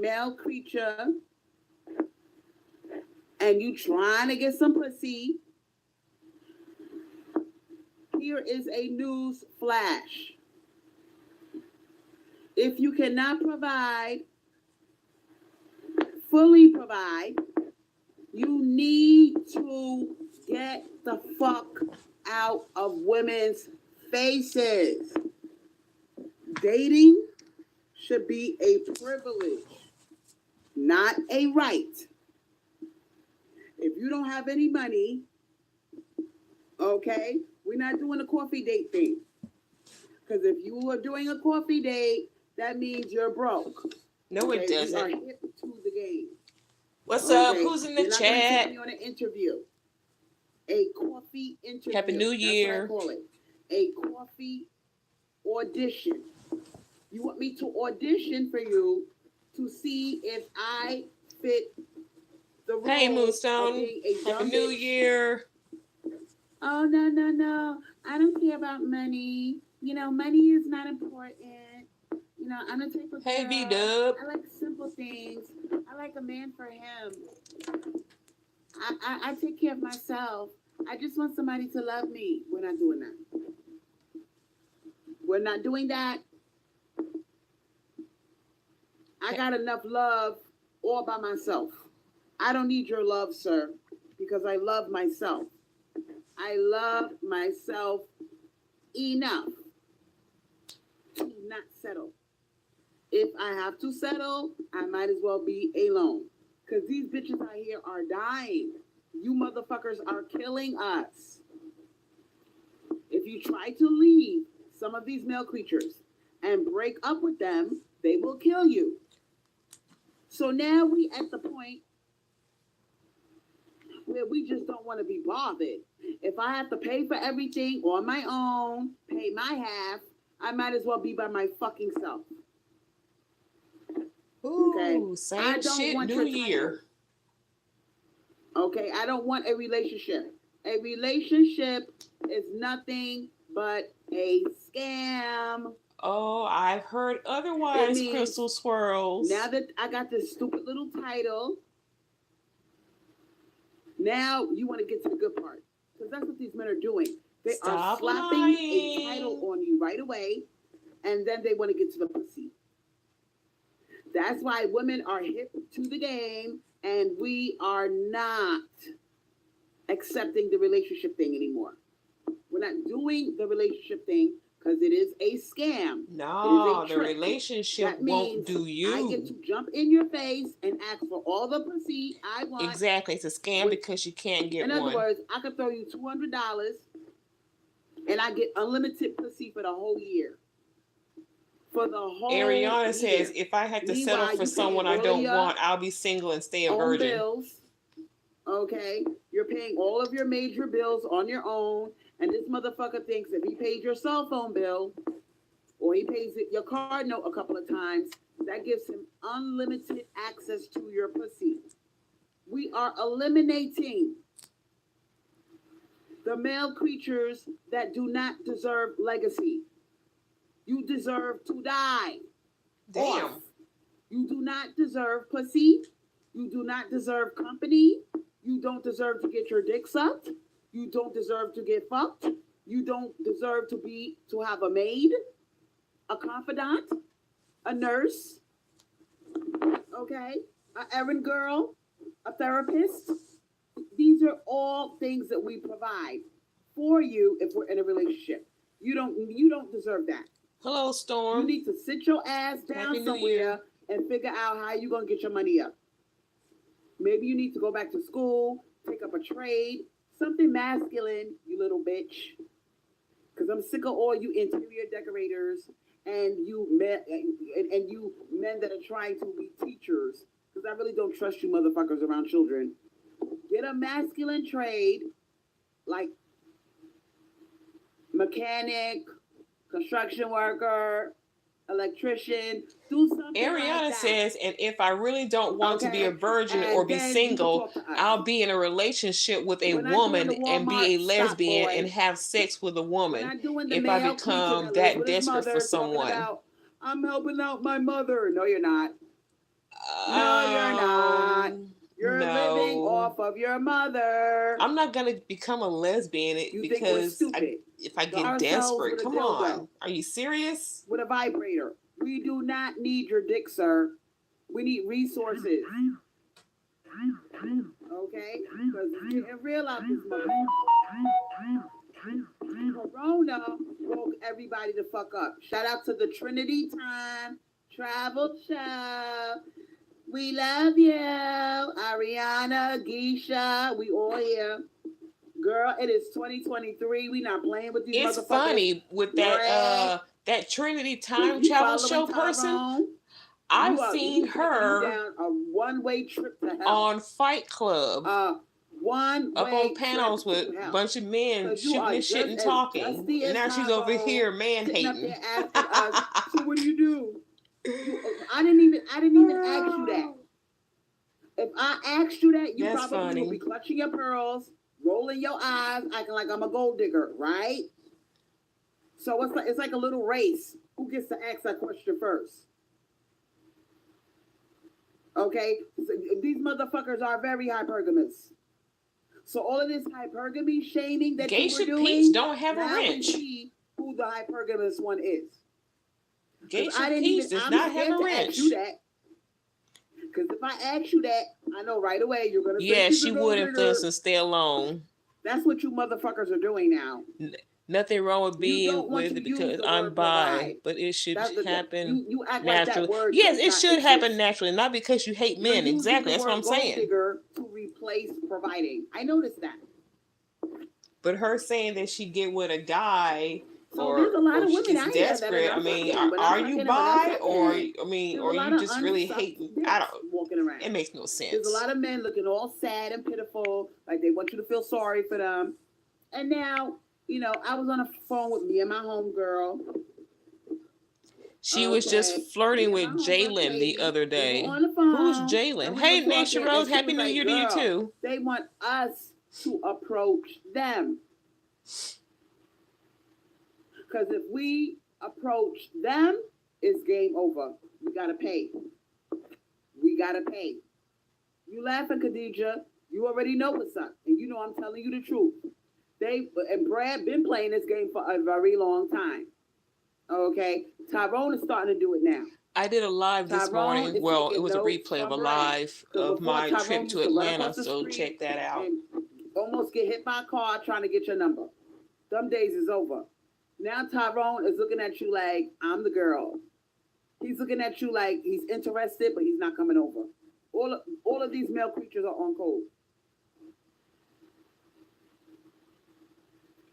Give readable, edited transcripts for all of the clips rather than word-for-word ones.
male creature and you trying to get some pussy, here is a news flash. If you cannot fully provide, you need to get the fuck out of women's faces. Dating should be a privilege, not a right. If you don't have any money, okay, we're not doing a coffee date thing. Because if you are doing a coffee date, that means you're broke. No, okay? It doesn't. We are hip to the game. What's up? Who's in the you're chat? Not gonna take me on an interview. A coffee interview. Happy New Year. That's what I call it. A coffee audition. You want me to audition for you to see if I fit the role. Hey, Moonstone. Happy New Year. Oh, no. I don't care about money. Money is not important. I'm the type of girl. Hey, V-Dub. I like simple things. I like a man for him. I take care of myself. I just want somebody to love me. We're not doing that. We're not doing that. I got enough love all by myself. I don't need your love, sir, because I love myself. I love myself enough to not settle. If I have to settle, I might as well be alone. Because these bitches out here are dying. You motherfuckers are killing us. If you try to leave some of these male creatures and break up with them, they will kill you. So now we at the point where we just don't want to be bothered. If I have to pay for everything on my own, pay my half, I might as well be by my fucking self. Ooh, okay? Same shit, New Year. Okay, I don't want a relationship. A relationship is nothing but a scam. Oh, I've heard otherwise, Crystal Swirlz. Now that I got this stupid little title, now you want to get to the good part. Because that's what these men are doing. They are slapping a title on you right away, and then they want to get to the pussy. That's why women are hip to the game, and we are not accepting the relationship thing anymore. We're not doing the relationship thing because it is a scam. No, the relationship won't do you. I get to jump in your face and ask for all the pussy I want. Exactly. It's a scam because you can't get one. In other words, I could throw you $200 and I get unlimited pussy for the whole year. For the whole Ariana says, if I had to settle for someone I don't want, I'll be single and stay a virgin. Bills, okay? You're paying all of your major bills on your own, and this motherfucker thinks if he paid your cell phone bill or he pays your card note a couple of times, that gives him unlimited access to your pussy. We are eliminating the male creatures that do not deserve legacy. You deserve to die. Damn. You do not deserve pussy. You do not deserve company. You don't deserve to get your dick sucked. You don't deserve to get fucked. You don't deserve to have a maid, a confidant, a nurse, okay, an errand girl, a therapist. These are all things that we provide for you if we're in a relationship. You don't deserve that. Hello, Storm. You need to sit your ass down somewhere and figure out how you're going to get your money up. Maybe you need to go back to school, take up a trade, something masculine, you little bitch. Because I'm sick of all you interior decorators and you men that are trying to be teachers. Because I really don't trust you motherfuckers around children. Get a masculine trade, like mechanic, construction worker, electrician, do something. Ariana says, and if I really don't want to be a virgin or be single, I'll be in a relationship with a woman and be a lesbian and have sex with a woman if I become that desperate for someone. I'm helping out my mother. No, you're not. of your mother. I'm not gonna become a lesbian because if I get desperate, come on. Are you serious? With a vibrator. We do not need your dick, sir. We need resources. Okay? Because it's getting real out this mother. Corona woke everybody the fuck up. Shout out to the Trinity Time Travel Show. We love you. Ariana, Geisha, we all here. Girl, it is 2023. We not playing with these motherfuckers. It's funny with that that Trinity Time Travel Show person. I've seen her down a one-way trip to hell. On Fight Club. Up on panels with a bunch of men shooting and shit and talking. And now she's over here man-hating. So what do you do? I didn't even ask you that. If I asked you that, you probably would be clutching your pearls, rolling your eyes, acting like I'm a gold digger, right? So it's like a little race. Who gets to ask that question first? Okay? So these motherfuckers are very hypergamous. So all of this hypergamy shaming that Geisha you were doing, Peach don't have a wrench. See who the hypergamous one is. Geisha Peach does not have a wrench. Because if I ask you that, I know right away you're going to say, yeah, she would influence and stay alone. That's what you motherfuckers are doing now. Nothing wrong with being with it because I'm bi, but it should happen you act naturally. Like that word yes, it should happen naturally, not because you hate men. Exactly, that's what I'm saying. Digger to replace providing. I noticed that. But her saying that she get with a guy, so there's a lot of women out here desperate. I mean, are you bi, or you just really hating? I don't. Walking around. It makes no sense. There's a lot of men looking all sad and pitiful, like they want you to feel sorry for them, and now. You know, I was on the phone with me and my homegirl. She was just flirting with Jalen the other day. On the phone, who's Jalen? Hey, Nation Rose, Happy New Year to you too. They want us to approach them. Because if we approach them, it's game over. We gotta pay. We gotta pay. You laughing, Khadija? You already know what's up, and you know I'm telling you the truth. And Brad been playing this game for a very long time. Okay, Tyrone is starting to do it now. I did a live this morning. Well, it was a replay of a live of my trip to Atlanta, so check that out. Almost get hit by a car trying to get your number. Them days is over. Now Tyrone is looking at you like, I'm the girl. He's looking at you like he's interested, but he's not coming over. All of these male creatures are on code.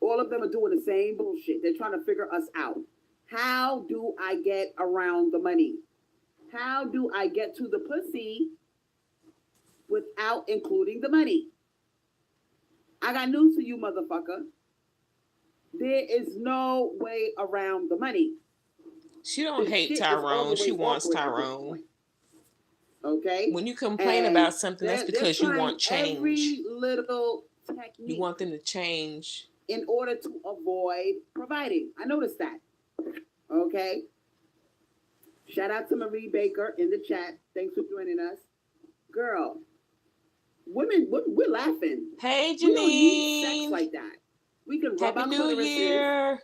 All of them are doing the same bullshit. They're trying to figure us out. How do I get around the money? How do I get to the pussy without including the money? I got news for you, motherfucker. There is no way around the money. She don't hate Tyrone. She wants Tyrone. Okay? When you complain about something, that's because you want change. Every little technique. You want them to change. In order to avoid providing. I noticed that. Okay? Shout out to Marie Baker in the chat. Thanks for joining us. Girl, women, we're laughing. Hey, Janine. We don't need sex like that. We can rub our New Year.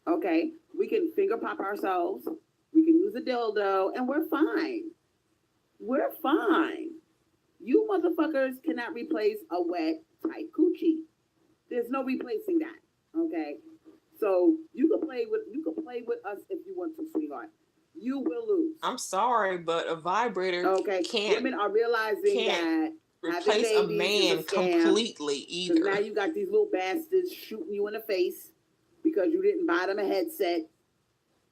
Okay? We can finger pop ourselves. We can use a dildo, and we're fine. We're fine. You motherfuckers cannot replace a wet, tight coochie. There's no replacing that, okay? So you can play with us if you want to, sweetheart. You will lose. I'm sorry, but a vibrator can't. Women are realizing that replace a man completely either. Now you got these little bastards shooting you in the face because you didn't buy them a headset.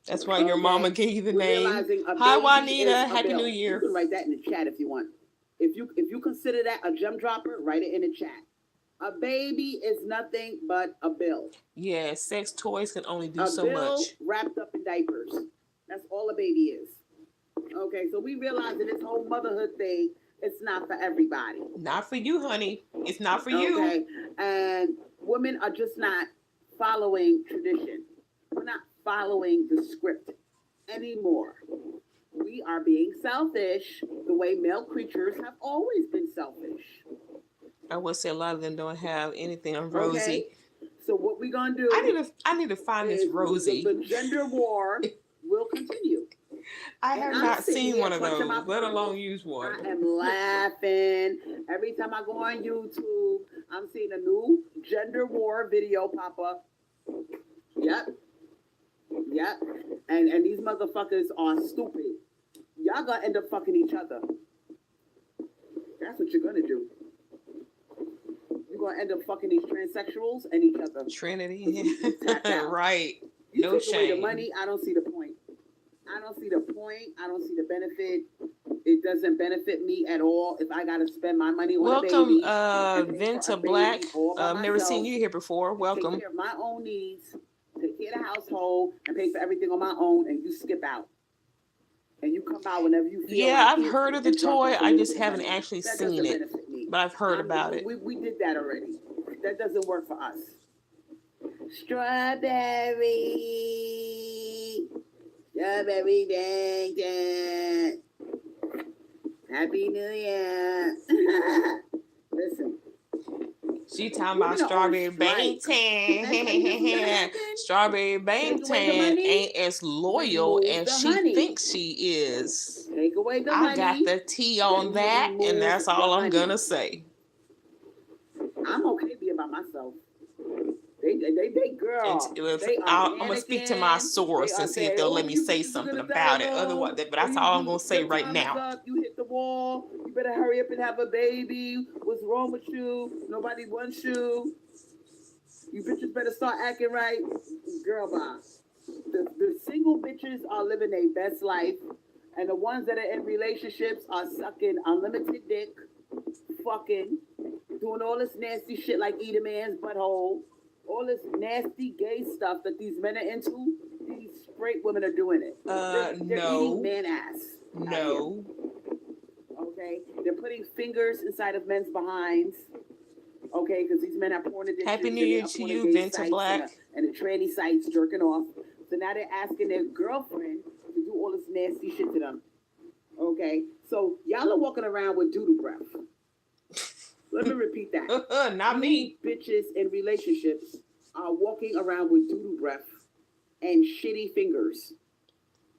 That's why your mama gave you the name. Hi, Juanita. Happy New Year. You can write that in the chat if you want. If you consider that a gem dropper, write it in the chat. A baby is nothing but a bill. Yeah, sex toys can only do so much. A bill wrapped up in diapers. That's all a baby is. Okay, so we realize that this whole motherhood thing, it's not for everybody. Not for you, honey. It's not for you. Okay, and women are just not following tradition. We're not following the script anymore. We are being selfish the way male creatures have always been selfish. I would say a lot of them don't have anything on Rosie. Okay. So what we gonna do? I need to find this Rosie. The gender war will continue. I have not seen one of those, let alone use one. I am laughing every time I go on YouTube. I'm seeing a new gender war video pop up. Yep. And these motherfuckers are stupid. Y'all gonna end up fucking each other. That's what you're gonna do. You're gonna end up fucking these transsexuals and each other. Trinity. Right. You no take shame. away the money, I don't see the point. I don't see the benefit. It doesn't benefit me at all if I gotta spend my money on a baby. Welcome, Venta Black. I've never seen you here before. Welcome. Take care of my own needs, take care of the household, and pay for everything on my own, and you skip out. And you come out whenever you feel. Yeah, I've heard of the toy. I just haven't actually seen it. But I've heard about it. We did that already. That doesn't work for us. Strawberry bang. Happy New Year. Listen. She talking about strawberry bangtan. Strawberry bangtan ain't as loyal as she thinks she is. Take away the money. I got the tea on that, and that's all I'm gonna say. I'm okay being by myself. They girl. I'm gonna speak to my source and see if they'll let me say something about it. Otherwise, but that's all I'm gonna say right now. You hit the wall. You better hurry up and have a baby. What's wrong with you? Nobody wants you. You bitches better start acting right. Girl, bye. The single bitches are living their best life, and the ones that are in relationships are sucking unlimited dick, fucking, doing all this nasty shit like eat a man's butthole. All this nasty gay stuff that these men are into, these straight women are doing it. They're eating man ass. No. Okay? They're putting fingers inside of men's behinds. Okay? Because these men have porn addiction. Happy New Year to you, Venta Black. And the tranny sites jerking off. So now they're asking their girlfriend to do all this nasty shit to them. Okay? So y'all are walking around with doodle breath. Let me repeat that. Not me. Bitches in relationships are walking around with doodle breath and shitty fingers.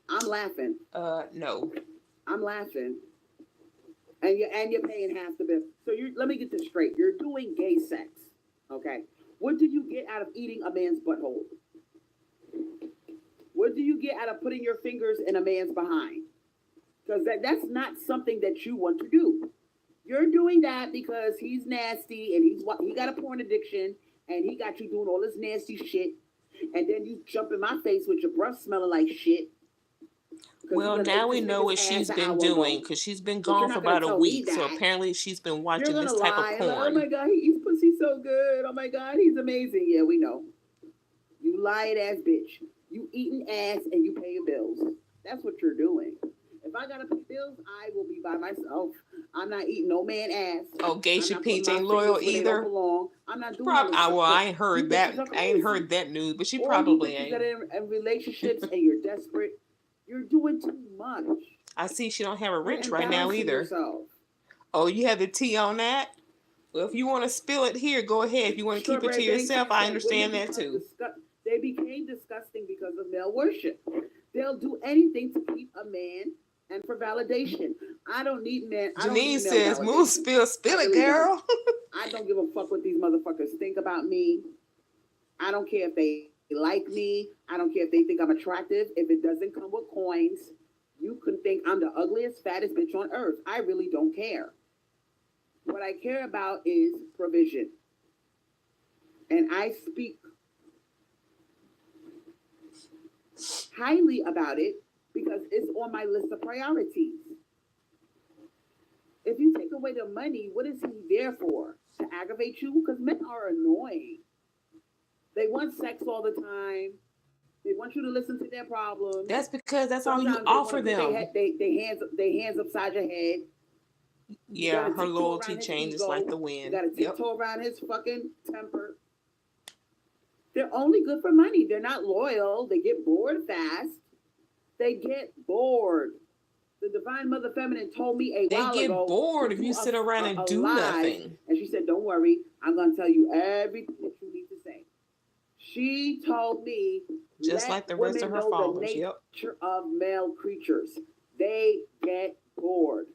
I'm laughing. No. I'm laughing. And you're paying half the bill. So let me get this straight. You're doing gay sex. Okay. What do you get out of eating a man's butthole? What do you get out of putting your fingers in a man's behind? Because that's not something that you want to do. You're doing that because he's nasty and he got a porn addiction and he got you doing all this nasty shit. And then you jump in my face with your breath smelling like shit. Well, now we know what she's been doing because she's been gone for about a week. So apparently she's been watching this type of porn. Oh my God, he's pussy so good. Oh my God, he's amazing. Yeah, we know. You lying ass bitch. You eating ass and you paying bills. That's what you're doing. If I gotta pay bills, I will be by myself. I'm not eating no man ass. Oh, Geisha Peach ain't loyal either. I'm not doing well, I ain't heard that. I ain't heard that news, but she probably ain't. That in relationships and you're desperate. You're doing too much. I see she don't have a wrench right now either. Yourself. Oh, you have the tea on that? Well, if you want to spill it here, go ahead. If you want to keep it to yourself, I understand that too. They became disgusting because of male worship. They'll do anything to keep a man and for validation. I don't need men. Janine says, "Move, spill it, girl." I don't give a fuck what these motherfuckers think about me. I don't care if they like me. I don't care if they think I'm attractive. If it doesn't come with coins, you can think I'm the ugliest, fattest bitch on earth. I really don't care. What I care about is provision. And I speak highly about it because it's on my list of priorities. If you take away the money, what is he there for? To aggravate you? Because men are annoying. They want sex all the time. They want you to listen to their problems. That's because that's all you offer them. They hands upside your head. Yeah, her loyalty changes like the wind. You got to tiptoe around his fucking temper. They're only good for money. They're not loyal. They get bored fast. They get bored. The Divine Mother Feminine told me a while ago. They get bored if you sit around and do nothing. And she said, said, don't worry, I'm going to tell you everything that you need to say. She told me, just like the rest of her fathers. The nature of male creatures. They get bored.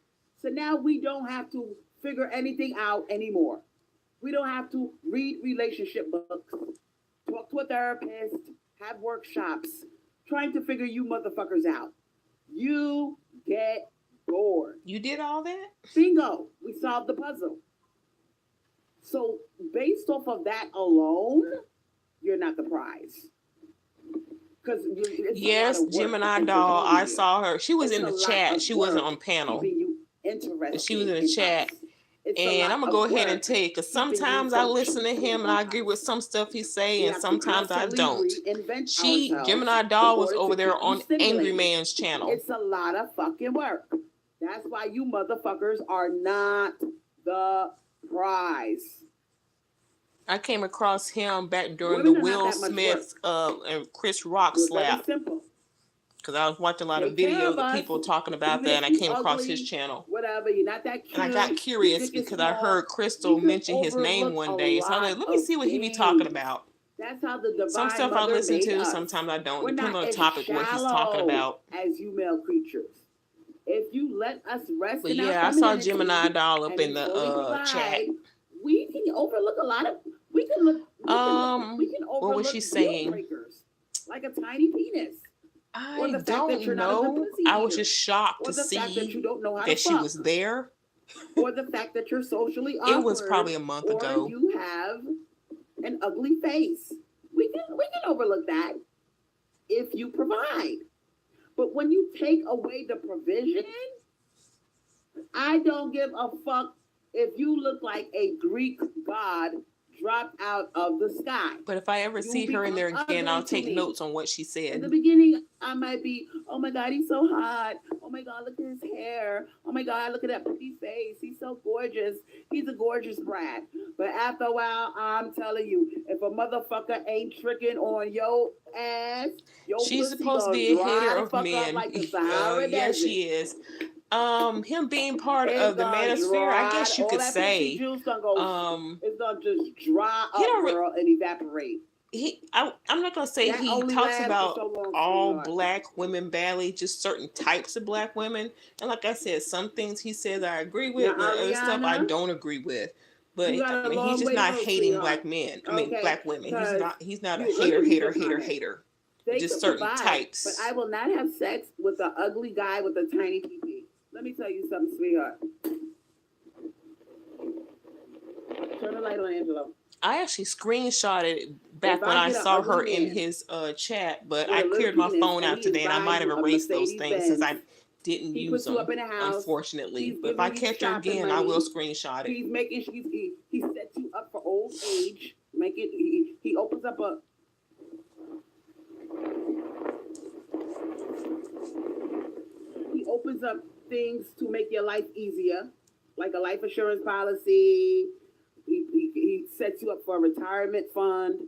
So now we don't have to figure anything out anymore. We don't have to read relationship books, talk to a therapist, have workshops, trying to figure you motherfuckers out. You get bored. You did all that? Bingo. We solved the puzzle. So based off of that alone, you're not the prize. Because yes, Gemini doll. I saw her. She was in the chat. She wasn't on panel. She was in the chat. And I'm gonna go ahead and tell you, because sometimes I listen to him and I agree with some stuff he say, and sometimes I don't. Gemini doll was over there on Angry Man's channel. It's a lot of fucking work. That's why you motherfuckers are not the prize. I came across him back during the Will Smith and Chris Rock slap. Because I was watching a lot of videos of people talking about that, and I came across his channel. Whatever, you're not that cute. And I got curious because I heard Crystal mention his name one day. So I was like, let me see what he be talking about. That's how the divine some stuff I listen to, sometimes I don't. Depending on the topic, what he's talking about. As you male creatures. If you let us rest but yeah, I saw Gemini doll up in the chat. We can overlook a lot of... We can overlook what was she saying? Breakers, like a tiny penis. I don't know. I was just shocked to see that she was there. Or the fact that you're socially awkward. It was probably a month ago. Or you have an ugly face. We can overlook that if you provide. But when you take away the provision, I don't give a fuck if you look like a Greek god dropped out of the sky. But if I ever see her in there again, I'll take notes on what she said. In the beginning, I might be, oh my God, he's so hot. Oh my God, look at his hair. Oh my God, look at that pretty face. He's so gorgeous. He's a gorgeous brat. But after a while, I'm telling you, if a motherfucker ain't tricking on your ass, she's supposed to be a hater of men. Like yes, she is. Him being part of the manosphere, I guess you could say. It's gonna just dry up, girl, and evaporate. I'm not gonna say he talks about all black women badly, just certain types of black women. And like I said, some things he says I agree with, and other stuff I don't agree with. But I mean, he's just not hating black men. I mean, black women. He's not a hater. Just certain types. But I will not have sex with an ugly guy with a tiny pee-pee. Let me tell you something, sweetheart. Turn the light on, Angelo. I actually screenshotted it back when I saw her in his chat, but I cleared my phone out today, and I might have erased those things since I didn't use them, unfortunately. But if I catch her again, I will screenshot it. He sets you up for old age. He opens up a... He opens up things to make your life easier, like a life insurance policy. He sets you up for a retirement fund.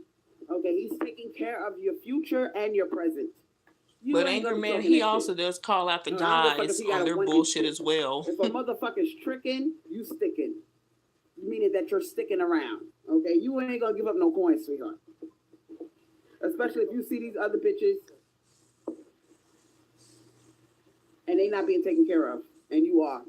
Okay, he's taking care of your future and your present. But Angry Man, he also does call out the guys on their bullshit as well. If a motherfucker's tricking, you sticking. Meaning that you're sticking around. Okay, you ain't gonna give up no coins, sweetheart. Especially if you see these other bitches and they not being taken care of, and you are.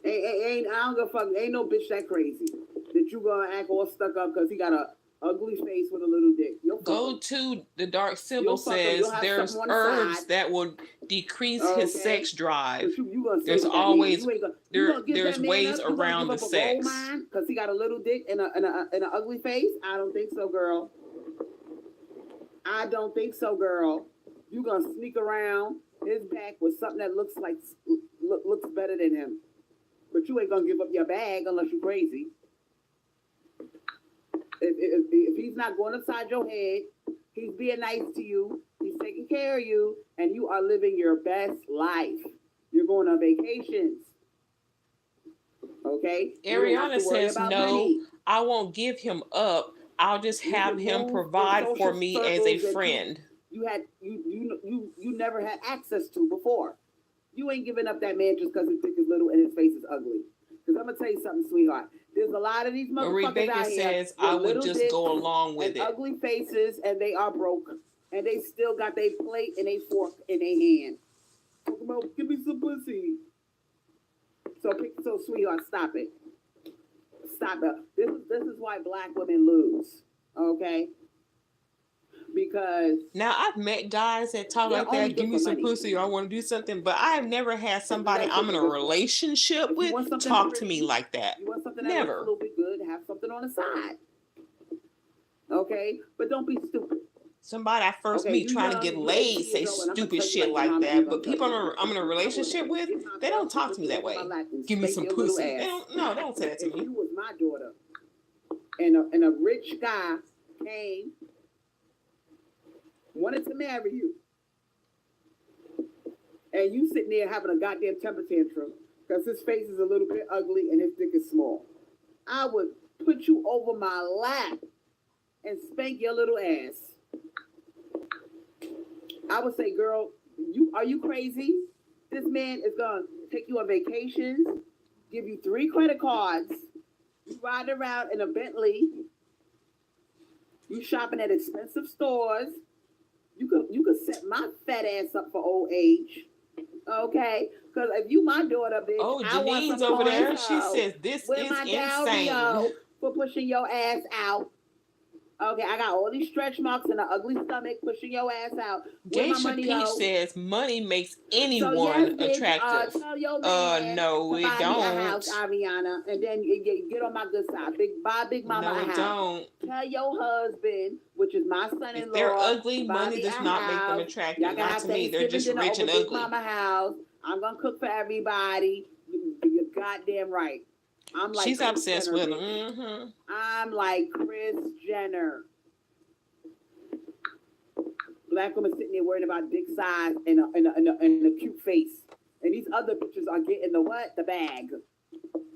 I don't give a fuck. Ain't no bitch that crazy that you gonna act all stuck up because he got a ugly face with a little dick. Go to the Dark Symbol says there's herbs that will decrease his sex drive. There's always there's ways around the sex. Because he got a little dick and an ugly face. I don't think so, girl. I don't think so, girl. You gonna sneak around his back with something that looks better than him. But you ain't gonna give up your bag unless you're crazy. If he's not going upside your head, he's being nice to you, he's taking care of you, and you are living your best life. You're going on vacations. Okay? Ariana says, no, I won't give him up. I'll just have him provide for me as a friend. You never had access to before. You ain't giving up that man just because his dick is little and his face is ugly. Because I'm going to tell you something, sweetheart. There's a lot of these motherfuckers Rebecca out here says I would just go along with it. Ugly faces, and they are broke, and they still got their plate and a fork in their hand. Talking about, give me some pussy. So sweetheart, stop it. Stop it. This is why black women lose. Okay. Because now I've met guys that talk like that, give me some pussy, or I want to do something, but I have never had somebody I'm in a relationship with talk to me like that. You want something never. That looks a little bit good, have something on the side. Okay? But don't be stupid. Somebody I first meet trying to get laid say stupid shit like that, but people I'm in a relationship with, they don't talk to me that way. Give me some pussy. They don't say that to me. If you was my daughter, and a rich guy came, wanted to marry you, and you sitting there having a goddamn temper tantrum because his face is a little bit ugly and his dick is small, I would put you over my lap and spank your little ass. I would say, girl, are you crazy? This man is gonna take you on vacations, give you 3 credit cards, you ride around in a Bentley, you shopping at expensive stores. You could set my fat ass up for old age, okay? Because if you my daughter, bitch, Janine's over there. She says this is insane for pushing your ass out. Okay, I got all these stretch marks and an ugly stomach pushing your ass out. Geisha Peach says money makes anyone attractive. Tell your man no, it don't. Me a house, Ariana, and then get on my good side. Buy Big Mama a house. Don't. Tell your husband, which is my son-in-law. If they're ugly, money does not make them attractive. Not to me. They're just rich and ugly. Big Mama house. I'm gonna cook for everybody. You're goddamn right. I'm like she's Kris obsessed Jenner, with him. Mm-hmm. I'm like Kris Jenner. Black woman sitting there worrying about dick size and a cute face, and these other bitches are getting the what? The bag.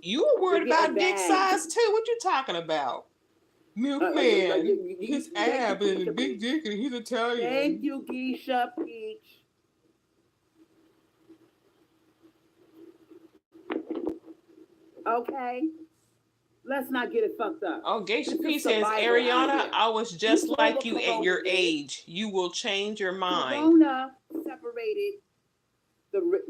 You were worried about dick size too. What you talking about? Milkman, his ab and a big dick, and he's Italian. Thank you, Geisha Peach. Okay, let's not get it fucked up. Oh, Geisha P says, Ariana, I was just like you at your age. You will change your mind. Corona separated the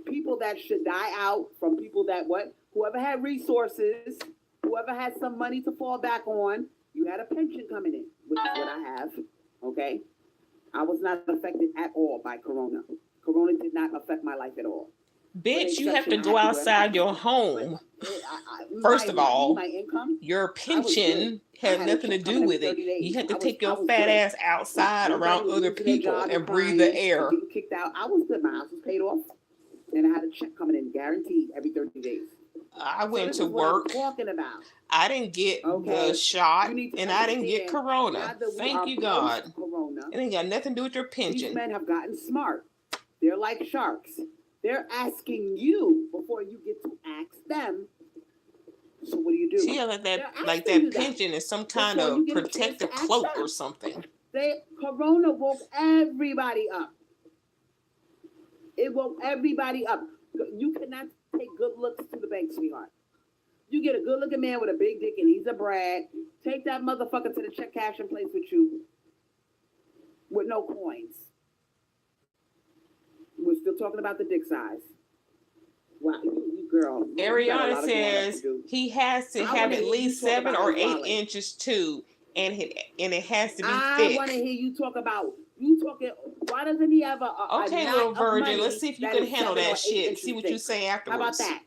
people that should die out from people that whoever had resources, whoever had some money to fall back on. You had a pension coming in, which is what I have. Okay, I was not affected at all by Corona. Corona did not affect my life at all. Bitch, you have to go outside your home. First of all, your pension has nothing to do with it. You have to take your fat ass outside around other people and breathe the air. Kicked out. I was good. My house was paid off, and I had a check coming in guaranteed every 30 days. I went to work. Talking about. I didn't get the shot, and I didn't get Corona. Thank you, God. It ain't got nothing to do with your pension. These men have gotten smart. They're like sharks. They're asking you before you get to ask them. So what do you do? See, like that pension is some kind of protective cloak or something. Corona woke everybody up. It woke everybody up. You cannot take good looks to the bank, sweetheart. You get a good-looking man with a big dick and he's a brat. Take that motherfucker to the check cashing place with you with no coins. We're still talking about the dick size. Wow, you girl. Ariana says he has to have at least 7 or 8 inches too, and it has to be thick. I want to hear you talk about talking. Why doesn't he have a little virgin? Let's see if you can handle that shit. See what you say afterwards. How about that?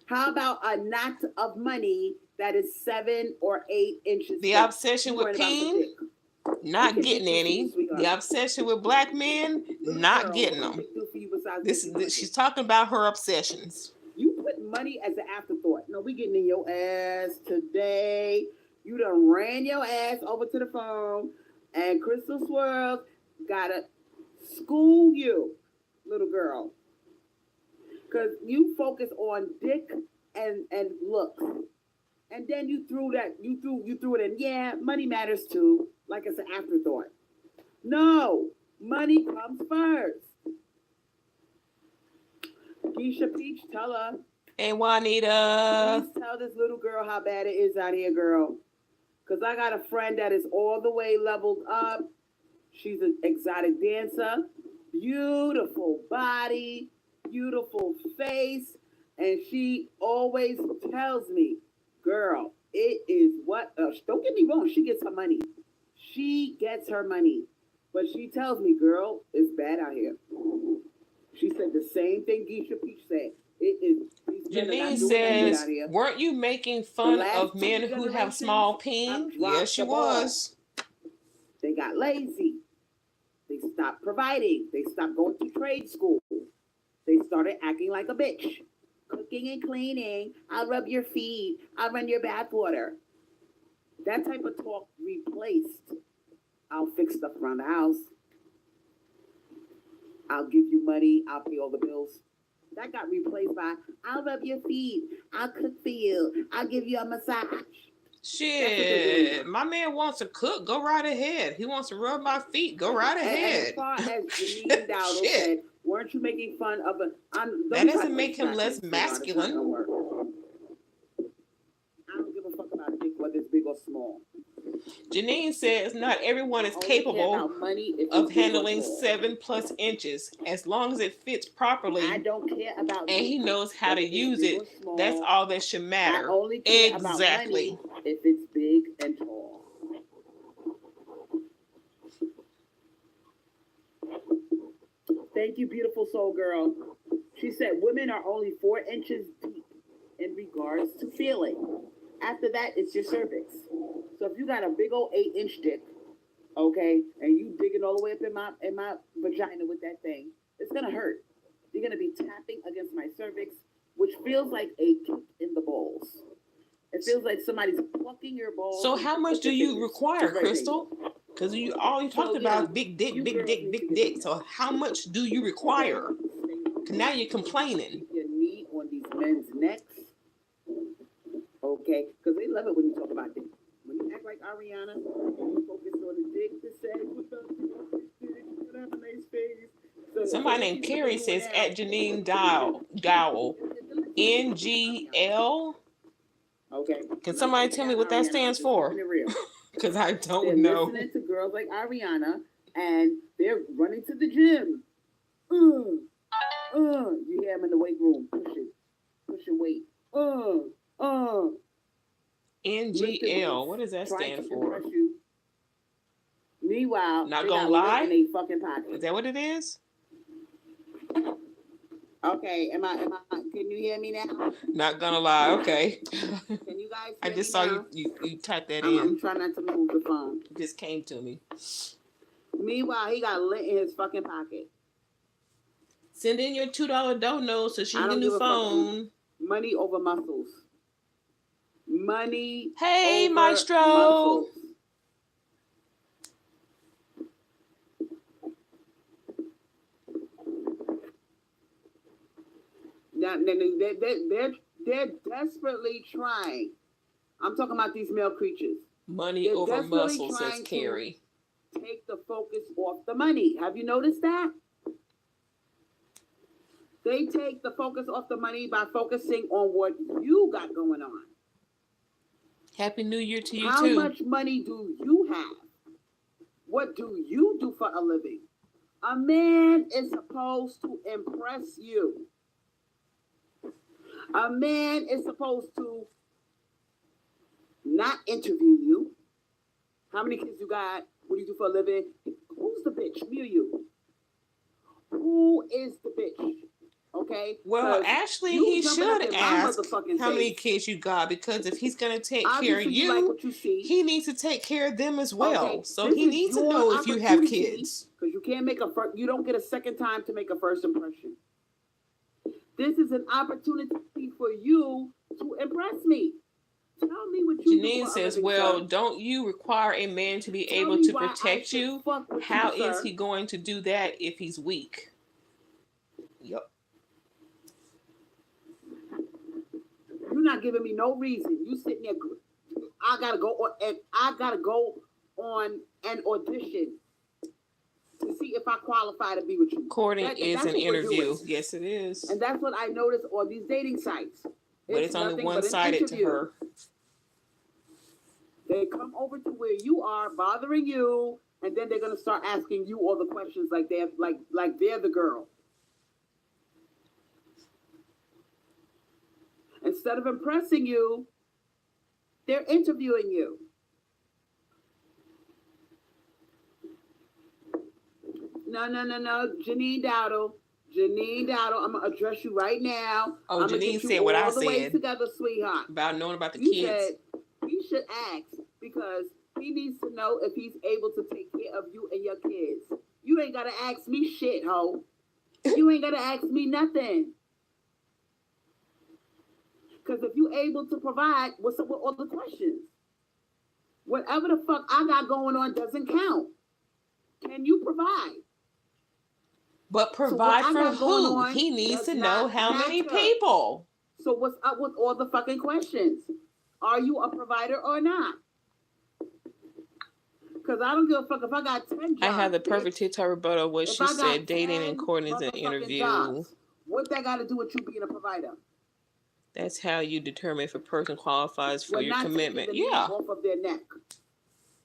How about a knot of money that is 7 or 8 inches? The obsession with peen. Not getting any. The obsession with black men, not getting them. She's talking about her obsessions. You put money as an afterthought. No, we getting in your ass today. You done ran your ass over to the phone, and Crystal Swirlz gotta school you, little girl, because you focus on dick and looks. And then you threw it in. Yeah, money matters too. Like it's an afterthought. No, money comes first. Geisha Peach, tell her. Hey, Juanita. Please tell this little girl how bad it is out here, girl. Because I got a friend that is all the way leveled up. She's an exotic dancer. Beautiful body, beautiful face. And she always tells me, girl, it is what? Don't get me wrong, she gets her money. She gets her money. But she tells me, girl, it's bad out here. She said the same thing Geisha Peach said. It is. Janine says, weren't you making fun of men who have small peen? Yes, she was. They got lazy. They stopped providing. They stopped going to trade school. They started acting like a bitch. Cooking and cleaning. I'll rub your feet. I'll run your bathwater. That type of talk replaced, I'll fix stuff around the house. I'll give you money. I'll pay all the bills. That got replaced by, I'll rub your feet. I'll cook for you. I'll give you a massage. Shit. My man wants to cook. Go right ahead. He wants to rub my feet. Go right ahead. As far as Janine Dowdle said, weren't you making fun of a... that doesn't make him less masculine. I don't give a fuck about dick, whether it's big or small. Janine says not everyone is capable of handling 7+ inches. As long as it fits properly, I don't care about and he knows how to use it, that's all that should matter. I only care about money if it's big and tall. Thank you, beautiful soul girl. She said women are only 4 inches deep in regards to feeling. After that, it's your cervix. So if you got a big old 8-inch dick, okay, and you digging all the way up in my vagina with that thing, it's gonna hurt. You're gonna be tapping against my cervix, which feels like a kick in the balls. It feels like somebody's plucking your balls. So how much do you require, Crystal? Because you talked about big dick, big dick, big dick. So how much do you require? Now you're complaining. Your knee on these men's necks. Okay, because they love it when you talk about dick. When you act like Ariana, you focus on the dick to say, what's up, you have a nice face. So, somebody named Carrie says at Janine Dowell, NGL. Okay. Can somebody tell me what that stands for? Because I don't know. They're listening to girls like Ariana, and they're running to the gym. You hear them in the weight room, pushing weight. NGL. What does that stand for? Meanwhile, not gonna lie. In they fucking pocket. Is that what it is? Okay. Am I? Can you hear me now? Not gonna lie. Okay. Can you guys? I just saw you type that in. in. I'm trying not to move the phone. It just came to me. Meanwhile, he got lint in his fucking pocket. Send in your $2 dono so she can get a new phone. Money over muscles. Money. Hey, over Maestro. Muscles. Now, they're desperately trying. I'm talking about these male creatures. Money over muscles, says Carrie. Take the focus off the money. Have you noticed that? They take the focus off the money by focusing on what you got going on. Happy New Year to you, How too. How much money do you have? What do you do for a living? A man is supposed to impress you. A man is supposed to not interview you. How many kids you got? What do you do for a living? Who's the bitch? Me or you? Who is the bitch? Okay. Well, actually, he should ask how many kids you got, because if he's going to take care of you, he needs to take care of them as well. Okay. So he needs to know if you have kids. Because you can't make you don't get a second time to make a first impression. This is an opportunity for you to impress me. Tell me what you Janine says, well, don't you require a man to be able to protect you? How is he going to do that if he's weak? Yep. You're not giving me no reason. You sitting there. I gotta go on an audition to see if I qualify to be with you. Courting is an interview. Yes, it is. And that's what I noticed on these dating sites. But it's only one-sided to her. They come over to where you are, bothering you, and then they're gonna start asking you all the questions like they're the girl. Instead of impressing you, they're interviewing you. No. Janine Dowdle, I'm going to address you right now. Oh, Janine said what I said. All the way together, sweetheart. About knowing about the you kids. Said he should ask because he needs to know if he's able to take care of you and your kids. You ain't got to ask me shit, ho. You ain't got to ask me nothing. Because if you're able to provide, what's up with all the questions? Whatever the fuck I got going on doesn't count. Can you provide? But provide for who? He needs to know how many people. So what's up with all the fucking questions? Are you a provider or not? Because I don't give a fuck if I got 10 jobs. I have the perfect TikTok rebuttal of what she said. Dating and courting is an interview. Jobs, what that got to do with you being a provider? That's how you determine if a person qualifies for your commitment. Yeah. Off of their neck.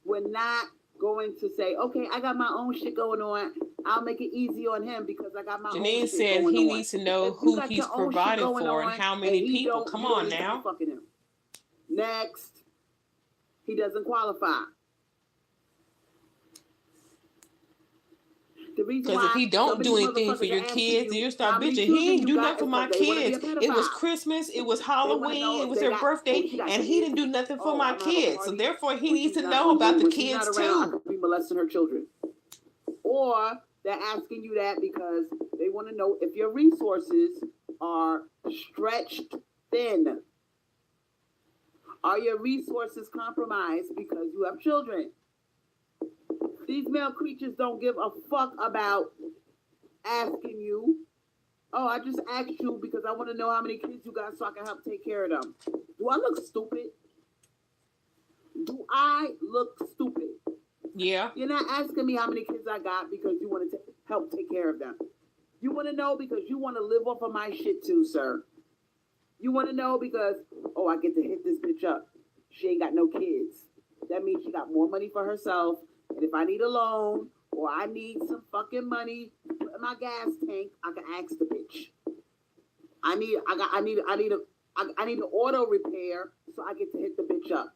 We're not going to say, okay, I got my own shit going on. I'll make it easy on him because I got my own shit going on. Janine said he needs to know who he's providing for and how many people. Come on now. Next. He doesn't qualify. Because if he don't do anything for your kids, you start bitching. He didn't do nothing for my kids. It was Christmas, it was Halloween, it was their birthday, and he didn't do nothing for my kids. So therefore, he needs to know about the kids too. I could be molesting her children. Or they're asking you that because they want to know if your resources are stretched thin. Are your resources compromised because you have children? These male creatures don't give a fuck about asking you. Oh, I just asked you because I want to know how many kids you got so I can help take care of them. Do I look stupid? Do I look stupid? Yeah. You're not asking me how many kids I got because you want to help take care of them. You want to know because you want to live off of my shit too, sir. You want to know because, oh, I get to hit this bitch up. She ain't got no kids. That means she got more money for herself. And if I need a loan or I need some fucking money to put in my gas tank, I can ask the bitch. I need an auto repair so I get to hit the bitch up.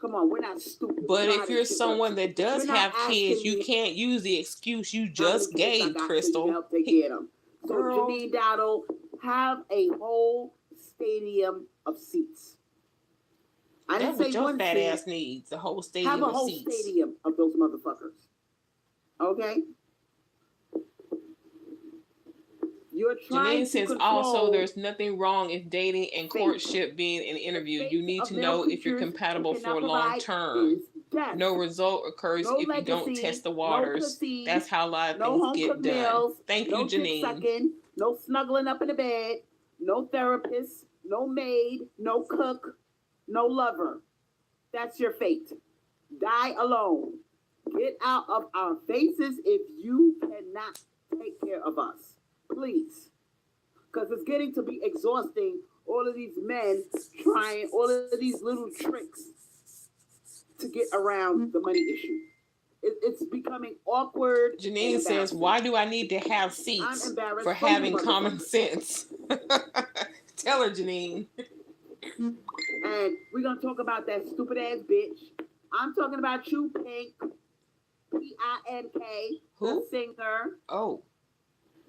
Come on, we're not stupid. But if you're someone that does have kids, you can't use the excuse you just gave, Crystal. So help take care of them. So Janine Dowdle, have a whole stadium of seats. I didn't say your one fat seat. ass needs the whole stadium of seats. Have a whole stadium of those motherfuckers. Okay? You're trying Janine says also there's nothing wrong if dating and courtship being an interview. You need to know if you're compatible for long term. No result occurs if you don't test the waters. That's how a lot of things get done. Thank you, Janine. Sucking, no snuggling up in the bed, no therapist, no maid, no cook, no lover. That's your fate. Die alone. Get out of our faces if you cannot take care of us. Please. Because it's getting to be exhausting. All of these men trying all of these little tricks to get around the money issue. It's becoming awkward. Janine says, why do I need to have seats for having common sense? Tell her, Janine. And we're going to talk about that stupid ass bitch. I'm talking about you, Pink. P-I-N-K. Who? The singer. Oh.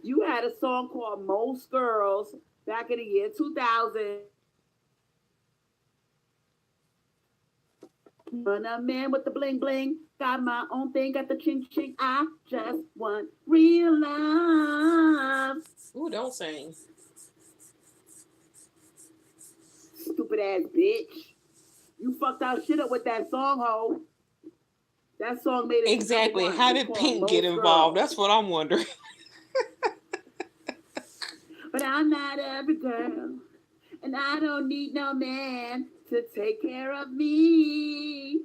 You had a song called Most Girls back in the year 2000. Run a man with the bling bling. Got my own thing, got the ching ching. I just want real love. Ooh, don't sing. Stupid ass bitch. You fucked our shit up with that song, ho. That song made it. Exactly. How did Pink get involved? That's what I'm wondering. But I'm not every girl, and I don't need no man to take care of me.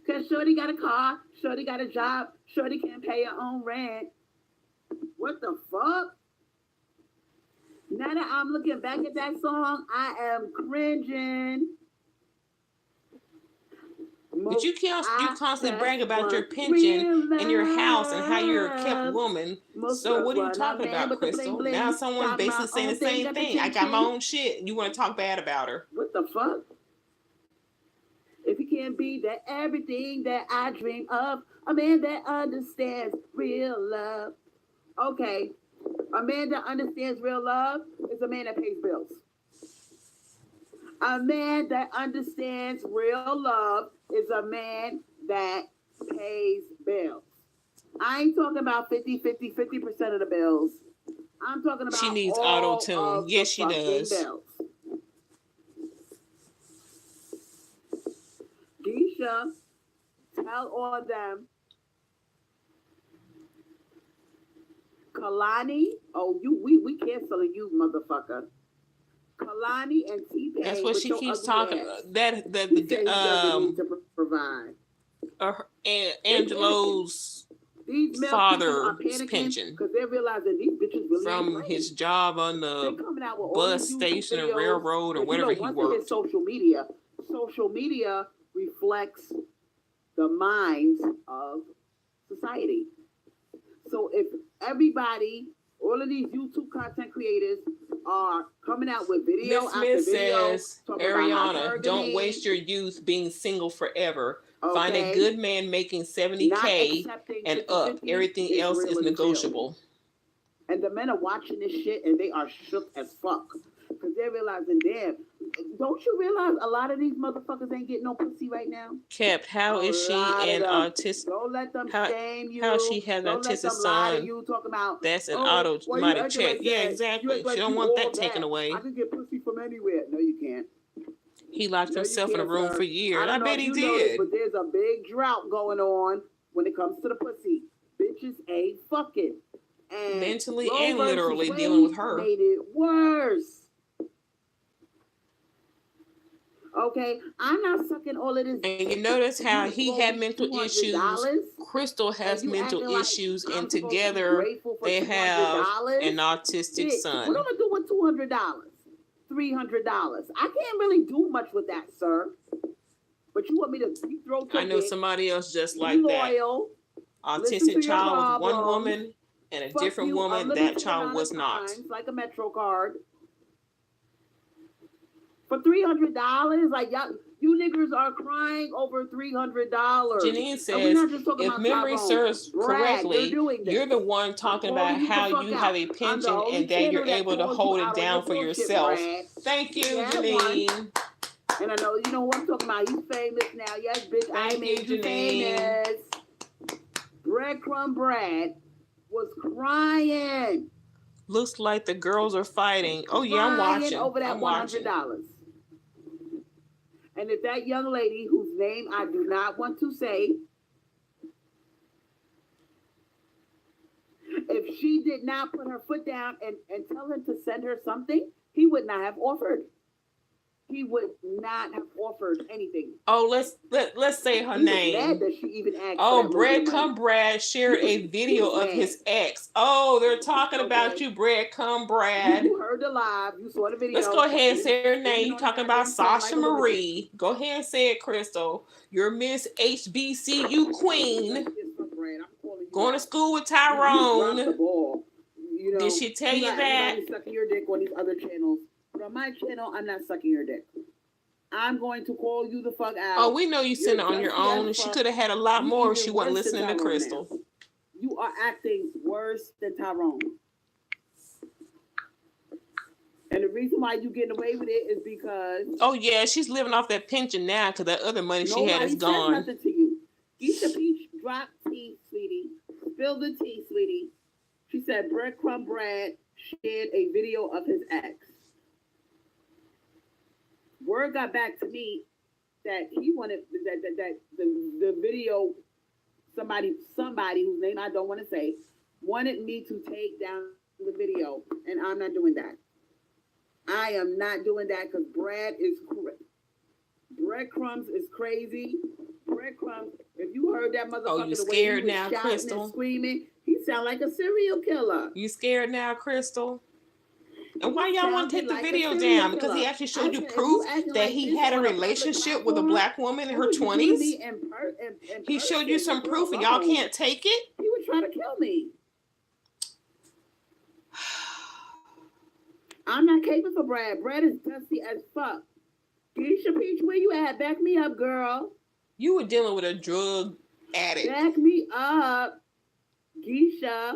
Because Shorty got a car, Shorty got a job, Shorty can't pay her own rent. What the fuck? Now that I'm looking back at that song, I am cringing. But you constantly brag about your pension and your house and how you're a kept woman. So what are you talking about, Crystal? Now someone's basically saying the same thing. I got my own shit. You want to talk bad about her? What the fuck? If he can't be that everything that I dream of, a man that understands real love. Okay, a man that understands real love is a man that pays bills. A man that understands real love is a man that pays bills. I ain't talking about 50% of the bills. I'm talking about she needs auto-tune. Yes, she does. Bills. Keisha, tell all them. Kalani, we canceling you, motherfucker. Kalani and T-Pain. That's what she keeps talking about. That need to provide. Angelo's father's pension because they're realizing these bitches really from his job on the bus station or railroad or whatever he worked. Social media reflects the minds of society. So if everybody, all of these YouTube content creators are coming out with video Miss after Smith video. Says, Ariana, don't waste your youth being single forever. Okay. Find a good man making $70K and up. Everything else is negotiable. And the men are watching this shit and they are shook as fuck. Because they're realizing, damn, don't you realize a lot of these motherfuckers ain't getting no pussy right now? Kept, how is she an autistic? Don't let them shame you. How she has an autistic son? That's an automatic check. Yeah, exactly. She don't want that taken away. I can get pussy from anywhere. No, you can't. He locked himself in a room for years. I bet he did. But there's a big drought going on when it comes to the pussy. Bitches ain't fucking. And mentally and literally dealing with her. Made it worse. Okay, I'm not sucking all of this. And you notice how he had mental issues. Crystal has mental issues, and together they have an autistic son. What am I doing with $200? $300? I can't really do much with that, sir. But you want me to throw? I know somebody else just like that. Autistic child with one woman and a different woman. That child was not. Like a Metro card. For $300, like y'all, you niggas are crying over $300. Janine says, if memory serves correctly, you're the one talking about how you have a pension and that you're able to hold it down for yourself. Thank you, Janine. And I know, you know what I'm talking about. He's famous now. Yes, bitch, I made you famous. Breadcrumb Brad was crying. Looks like the girls are fighting. Oh yeah, I'm watching. Over that $100. And if that young lady, whose name I do not want to say, if she did not put her foot down and tell him to send her something, he would not have offered. He would not have offered anything. Oh, let's say her name. Mad that she even asked. Oh, Breadcrumb Brad shared a video of his ex. Oh, they're talking about you, Breadcrumb Brad. You heard the live. You saw the video. Let's go ahead and say her name. You talking about Sasha Marie. Go ahead and say it, Crystal. You're Miss HBCU Queen. Going to school with Tyrone. Did she tell you that? Sucking your dick on these other channels. But on my channel, I'm not sucking your dick. I'm going to call you the fuck out. Oh, we know you sent it on your own, and she could have had a lot more if she wasn't listening to Crystal. Now. You are acting worse than Tyrone. And the reason why you getting away with it is because... Oh, yeah, she's living off that pension now because that other money she had is gone. Nobody said nothing to you. Keisha Peach, drop tea, sweetie. Spill the tea, sweetie. She said Breadcrumb Brad shared a video of his ex. Word got back to me that he wanted that the video, somebody whose name I don't want to say, wanted me to take down the video, and I'm not doing that. I am not doing that because Brad is Breadcrumbs is crazy. Breadcrumbs. If you heard that Oh, you motherfucker the way he scared was now, shouting and Crystal? screaming, he sound like a serial killer. You scared now, Crystal? And He why y'all want to take the sounded like a video serial down? Because he killer. actually I showed you said, if proof you acting that like he this had a on a public relationship with a platform, black woman in and her when you doing 20s. me in He showed you person, some you're proof and y'all alone. can't take it? He was trying to kill me. I'm not caping for Brad. Brad is dusty as fuck. Keisha Peach, where you at? Back me up, girl. You were dealing with a drug addict. Back me up, Keisha.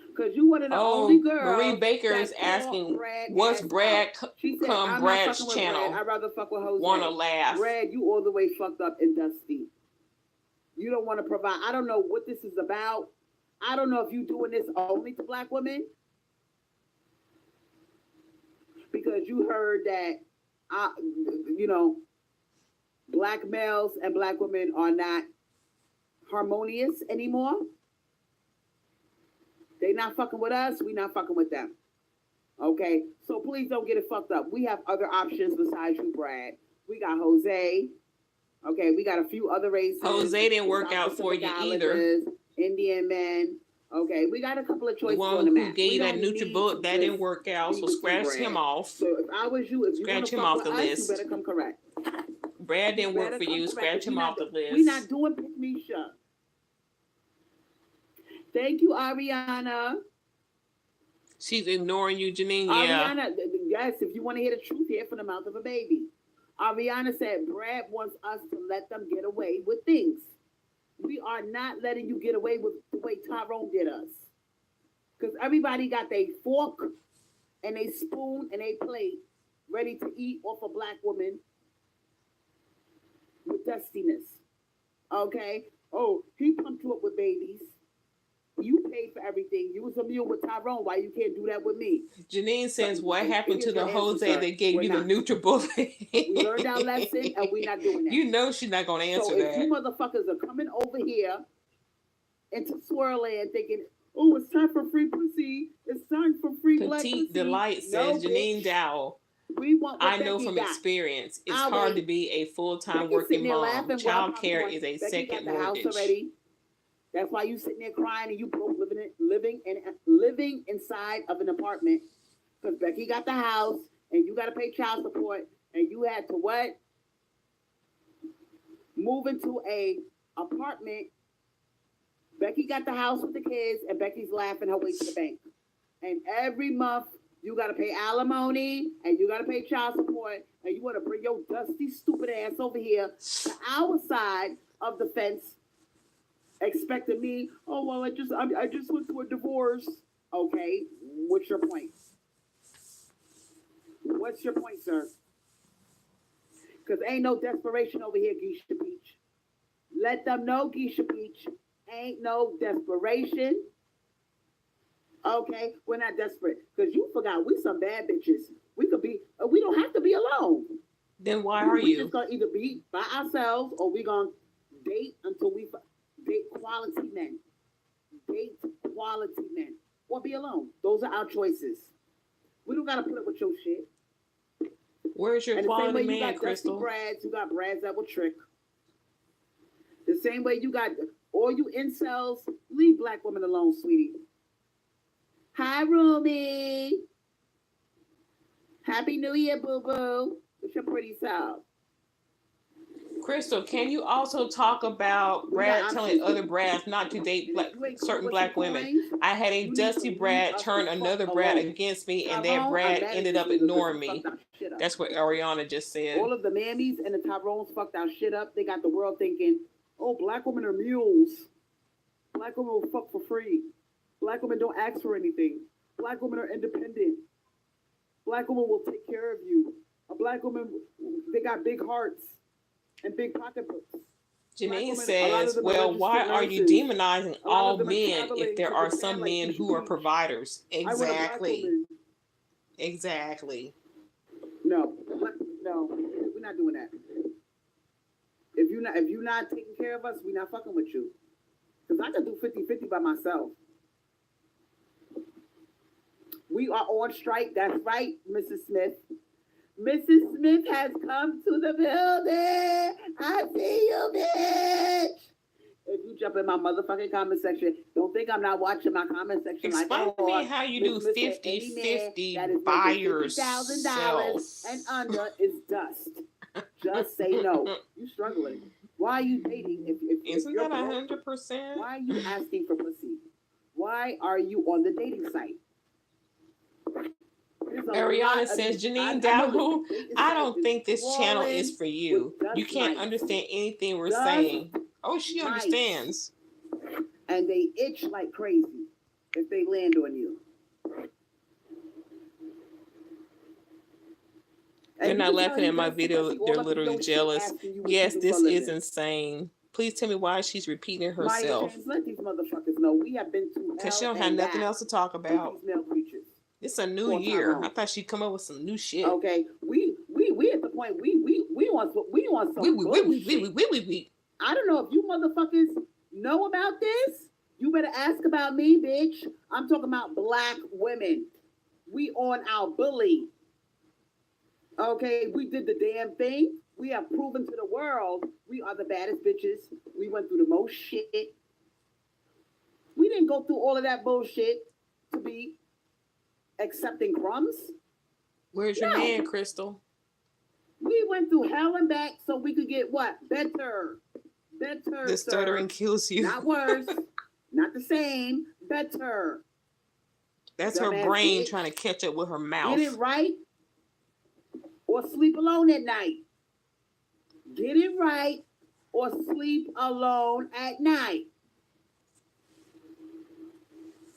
Because you one of the only girls. Marie Baker is asking, what's Brad come Brad's channel? Brad. I'd rather fuck with Jose. Wanna laugh. Brad, you all the way fucked up and dusty. You don't want to provide. I don't know what this is about. I don't know if you doing this only to black women. Because you heard that, black males and black women are not harmonious anymore. They not fucking with us. We not fucking with them. Okay? So please don't get it fucked up. We have other options besides you, Brad. We got Jose. Okay? We got a few other races. Jose didn't work out for you either. Indian men. Okay? We got a couple of choices the one on the map. Who gave you that NutriBullet, that didn't work out, so scratch him off. So if I was you, if you want to fuck with us, you better come correct. Brad didn't work for you. Scratch him off the list. We're not doing Misha. Thank you, Ariana. She's ignoring you, Janine. Yeah. Ariana, yes, if you want to hear the truth, hear from the mouth of a baby. Ariana said Brad wants us to let them get away with things. We are not letting you get away with the way Tyrone did us. Because everybody got their fork and a spoon and a plate ready to eat off a black woman with dustiness. Okay? Oh, he pumped you up with babies. You paid for everything. You was a mule with Tyrone. Why you can't do that with me? Janine says, what happened to the Jose that gave you the NutriBullet? We learned our lesson and we're not doing that. You know she's not going to answer that. So if you motherfuckers are coming over here into Swirlz thinking, oh, it's time for free pussy. It's time for free black pussy. Petite Delight says, Janine Dowell. I know from experience, it's hard to be a full-time working mom. Child care is a second mortgage. That's why you sitting there crying and you both living inside of an apartment. Because Becky got the house and you got to pay child support and you had to what? Move into a apartment. Becky got the house with the kids and Becky's laughing her way to the bank. And every month you got to pay alimony and you got to pay child support and you want to bring your dusty, stupid ass over here to our side of the fence. Expecting me, oh well, I just went through a divorce. Okay, what's your point? What's your point, sir? Because ain't no desperation over here, Geisha Peach. Let them know, Geisha Peach, ain't no desperation. Okay, we're not desperate. Because you forgot we some bad bitches. We don't have to be alone. Then why are you? We just gonna either be by ourselves or we gonna date until we date quality men. Date quality men. Or be alone. Those are our choices. We don't gotta put up with your shit. Where's your quality man, you got Crystal? Brads, you got Brads that will trick. The same way you got all you incels, leave black women alone, sweetie. Hi, Ruby. Happy New Year, boo-boo. It's your pretty self. Crystal, can you also talk about Brad telling other Brads not to date certain black women? I had a dusty Brad turn another Brad against me, and that Brad ended up ignoring me. That's what Ariana just said. All of the mammies and the Tyrones fucked our shit up. They got the world thinking, oh, black women are mules. Black women will fuck for free. Black women don't ask for anything. Black women are independent. Black women will take care of you. A black woman, they got big hearts and big pocketbooks. Janine says, well, why are you demonizing all men if there are some men who are providers? Exactly. Exactly. No, we're not doing that. If you're not taking care of us, we're not fucking with you. Because I could do 50-50 by myself. We are on strike. That's right, Mrs. Smith. Mrs. Smith has come to the building. I see you, bitch. If you jump in my motherfucking comment section, don't think I'm not watching my comment section. Explain to me how you do 50-50 by yourself. And under is dust. Just say no. You struggling. Why are you dating? Isn't that 100%? Why are you asking for pussy? Why are you on the dating site? Ariana says, Janine Dowell, I don't think this channel is for you. You can't understand anything we're saying. Oh, she understands. And they itch like crazy if they land on you. They're not laughing at my video. They're literally jealous. Yes, this is insane. Please tell me why she's repeating herself. Let these motherfuckers know we have been to because she don't have nothing else to talk about. It's a new year. I thought she'd come up with some new shit. Okay, we at the point we want some bullshit. I don't know if you motherfuckers know about this. You better ask about me, bitch. I'm talking about black women. We on our bully. Okay, we did the damn thing. We have proven to the world we are the baddest bitches. We went through the most shit. We didn't go through all of that bullshit to be accepting crumbs. Where's your man, Crystal? We went through hell and back so we could get what? Better. The stuttering kills you. Not worse. Not the same. Better. That's her brain trying to catch up with her mouth. Get it right or sleep alone at night. Get it right or sleep alone at night.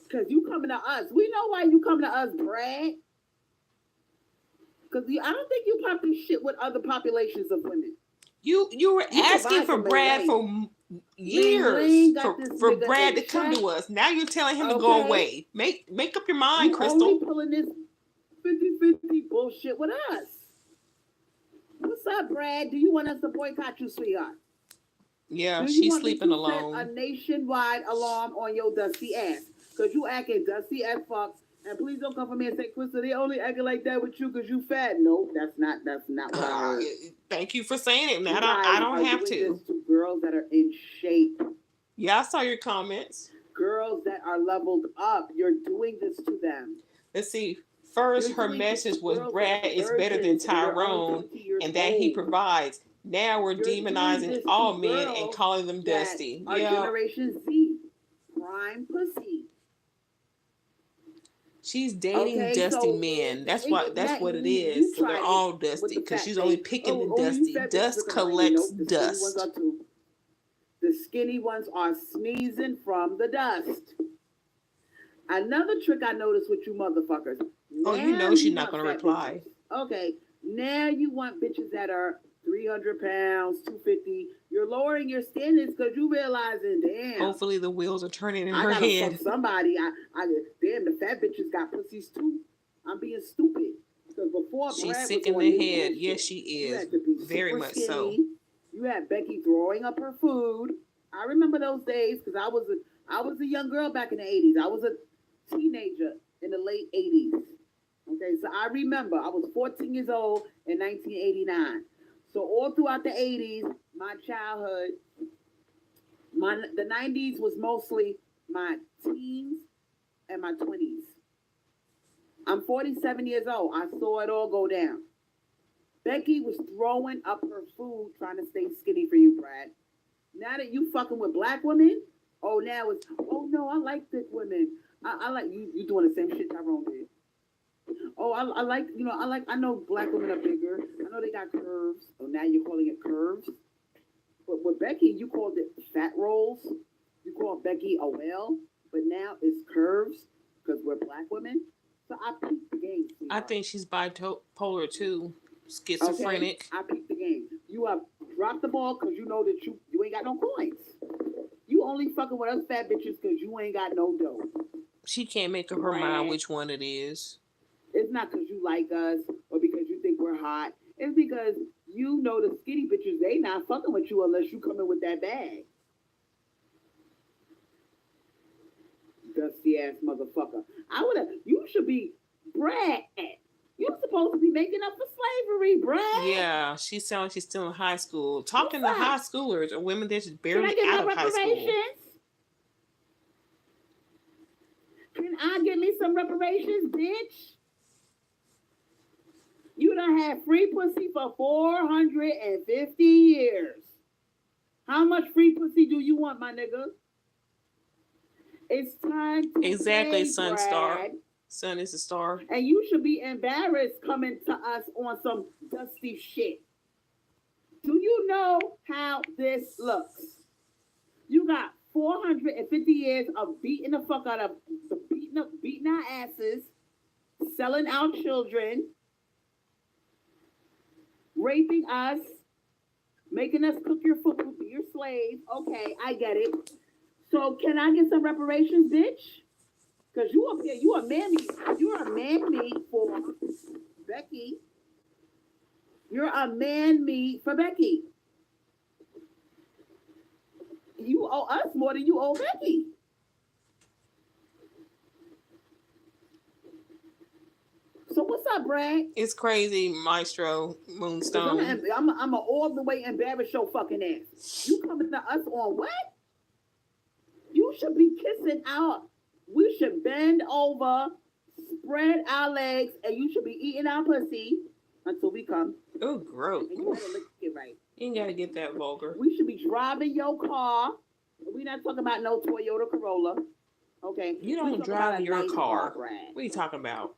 Because you coming to us. We know why you coming to us, Brad. Because I don't think you pop this shit with other populations of women. You were asking for Brad for years, for Brad to come to us. Now you're telling him to go away. Make up your mind, Crystal. Only pulling this 50-50 bullshit with us. What's up, Brad? Do you want us to boycott you, sweetheart? Yeah, she's sleeping alone. Set a nationwide alarm on your dusty ass. Because you acting dusty as fuck. And please don't come for me and say, Crystal, they only acting like that with you because you fat. No, that's not what I heard. Thank you for saying it. Now I don't have to. This to girls that are in shape. Yeah, I saw your comments. Girls that are leveled up. You're doing this to them. Let's see. First, her message was Brad is better than Tyrone and that he provides. Now we're demonizing all men and calling them dusty. Our Generation Z. Prime pussy. She's dating dusty men. That's what it is. So they're all dusty because she's only picking the dusty. Dust collects dust. The skinny ones are sneezing from the dust. Another trick I noticed with you motherfuckers. Oh, you know she's not going to reply. Bitches. Okay, now you want bitches that are 300 pounds, 250. You're lowering your standards because you realizing, damn. Hopefully the wheels are turning in her head. Somebody, damn, the fat bitches got pussies too. I'm being stupid. Because before she's sick in the head. Yes, she is. Very much skinny. So. You had Becky throwing up her food. I remember those days because I was a young girl back in the 80s. I was a teenager in the late 80s. Okay, so I remember I was 14 years old in 1989. So all throughout the 80s, my childhood, the 90s was mostly my teens and my 20s. I'm 47 years old. I saw it all go down. Becky was throwing up her food trying to stay skinny for you, Brad. Now that you fucking with black women, now it's, oh no, I like thick women. I like, you doing the same shit Tyrone did. Oh, I know black women are bigger. I know they got curves. Oh, now you're calling it curves. But with Becky, you called it fat rolls. You called Becky a whale. But now it's curves because we're black women. So I peeped the game. I think she's bipolar too. Schizophrenic. Okay, I peeped the game. You have dropped the ball because you know that you ain't got no coins. You only fucking with us fat bitches because you ain't got no dough. She can't make up her mind which one it is. It's not because you like us or because you think we're hot. It's because you know the skinny bitches, they not fucking with you unless you come in with that bag. Dusty ass motherfucker. You should be Brad. You supposed supposed to be making up for slavery, bruh. Yeah, she's sounding like she's still in high school. Talking to high schoolers or women that's just barely out of high school. Can I get me some reparations, bitch? You done had free pussy for 450 years. How much free pussy do you want, my nigga? It's time to exactly, play, Sun Brad. Star. Sun is a star. And you should be embarrassed coming to us on some dusty shit. Do you know how this looks? You got 450 years of beating the fuck out of, beating our asses, selling our children, raping us, making us cook your food, be your slave. Okay, I get it. So can I get some reparations, bitch? Because you up here, you're a man meat for Becky. You're a man meat for Becky. You owe us more than you owe Becky. So what's up, Brad? It's crazy, Maestro Moonstone. I'm all the way embarrassed your fucking ass. You coming to us on what? You should be kissing out. We should bend over, spread our legs, and you should be eating our pussy until we come. Oh, gross. And you gotta lick it right. You ain't gotta get that vulgar. We should be driving your car. We're not talking about no Toyota Corolla. Okay? You don't drive your car. What are you talking about?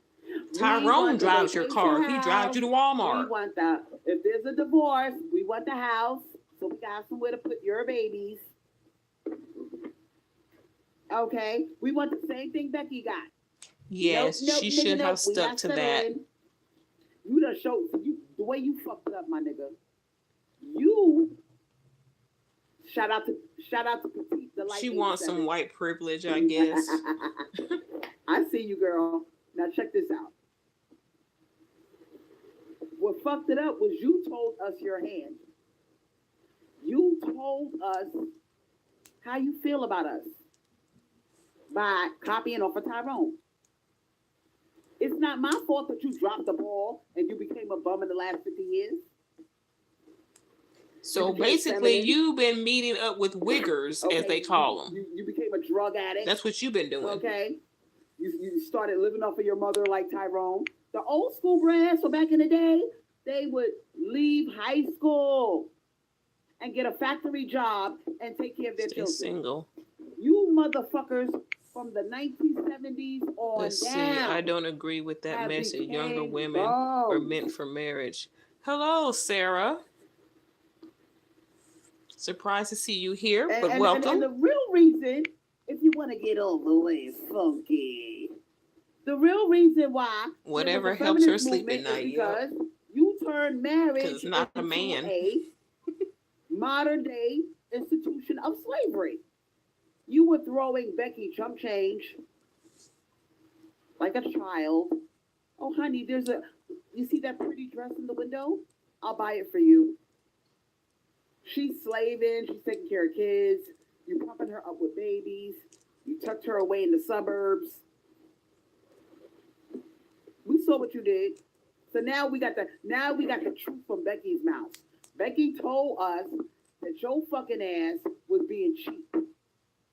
Tyrone drives your car. He drives you to Walmart. We want if there's a divorce, we want the house, so we got somewhere to put your babies. Okay? We want the same thing Becky got. Yes, she should have stuck to that. You done showed the way you fucked up, my nigga. You shout out to Petite the light. She wants some white privilege, I guess. I see you, girl. Now check this out. What fucked it up was you told us your hand. You told us how you feel about us by copying off of Tyrone. It's not my fault that you dropped the ball and you became a bum in the last 50 years. So basically, you've been meeting up with wiggers, as they call them. You became a drug addict. That's what you've been doing. Okay. You started living off of your mother like Tyrone. The old school brats, so back in the day, they would leave high school and get a factory job and take care of their children. Single. You motherfuckers from the 1970s on Let's down. see, I don't agree with that message. Younger women are meant for marriage. Hello, Sarah. Surprised to see you here, but welcome. And the real reason, if you want to get all the way funky, the real reason why whatever helps her sleep at night, because you turned marriage not a man. A modern day institution of slavery. You were throwing Becky chump change like a child. Oh, honey, you see that pretty dress in the window? I'll buy it for you. She's slaving. She's taking care of kids. You're pumping her up with babies. You tucked her away in the suburbs. We saw what you did. So now we got the truth from Becky's mouth. Becky told us that your fucking ass was being cheap.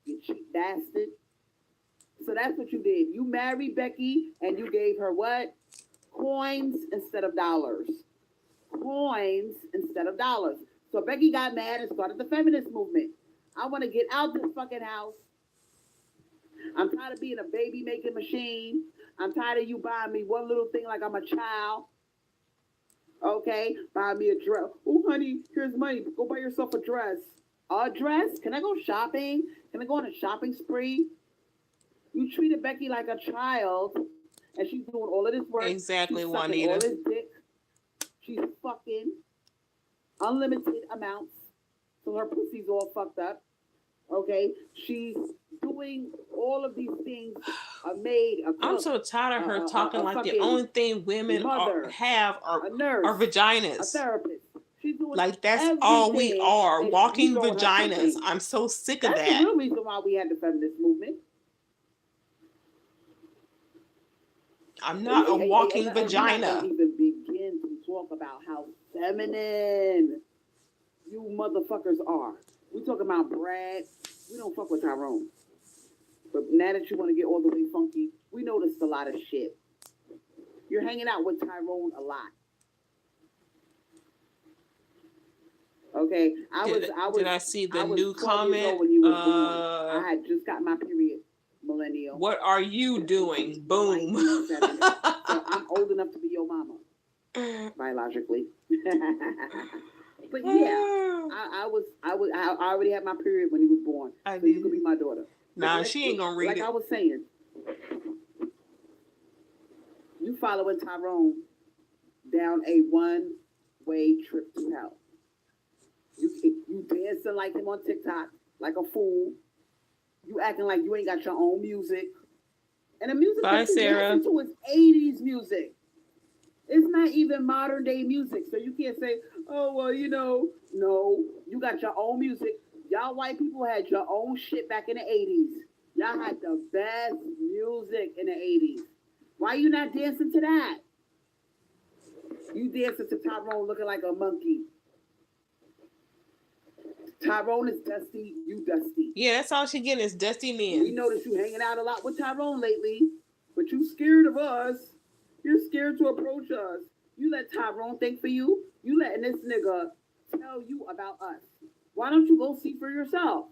You cheap bastard. So that's what you did. You married Becky and you gave her what? Coins instead of dollars. Coins instead of dollars. So Becky got mad and started the feminist movement. I want to get out this fucking house. I'm tired of being a baby making machine. I'm tired of you buying me one little thing like I'm a child. Okay? Buy me a dress. Oh, honey, here's money. Go buy yourself a dress. A dress? Can I go shopping? Can I go on a shopping spree? You treated Becky like a child, and she's doing all of this work. Exactly, she's Juanita. All this dick. She's fucking unlimited amounts. So her pussy's all fucked up. Okay? She's doing all of these things. A maid, a cook, I'm so tired of her talking like the only thing women have are vaginas. A therapist. She's doing like that's all we are, walking vaginas. I'm so sick of that. That's the real reason why we had the feminist movement. I'm not a walking vagina. I'm not even feminine you motherfuckers are. We talking about Brad. We don't fuck with Tyrone. But now that you want to get all the way funky, we noticed a lot of shit. You're hanging out with Tyrone a lot. Okay, Did I see the new comment? When you were born. I had just got my period, millennial. What are you doing? Boom. So I'm old enough to be your mama, biologically. But yeah, I already had my period when he was born. So you could be my daughter. Nah, she ain't gonna read it. Like I was saying, you following Tyrone down a one-way trip to hell. You dancing like him on TikTok, like a fool. You acting like you ain't got your own music. And the music that you listen to is 80s music. It's not even modern day music. So you can't say, oh, well, no, you got your own music. Y'all white people had your own shit back in the 80s. Y'all had the best music in the 80s. Why you not dancing to that? You dancing to Tyrone looking like a monkey. Tyrone is dusty, you dusty. Yeah, that's all she getting is dusty men. We noticed you hanging out a lot with Tyrone lately, but you scared of us. You're scared to approach us. You let Tyrone think for you. You letting this nigga tell you about us. Why don't you go see for yourself?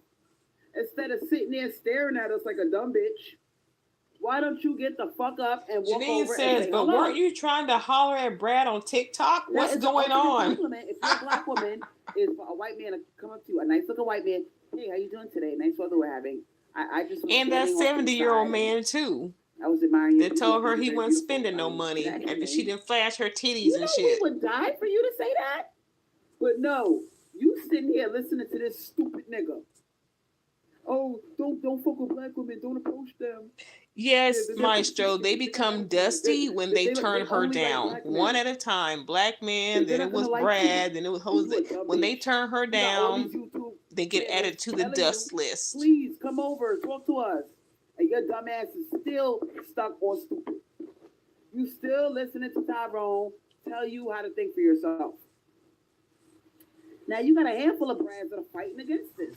Instead of sitting there staring at us like a dumb bitch, why don't you get the fuck up and walk Janine over says, and say, but hello? weren't you trying to holler at Brad on TikTok? What's going on? If you're a black woman, is for a white man to come up to you, a nice looking white man, hey, how you doing today? Nice weather we're having. I just and that 70-year-old man too. I was admiring you. They told her he wasn't spending no money after she didn't flash her titties and shit. We would die for you to say that? But no, you sitting here listening to this stupid nigga. Oh, don't fuck with black women. Don't approach them. Yes, Maestro, they become dusty when they turn her down. One at a time. Black man, then it was Brad, then it was Jose. When they turn her down, they get added to the dust list. Please come over, talk to us. And your dumb ass is still stuck on stupid. You still listening to Tyrone tell you how to think for yourself. Now you got a handful of brands that are fighting against this.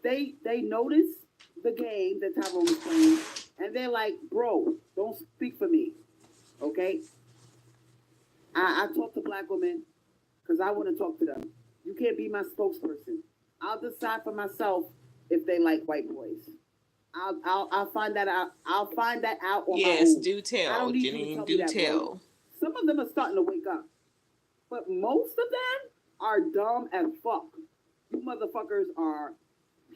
They notice the game that Tyrone is playing, and they're like, bro, don't speak for me. Okay? I talk to black women because I want to talk to them. You can't be my spokesperson. I'll decide for myself if they like white boys. I'll find that out. I'll find that out on my own. Yes, do tell, Janine, do tell. Some of them are starting to wake up. But most of them are dumb as fuck. You motherfuckers are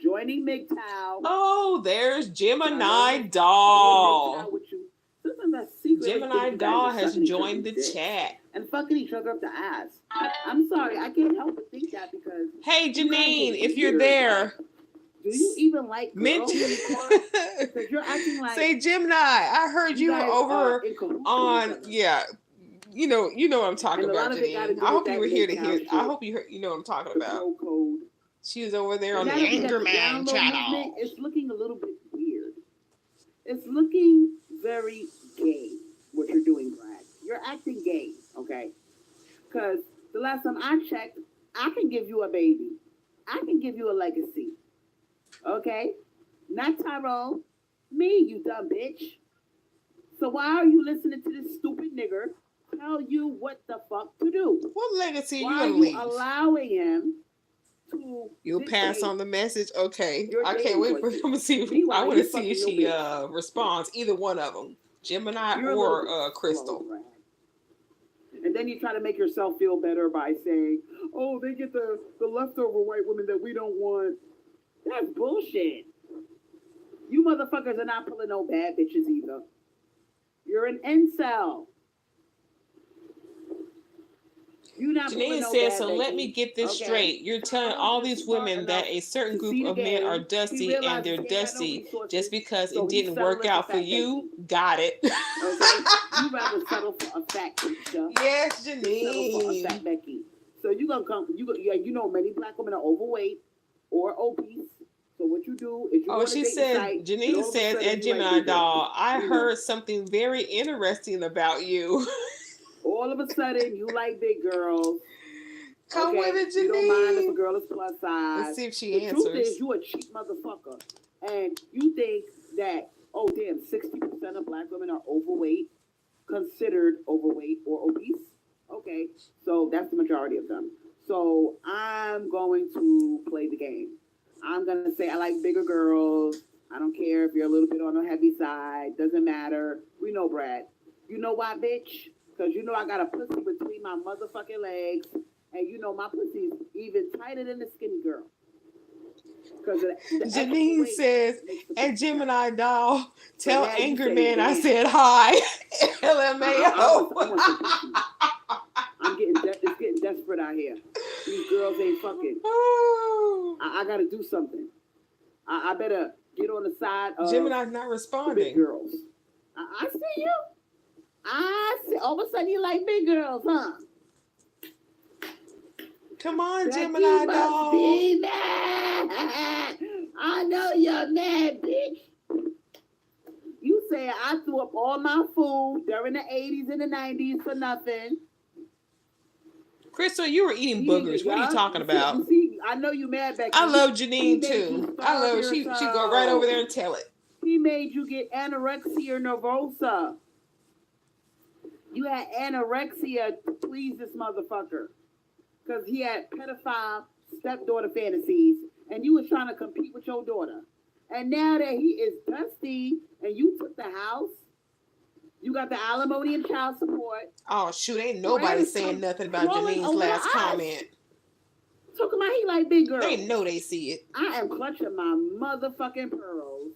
joining MGTOW. Oh, there's Gemini Doll. Gemini Doll has joined the chat. And fucking each other up the ass. I'm sorry, I can't help but think that because... Hey, Janine, if you're there... Do you even like girls anymore? Because you're acting like... Say, Gemini, I heard you were over on... Yeah. You know what I'm talking about, Janine. I hope you were here to hear... I hope you know what I'm talking about. She was over there on the Anger Man channel. It's looking a little bit weird. It's looking very gay, what you're doing, Brad. You're acting gay, okay? Because the last time I checked, I can give you a baby. I can give you a legacy. Okay? Not Tyrone. Me, you dumb bitch. So why are you listening to this stupid nigger tell you what the fuck to do? What legacy you gonna leave? Allowing him to... You'll pass on the message? Okay. I can't wait for him to see. I want to see if she responds. Either one of them. Gemini or Crystal. And then you try to make yourself feel better by saying, oh, they get the leftover white women that we don't want. That's bullshit. You motherfuckers are not pulling no bad bitches either. You're an incel. Janine says, so let me get this straight. You're telling all these women that a certain group of men are dusty and they're dusty just because it didn't work out for you? Got it. Okay? You rather settle for a fat Keisha. Yes, Janine. Settle for a fat Becky. So you gonna come, you know many black women are overweight or obese. So what you do is you she says, Janine says at Gemini Doll, I heard something very interesting about you. All of a sudden, you like big girls. Come with it, Janine. You don't mind if a girl is plus size. Let's see if she answers. The truth is, you a cheap motherfucker, and you think that 60% of black women are overweight, considered overweight or obese. Okay, so that's the majority of them. So I'm going to play the game. I'm gonna say I like bigger girls. I don't care if you're a little bit on the heavy side. Doesn't matter. We know Brad. You know why, bitch? Because you know I got a pussy between my motherfucking legs. And you know my pussy's even tighter than the skinny girl. Janine says, and Gemini doll, tell Angry Man I said hi. LMAO. It's getting desperate out here. These girls ain't fucking. I gotta do something. I better get on the side of Gemini's not responding. Big girls. I see you. I see. All of a sudden you like big girls, huh? Come on, Gemini doll. Be mad. I know you're mad, bitch. You say I threw up all my food during the 80s and the 90s for nothing. Crystal, you were eating boogers. What are you talking about? You see, I know you mad, Becky. I love Janine too. I love her. She go right over there and tell it. He made you get anorexia nervosa. You had anorexia to please this motherfucker. Because he had pedophile stepdaughter fantasies, and you was trying to compete with your daughter. And now that he is dusty, and you took the house, you got the alimony and child support. Oh, shoot, ain't nobody saying nothing about Janine's last comment. Talking about he like big girls. They know they see it. I am clutching my motherfucking pearls.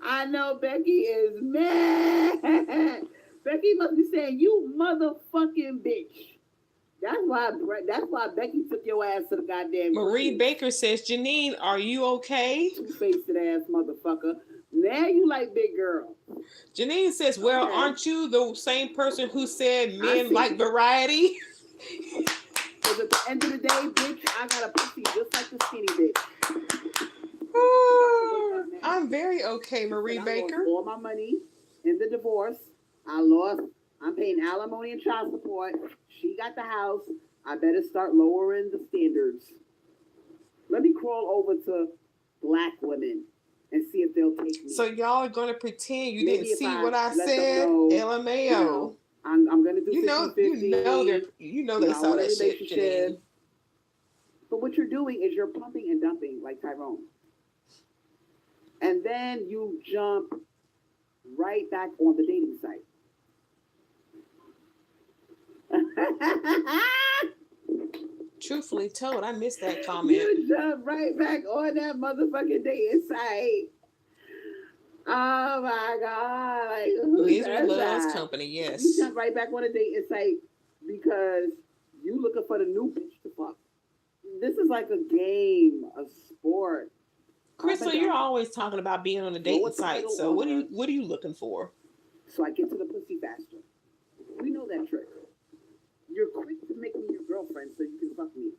I know Becky is mad. Becky must be saying, you motherfucking bitch. That's why Becky took your ass to the goddamn Marie Baker says, Janine, are you okay? Two-faced ass motherfucker. Now you like big girl. Janine says, well, aren't you the same person who said men like variety? Because at the end of the day, bitch, I got a pussy just like the skinny bitch. I'm very okay, Marie Baker. I lost all my money in the divorce. I'm paying alimony and child support. She got the house. I better start lowering the standards. Let me crawl over to black women and see if they'll take me. So y'all are going to pretend you didn't see what I said? LMAO. I'm going to do 50-50. You know they saw that shit. But what you're doing is you're pumping and dumping like Tyrone. And then you jump right back on the dating site. Truthfully told, I missed that comment. You jump right back on that motherfucking dating site. Oh my God. Like, Misery loves company, yes. You jump right back on a dating site because you looking for the new bitch to fuck. This is like a game, a sport. Crystal, you're always talking about being on a dating site. So what are you looking for? So I get to the pussy faster. We know that trick. You're quick to make me your girlfriend so you can fuck me.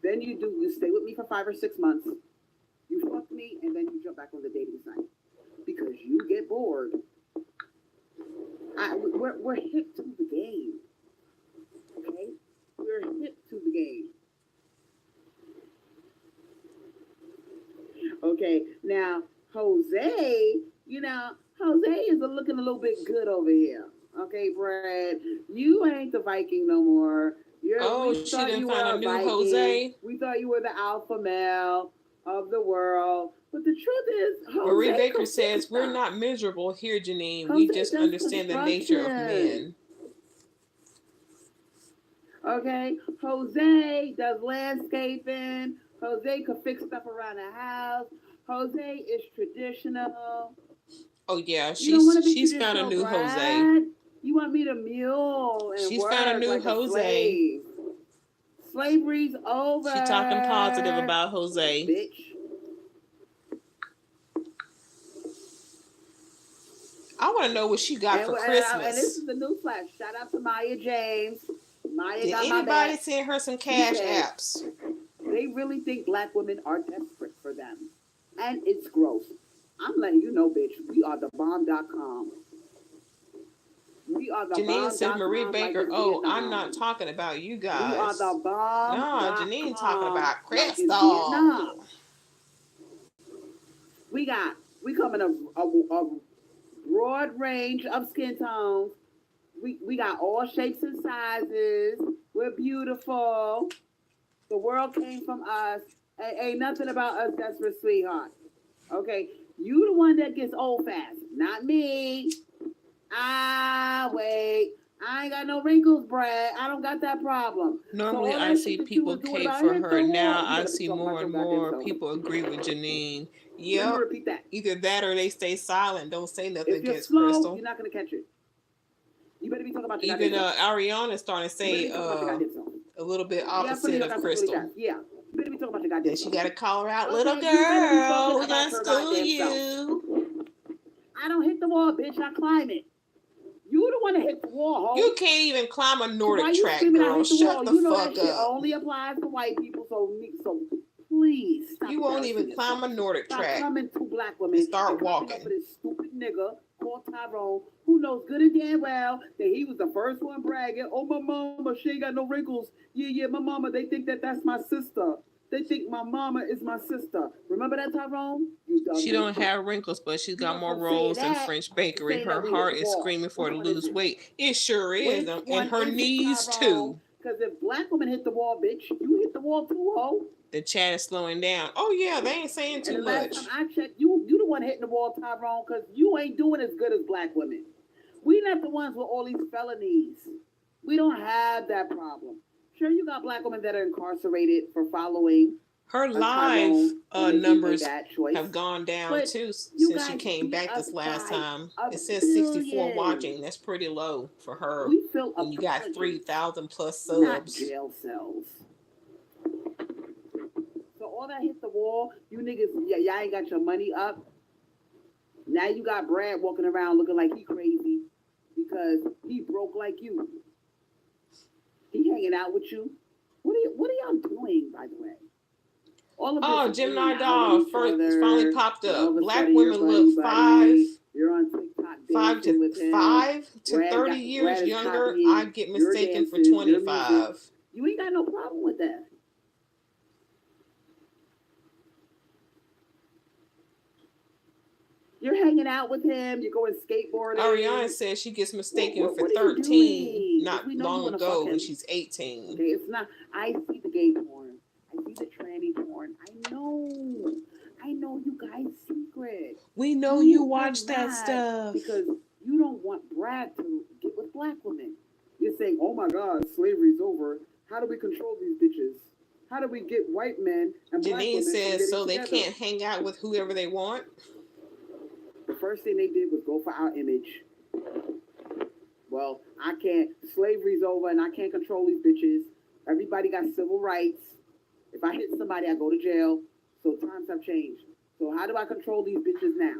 Then you stay with me for 5 or 6 months. You fuck me, and then you jump back on the dating site. Because you get bored. We're hip to the game. Okay? We're hip to the game. Okay, now, Jose is looking a little bit good over here. Okay, Brad, you ain't the Viking no more. She didn't find a new Viking. Jose. We thought you were the alpha male of the world. But the truth is, Jose Marie Baker says, we're not miserable here, Janine. We just understand the nature of men. Okay, Jose does landscaping. Jose could fix stuff around the house. Jose is traditional. Oh yeah, she's found a new Brad. Jose. You want me to mule and she's work found a new like Jose. Slavery's over. She's talking positive about Jose. Bitch. I want to know what she got for Christmas. And this is the new flash. Shout out to Maya James. Did anybody send her some cash apps? They really think black women are desperate for them. And it's gross. I'm letting you know, bitch, we are thebomb.com. We We are the Janine says Marie Baker. Oh, I'm not Vietnam. talking about you guys. We are the bomb. No, Janine talking about Like Crystal. We come in a broad range of skin tones. We got all shapes and sizes. We're beautiful. The world came from us. Ain't nothing about us that's for sweetheart. Okay? You the one that gets old fast, not me. Wait. I ain't got no wrinkles, Brad. I don't got that problem. Normally, I see people cape for her. Now I see more and more people agree with Janine. Yep. Repeat that. Either that or they stay silent. Don't say nothing against slow, Crystal. You're not gonna catch it. You better be talking about your even Ariana's starting to say a little bit opposite of Crystal. Yeah. You better be talking about your goddamn. Then she gotta call her out, little girl. We're gonna school you. I don't hit the wall, bitch. I climb it. You the one that hit the wall, ho. You can't even climb a Nordic track, girl. Shut the fuck up. Shit only applies to white people, so please stop. You won't even climb a Nordic track. Stop coming two black women. Start walking. For this stupid nigga called Tyrone, who knows good and damn well that he was the first one bragging. Oh, my mama, she ain't got no wrinkles. Yeah, my mama. They think that's my sister. They think my mama is my sister. Remember that, Tyrone? She don't have wrinkles, but she's got more rolls than French bakery. Her heart is screaming for her to lose weight. It sure is, and her knees too. Because if black women hit the wall, bitch, you hit the wall too, ho. The chat is slowing down. Oh yeah, they ain't saying too much. Last time I checked, you the one hitting the wall, Tyrone, because you ain't doing as good as black women. We not the ones with all these felonies. We don't have that problem. Sure, you got black women that are incarcerated for following. Her live numbers have gone down too since she came back this last time. It says 64 watching. That's pretty low for her. And you got 3,000 plus subs. Not jail cells. So all that hit the wall, you niggas, y'all ain't got your money up. Now you got Brad walking around looking like he crazy because he broke like you. He hanging out with you. What are y'all doing, by the way? All of this Gemini Doll finally popped up. Black women look 5 You're on TikTok 5 to 30 years younger. I get mistaken for 25. You ain't got no problem with that. You're hanging out with him. You're going skateboarding. Ariana says she gets mistaken for 13 not long ago when she's 18. Okay, it's not. I see the gay porn. I see the tranny porn. I know you guys secret. We know you watch that stuff. Because you don't want Brad to get with black women. You're saying, oh my God, slavery's over. How do we control these bitches? How do we get white men and black women? Janine says so they can't hang out with whoever they want. The first thing they did was go for our image. Well, I can't. Slavery's over and I can't control these bitches. Everybody got civil rights. If I hit somebody, I go to jail. So times have changed. So how do I control these bitches now?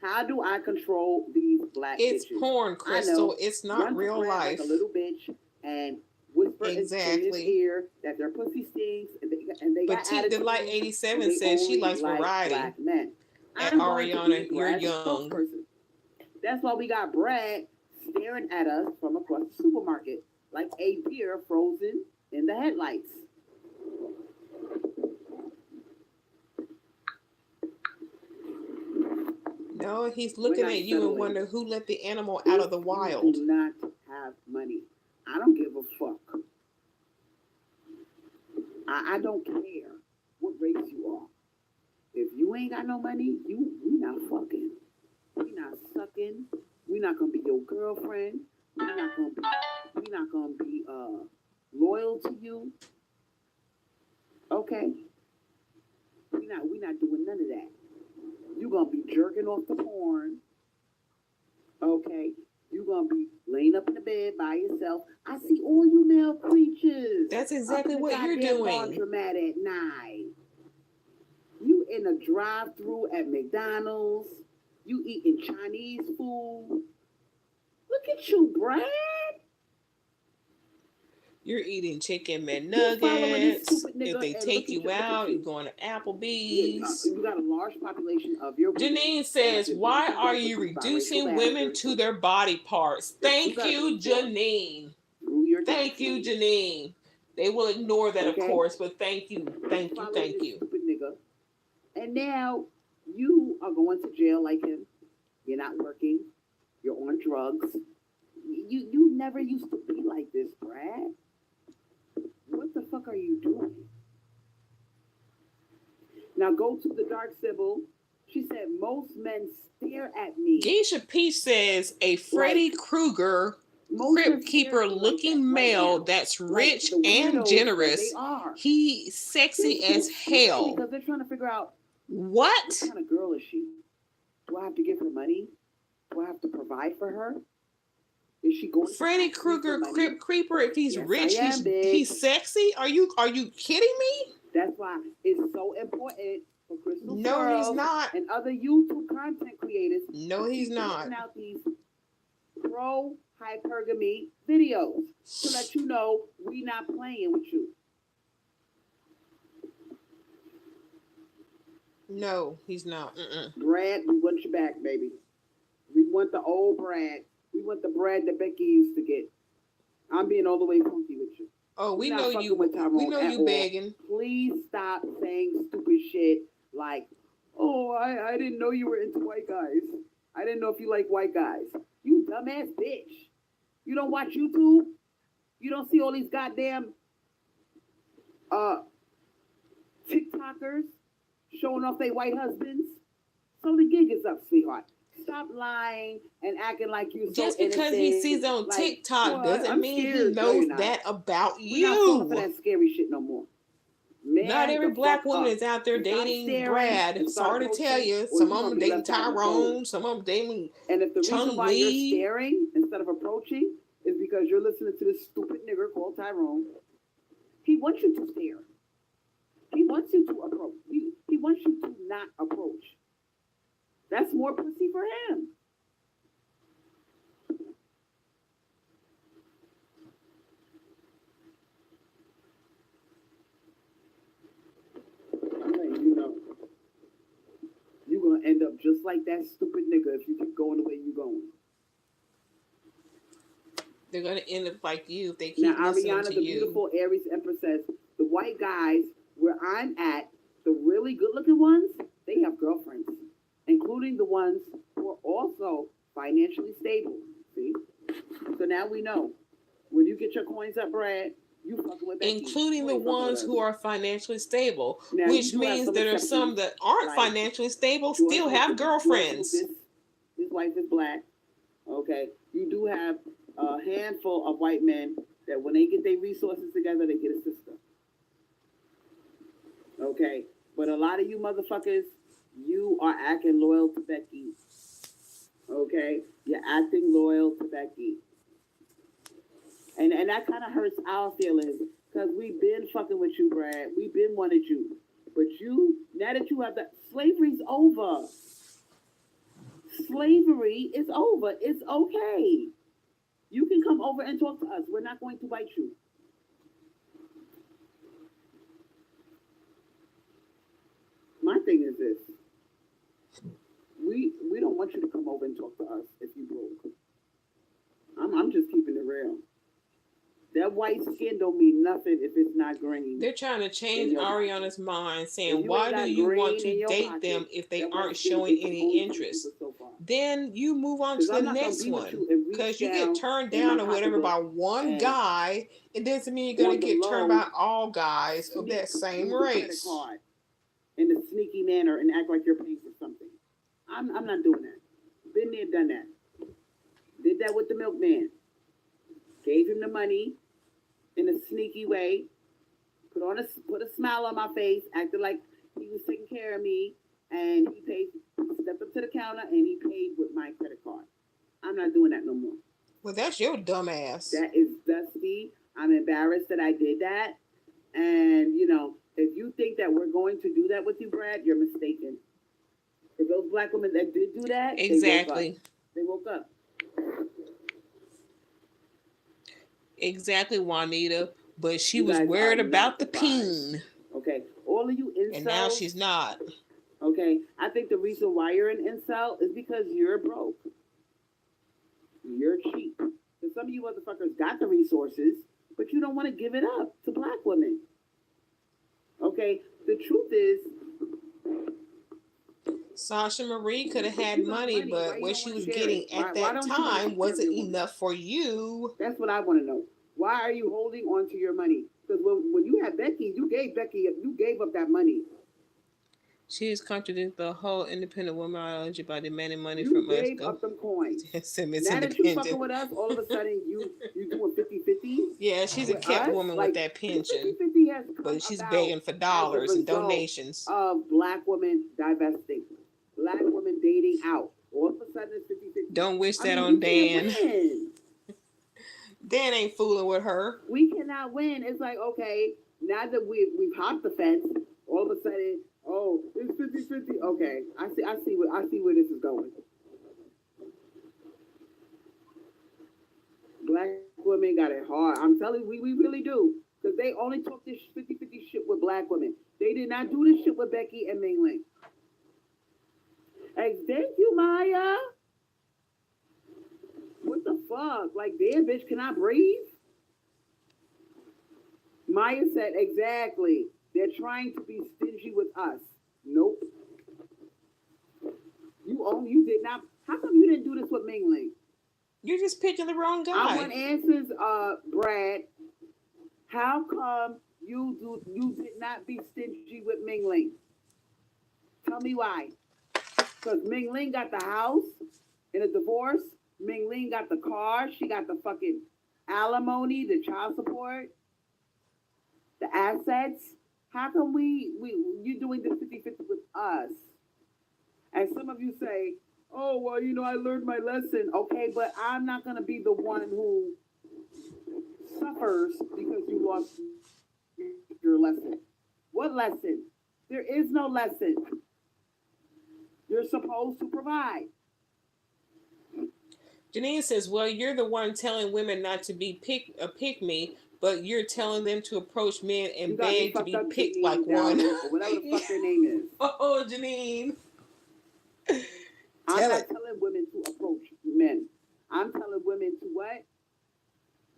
How do I control these black bitches? It's porn, Crystal. It's not real life. Like a little bitch and whisper in his ear that their pussy stinks. And they got attitude. But Delight 87 says she likes variety. Black men. And Ariana, you're young. That's why we got Brad staring at us from across the supermarket like a deer frozen in the headlights. No, he's looking at you and wonder who let the animal out of the wild. You do not have money. I don't give a fuck. I don't care what race you are. If you ain't got no money, we not fucking. We not sucking. We not gonna be your girlfriend. We not gonna be loyal to you. Okay? We not doing none of that. You gonna be jerking off the porn. Okay? You gonna be laying up in the bed by yourself. I see all you male creatures. That's exactly what you're doing. Laundromat at night. You in a drive-thru at McDonald's. You eating Chinese food. Look at you, Brad. You're eating chicken McNuggets. If they take you out, you're going to Applebee's. You got a large population of your. Janine says, "Why are you reducing women to their body parts?" Thank you, Janine. Thank you, Janine. They will ignore that, of course, but thank you, thank you, thank you. Stupid nigga. And now you are going to jail like him. You're not working. You're on drugs. You never used to be like this, Brad. What the fuck are you doing? Now go to the dark Sybil. She said, most men stare at me. Geisha Peach says, a Freddy Krueger crypt keeper looking male that's rich and generous. He's sexy as hell. Because they're trying to figure out what kind of girl is she? Do I have to give her money? Do I have to provide for her? Is she going? Freddy Krueger crypt creeper. If he's rich, he's sexy. Are you kidding me? That's why it's so important for Crystal No, he's not. And other YouTube content creators. No, he's not. Out these pro hypergamy videos to let you know we not playing with you. No, he's not. Brad, we want you back, baby. We want the old Brad. We want the Brad that Becky used to get. I'm being all the way funky with you. Oh, we know you. We know you begging. Please stop saying stupid shit like, "Oh, I didn't know you were into white guys. I didn't know if you like white guys." You dumbass bitch. You don't watch YouTube? You don't see all these goddamn TikTokers showing off their white husbands? So the gig is up, sweetheart. Stop lying and acting like you're just so because innocent. he sees on TikTok doesn't mean he knows that about you. We're not falling for that scary shit no more. Man, not every black woman is out there dating Brad. Sorry to tell you, some of them dating Tyrone, some of them dating And if the reason why you're staring instead of approaching is because you're listening to this stupid nigger called Tyrone, he wants you to stare. He wants you to approach. He wants you to not approach. That's more pussy for him. I'm letting you know. You're going to end up just like that stupid nigga if you keep going the way you're going. They're going to end up like you if they keep listening to you. Now, Ariana, the beautiful Aries Empress says, the white guys where I'm at, the really good-looking ones, they have girlfriends, including the ones who are also financially stable. See? So now we know. When you get your coins up, Brad, you fucking with Becky. Including the ones who are financially stable, now, which means there are some that aren't financially stable, still have girlfriends. His wife is black. Okay? You do have a handful of white men that when they get their resources together, they get a sister. Okay? But a lot of you motherfuckers, you are acting loyal to Becky. Okay? You're acting loyal to Becky. And that kind of hurts our feelings because we've been fucking with you, Brad. We've been wanted you. But you, now that you have that, slavery's over. Slavery is over. It's okay. You can come over and talk to us. We're not going to bite you. My thing is this. We don't want you to come over and talk to us if you broke. I'm just keeping it real. That white skin don't mean nothing if it's not green. They're trying to change Ariana's mind, saying, why do you want to date them if they aren't showing any interest? Then you move on to the next one. Because you get turned down or whatever by one guy, it doesn't mean you're going to get turned by all guys of that same race. In a sneaky manner and act like you're paying for something. I'm not doing that. Been there, done that. Did that with the milkman. Gave him the money in a sneaky way. Put a smile on my face, acted like he was taking care of me, and he paid. Stepped up to the counter and he paid with my credit card. I'm not doing that no more. Well, that's your dumb ass. That is dusty. I'm embarrassed that I did that. And if you think that we're going to do that with you, Brad, you're mistaken. For those black women that did do that, exactly, they woke up. Exactly, Juanita. But she was worried about the peen. Okay, all of you incels. And now she's not. Okay, I think the reason why you're an incel is because you're broke. You're cheap. Because some of you motherfuckers got the resources, but you don't want to give it up to black women. Okay, the truth is, Sasha Marie could have had money, but what she was getting at that time wasn't enough for you. That's what I want to know. Why are you holding on to your money? Because when you had Becky, you gave up that money. She has contradicted the whole independent woman ideology by demanding money from us. You gave up them coins. Now that you fucking with us, all of a sudden you doing 50-50? Yeah, she's a kept woman with that pension. 50-50 has but she's begging for dollars and donations. Of black women divesting. Black women dating out. All of a sudden it's 50-50. Don't wish that on Dan. Dan ain't fooling with her. We cannot win. It's like, okay, now that we've hopped the fence, all of a sudden, oh, it's 50-50. Okay, I see where this is going. Black women got it hard. I'm telling you, we really do. Because they only talk this 50-50 shit with black women. They did not do this shit with Becky and Ming Ling. Hey, thank you, Maya. What the fuck? Like, damn, bitch, can I breathe? Maya said, exactly. They're trying to be stingy with us. Nope. You did not. How come you didn't do this with Ming Ling? You're just picking the wrong guy. I want answers, Brad. How come you did not be stingy with Ming Ling? Tell me why. Because Ming Ling got the house in a divorce. Ming Ling got the car. She got the fucking alimony, the child support, the assets. How come you doing this 50-50 with us? And some of you say, oh, well, I learned my lesson. Okay, but I'm not going to be the one who suffers because you lost your lesson. What lesson? There is no lesson. You're supposed to provide. Janine says, well, you're the one telling women not to be pick me, but you're telling them to approach men and beg to be picked like one. Whatever the fuck their name is. Oh, Janine. I'm not telling women to approach men. I'm telling women to what?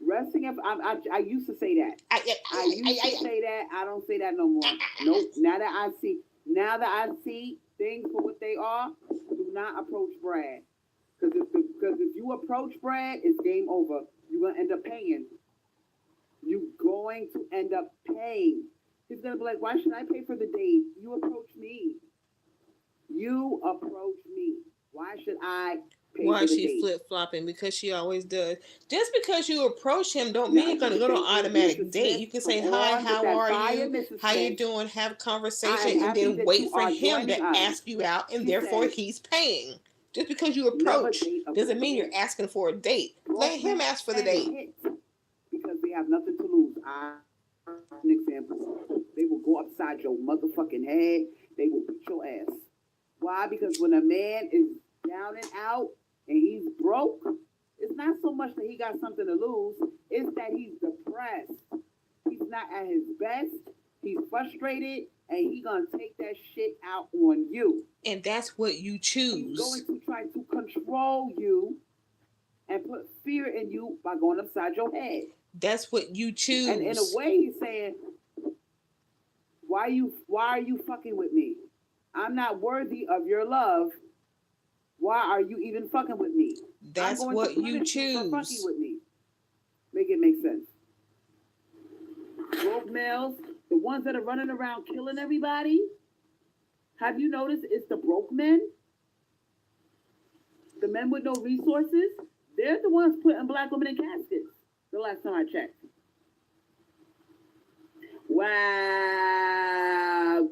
Resting. I used to say that. I used to say that. I don't say that no more. Nope. Now that I see things for what they are, do not approach Brad. Because if you approach Brad, it's game over. You're going to end up paying. You're going to end up paying. He's going to be like, why should I pay for the date? You approach me. You approach me. Why should I pay for the date? Why she's flip-flopping? Because she always does. Just because you approach him don't mean you're going to go on automatic date. You can say, hi, how are you? How you doing? Have a conversation and then wait for him to ask you out and therefore he's paying. Just because you approach doesn't mean you're asking for a date. Let him ask for the date. Because they have nothing to lose. An example. They will go upside your motherfucking head. They will beat your ass. Why? Because when a man is down and out and he's broke, it's not so much that he got something to lose. It's that he's depressed. He's not at his best. He's frustrated. And he's going to take that shit out on you. And that's what you choose. He's going to try to control you and put fear in you by going upside your head. That's what you choose. And in a way, he's saying, why are you fucking with me? I'm not worthy of your love. Why are you even fucking with me? That's what you choose. For fucking with me. Make it make sense. Broke males, the ones that are running around killing everybody, have you noticed it's the broke men? The men with no resources? They're the ones putting black women in caskets. The last time I checked. Wow,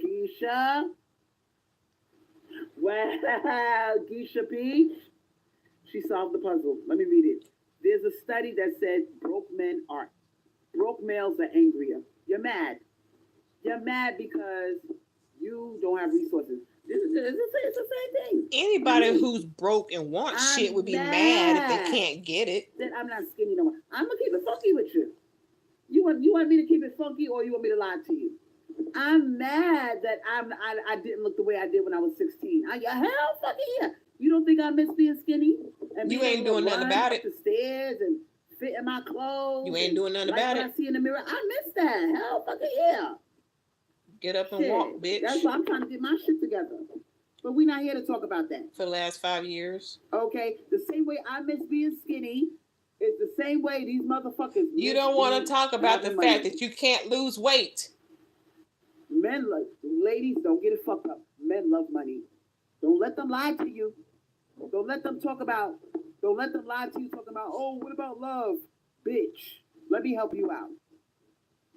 Geisha. Wow, Geisha Peach. She solved the puzzle. Let me read it. There's a study that said broke males are angrier. You're mad. You're mad because you don't have resources. It's the same thing. Anybody who's broke and wants shit would be mad if they can't get it. That I'm not skinny no more. I'm gonna keep it funky with you. You want me to keep it funky, or you want me to lie to you? I'm mad that I didn't look the way I did when I was 16. Hell fucking yeah. You don't think I miss being skinny? And you ain't doing nothing about it. The stairs and fit in my clothes. You ain't doing nothing about it. I see in the mirror, I miss that. Hell fucking yeah. Get up and walk, bitch. That's why I'm trying to get my shit together. But we're not here to talk about that. For the last 5 years. Okay? The same way I miss being skinny is the same way these motherfuckers. You don't want to talk about the fact that you can't lose weight. Men love, ladies, don't get it fucked up. Men love money. Don't let them lie to you. Don't let them lie to you talking about, oh, what about love? Bitch, let me help you out.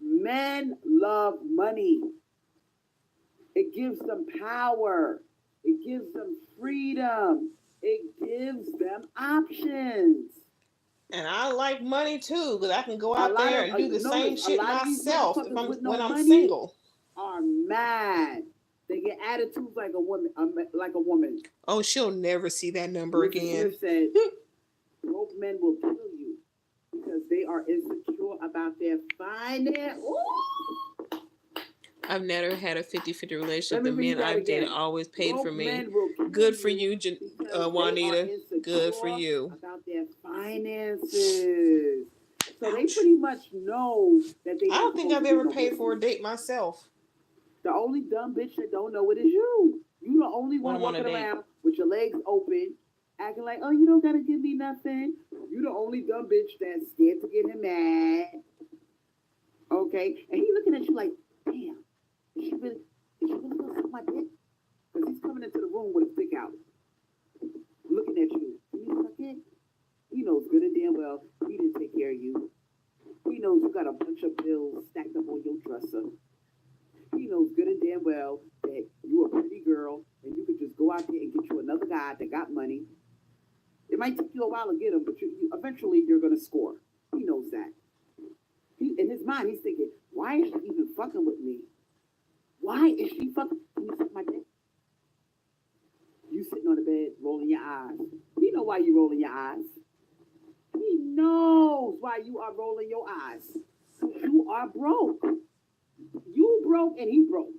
Men love money. It gives them power. It gives them freedom. It gives them options. And I like money too, because I can go out there and do the same shit myself when I'm single. Are mad. They get attitudes like a woman. Oh, she'll never see that number again. Said, broke men will kill you because they are insecure about their finance. Ooh! I've never had a 50-50 relationship. The men I've dated always paid for me. Good for you, Juanita. Good for you. About their finances. So they pretty much know that they. I don't think I've ever paid for a date myself. The only dumb bitch that don't know it is you. You the only one walking around with your legs open, acting like, oh, you don't gotta give me nothing. You the only dumb bitch that's scared to get him mad. Okay? And he looking at you like, damn, is she really gonna suck my dick? Because he's coming into the room with his dick out. Looking at you. Can you suck it? He knows good and damn well he didn't take care of you. He knows you got a bunch of bills stacked up on your dresser. He knows good and damn well that you're a pretty girl and you could just go out there and get you another guy that got money. It might take you a while to get him, but eventually you're going to score. He knows that. In his mind, he's thinking, why is she even fucking with me? Why is she fucking? Can you suck my dick? You sitting on the bed, rolling your eyes. He know why you rolling your eyes. He knows why you are rolling your eyes. You are broke. You broke and he broke.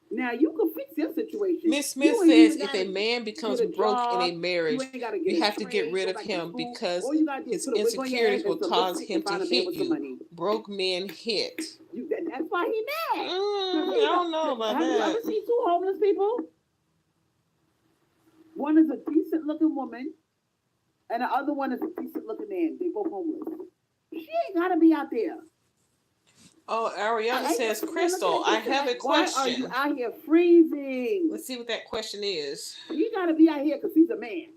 Now you can fix your situation. Miss Smith says if a man becomes broke in a marriage, you have to get rid of him because his insecurities will cause him to hit you. Broke men hit. That's why he mad. I don't know about that. Have you ever seen two homeless people? One is a decent looking woman and the other one is a decent looking man. They both homeless. She ain't gotta be out there. Oh, Ariana says, Crystal, I have a question. Why are you out here freezing? Let's see what that question is. You gotta be out here because he's a man.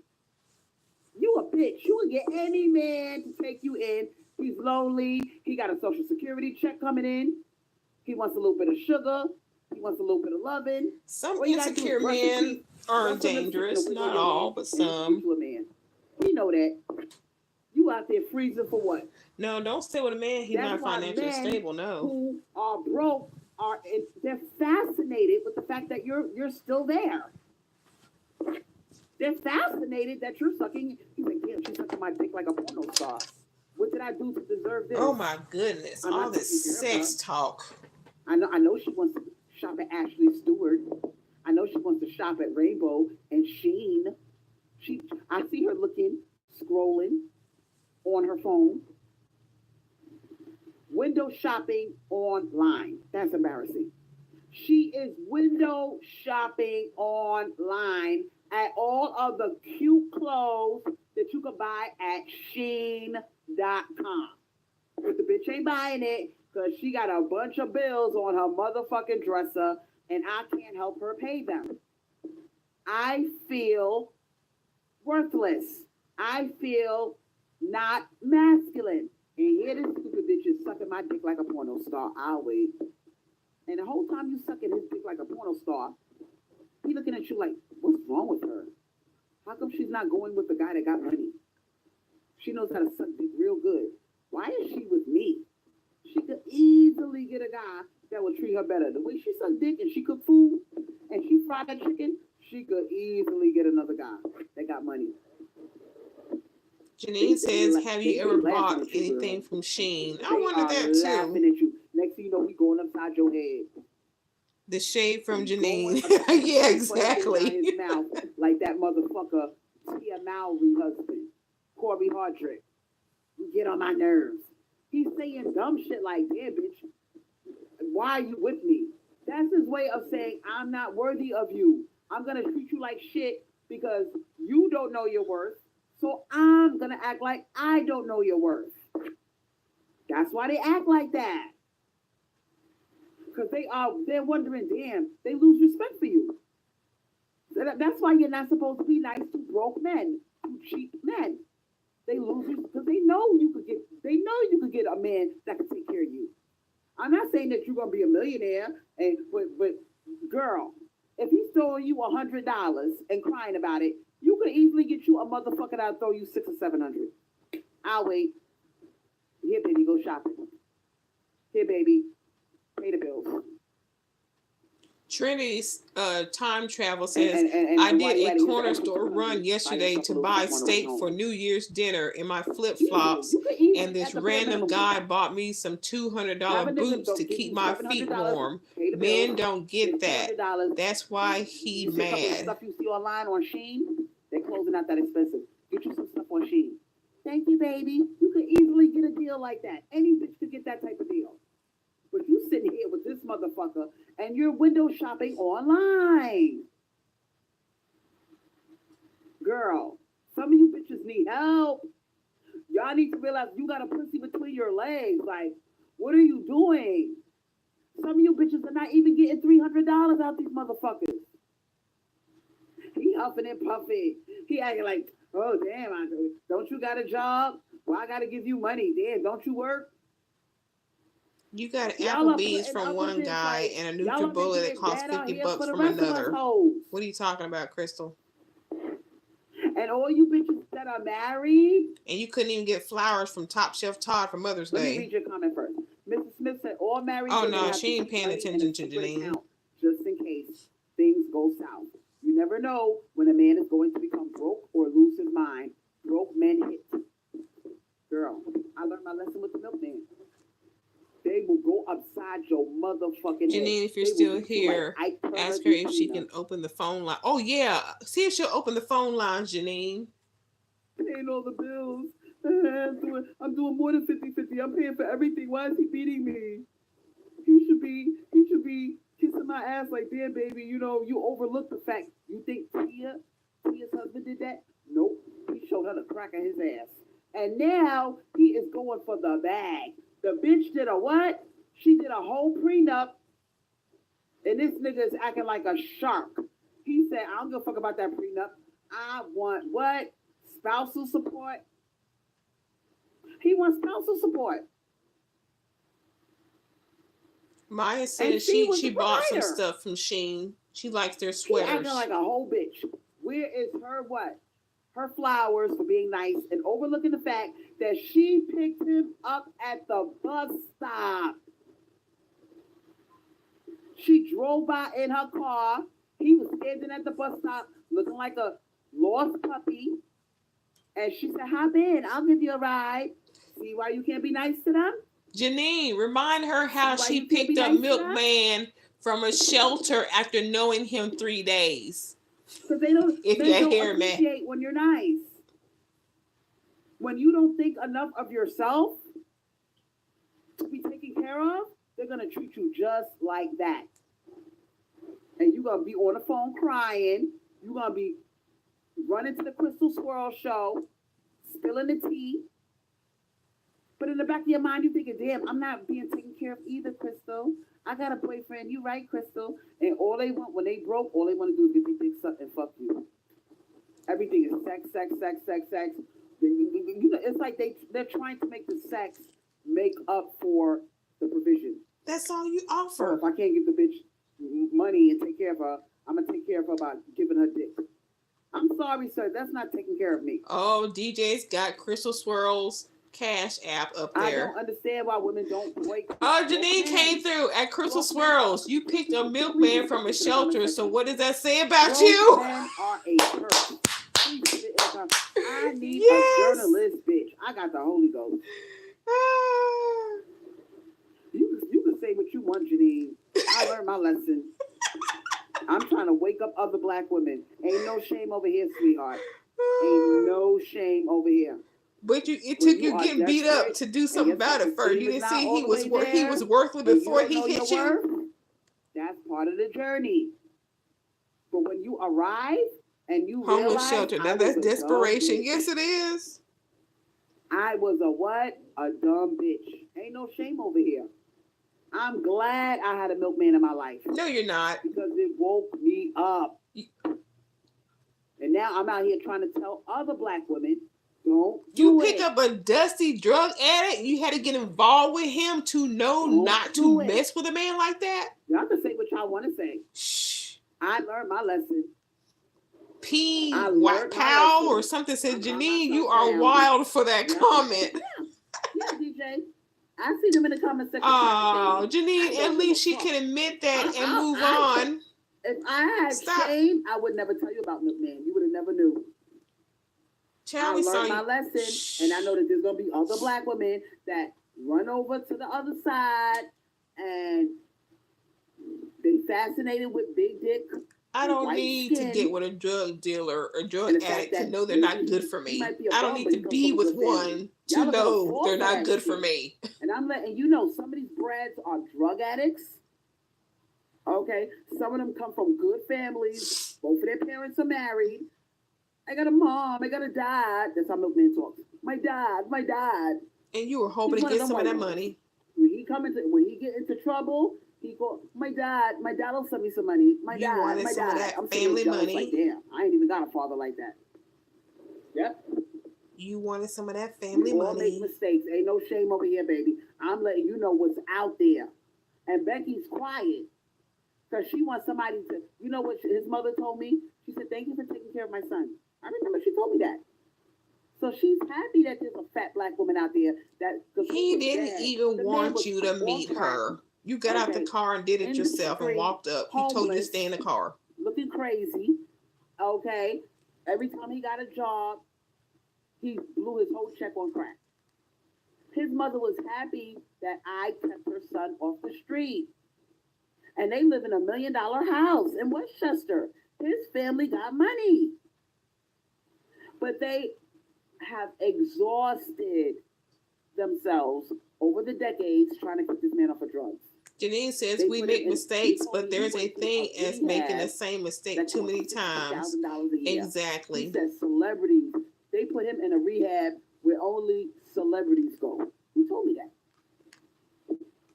You a bitch. You would get any man to take you in. He's lonely. He got a social security check coming in. He wants a little bit of sugar. He wants a little bit of loving. Some insecure men are dangerous. Not all, but some. We know that. You out there freezing for what? No, don't stay with a man. He's not financially stable. No. Who are broke they're fascinated with the fact that you're still there. They're fascinated that you're sucking. He's like, yeah, she's sucking my dick like a porno star. What did I do to deserve this? Oh my goodness! All this sex talk. I know she wants to shop at Ashley Stewart. I know she wants to shop at Rainbow and Sheen. I see her looking, scrolling on her phone. Window shopping online. That's embarrassing. She is window shopping online at all of the cute clothes that you can buy at Sheen.com. But the bitch ain't buying it because she got a bunch of bills on her motherfucking dresser and I can't help her pay them. I feel worthless. I feel not masculine. And here this stupid bitch is sucking my dick like a porno star. I'll wait. And the whole time you sucking his dick like a porno star, he looking at you like, what's wrong with her? How come she's not going with the guy that got money? She knows how to suck dick real good. Why is she with me? She could easily get a guy that will treat her better. The way she sucked dick and she cooked food and she fried that chicken, she could easily get another guy that got money. Janine says, have you ever bought anything from Shein? I wonder that too. Laughing at you. Next thing you know, we going upside your head. The shade from Janine. Yeah, exactly. His mouth, like that motherfucker Tia Mowry husband, Corey Hardrick. You get on my nerves. He's saying dumb shit like, yeah, bitch, why are you with me? That's his way of saying, I'm not worthy of you. I'm going to treat you like shit because you don't know your worth. So I'm going to act like I don't know your worth. That's why they act like that. Because they're wondering, damn, they lose respect for you. That's why you're not supposed to be nice to broke men, to cheap men. They lose because they know you could get a man that can take care of you. I'm not saying that you're gonna be a millionaire, but girl, if he's throwing you $100 and crying about it, you could easily get you a motherfucker that'll throw you $600 or $700. I'll wait. Here, baby, go shopping. Here, baby, pay the bills. Trinity's time travel says, I did a corner store run yesterday to buy steak for New Year's dinner in my flip-flops, and this random guy bought me some $200 boots to keep my feet warm. Men don't get that. That's why he mad. Stuff you see online on Shein, they're closing out that expensive. Get you some stuff on Shein. Thank you, baby. You could easily get a deal like that. Any bitch could get that type of deal. But you sitting here with this motherfucker and you're window shopping online. Girl, some of you bitches need help. Y'all need to realize you got a pussy between your legs. Like, what are you doing? Some of you bitches are not even getting $300 out these motherfuckers. He huffing and puffing. He acting like, oh, damn, don't you got a job? Well, I got to give you money. Damn, don't you work? You got Applebee's from one guy and a Nutribullet that costs $50 from another. What are you talking about, Crystal? And all you bitches that are married. And you couldn't even get flowers from Top Chef Todd for Mother's Day. Let me read your comment first. Mrs. Smith said all married. Oh, no, she ain't paying attention to Janine. Just in case things go south. You never know when a man is going to become broke or lose his mind. Broke men hit. Girl, I learned my lesson with the milkman. They will go upside your motherfucking head. Janine, if you're still here, ask her if she can open the phone line. Oh, yeah. See if she'll open the phone lines, Janine. Paying all the bills. I'm doing more than 50-50. I'm paying for everything. Why is he beating me? He should be kissing my ass like, damn, baby, you overlooked the fact. You think Tia's husband did that? Nope. He showed her the crack of his ass. And now he is going for the bag. The bitch did a what? She did a whole prenup. And this nigga is acting like a shark. He said, I don't give a fuck about that prenup. I want what? Spousal support? He wants spousal support. Maya said she bought some stuff from Shein. She likes their sweaters. She acting like a whole bitch. Where is her what? Her flowers for being nice and overlooking the fact that she picked him up at the bus stop. She drove by in her car. He was standing at the bus stop looking like a lost puppy. And she said, hop in. I'll give you a ride. See why you can't be nice to them? Janine, remind her how she picked up Milkman from a shelter after knowing him 3 days. Because they don't appreciate when you're nice. When you don't think enough of yourself to be taken care of, they're going to treat you just like that. And you're going to be on the phone crying. You're going to be running to the Crystal Swirlz show, spilling the tea. But in the back of your mind, you're thinking, damn, I'm not being taken care of either, Crystal. I got a boyfriend. You right, Crystal. And all they want, when they broke, all they want to do is get their dick sucked and fuck you. Everything is sex, sex, sex, sex, sex. You know, it's like they're trying to make the sex make up for the provision. That's all you offer. So if I can't give the bitch money and take care of her, I'm going to take care of her by giving her dick. I'm sorry, sir. That's not taking care of me. Oh, DJ's got Crystal Swirlz Cash App up I there. don't understand why women don't break. Oh, Janine came through at Crystal Swirlz. You picked a milkman from a shelter, so what does that say about you? Men are a curse. I need a journalist, bitch. I got the Holy Ghost. You can say what you want, Janine. I learned my lesson. I'm trying to wake up other black women. Ain't no shame over here, sweetheart. Ain't no shame over here. But it took you getting beat up to do something about it first. You didn't see he was worthless before he hit you. That's part of the journey. But when you arrive and you homeless shelter, now that's desperation. Yes, it is. I was a what? A dumb bitch. Ain't no shame over here. I'm glad I had a milkman in my life. No, you're not. Because it woke me up. And now I'm out here trying to tell other black women, don't do it. You pick up a dusty drug addict, you had to get involved with him to know not to mess with a man like that? Y'all can say what y'all want to say. Shh. I learned my lesson. White Powell or something said, Janine, you are wild for that comment. Yeah, DJ. I see them in the comment section. Oh, Janine, at least she can admit that and move on. If I had shame, I would never tell you about Milkman. You would have never knew. I learned my lesson, and I know that there's going to be other black women that run over to the other side and they fascinated with big dick. I don't need to get with a drug dealer or drug addict to know they're not good for me. I don't need to be with one to know they're not good for me. And I'm letting you know, some of these brads are drug addicts. Okay? Some of them come from good families. Both of their parents are married. I got a mom. I got a dad. That's how Milkman talks. My dad. And you were hoping to get some of that money. When he get into trouble, he go, my dad will send me some money. My dad. I'm family money. Like, damn, I ain't even got a father like that. Yep. You wanted some of that family money. Make mistakes. Ain't no shame over here, baby. I'm letting you know what's out there. And Becky's quiet because she wants somebody to. You know what his mother told me? She said, "Thank you for taking care of my son." I remember she told me that. So she's happy that there's a fat black woman out there that. He didn't even want you to meet her. You got out the car and did it yourself and walked up. He told you to stay in the car. Looking crazy. Okay. Every time he got a job, he blew his whole check on crack. His mother was happy that I kept her son off the street. And they live in $1 million house in Westchester. His family got money. But they have exhausted themselves over the decades trying to keep this man off of drugs. Janine says we make mistakes, but there's a thing as making the same mistake too many times. Exactly. He said celebrities. They put him in a rehab where only celebrities go. Who told me that?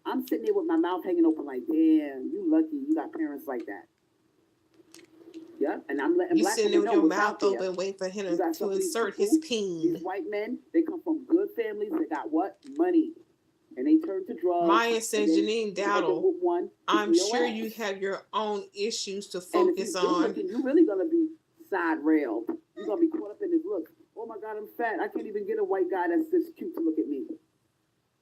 I'm sitting there with my mouth hanging open like, damn, you lucky you got parents like that. Yeah, and I'm letting black people know. You sitting there with your mouth open waiting for him to insert his peen. These white men, they come from good families. They got what? Money. And they turn to drugs. Maya says, Janine Dowdle, I'm sure you have your own issues to focus on. You're really going to be side railed. You're going to be caught up in his look. Oh my God, I'm fat. I can't even get a white guy that's this cute to look at me.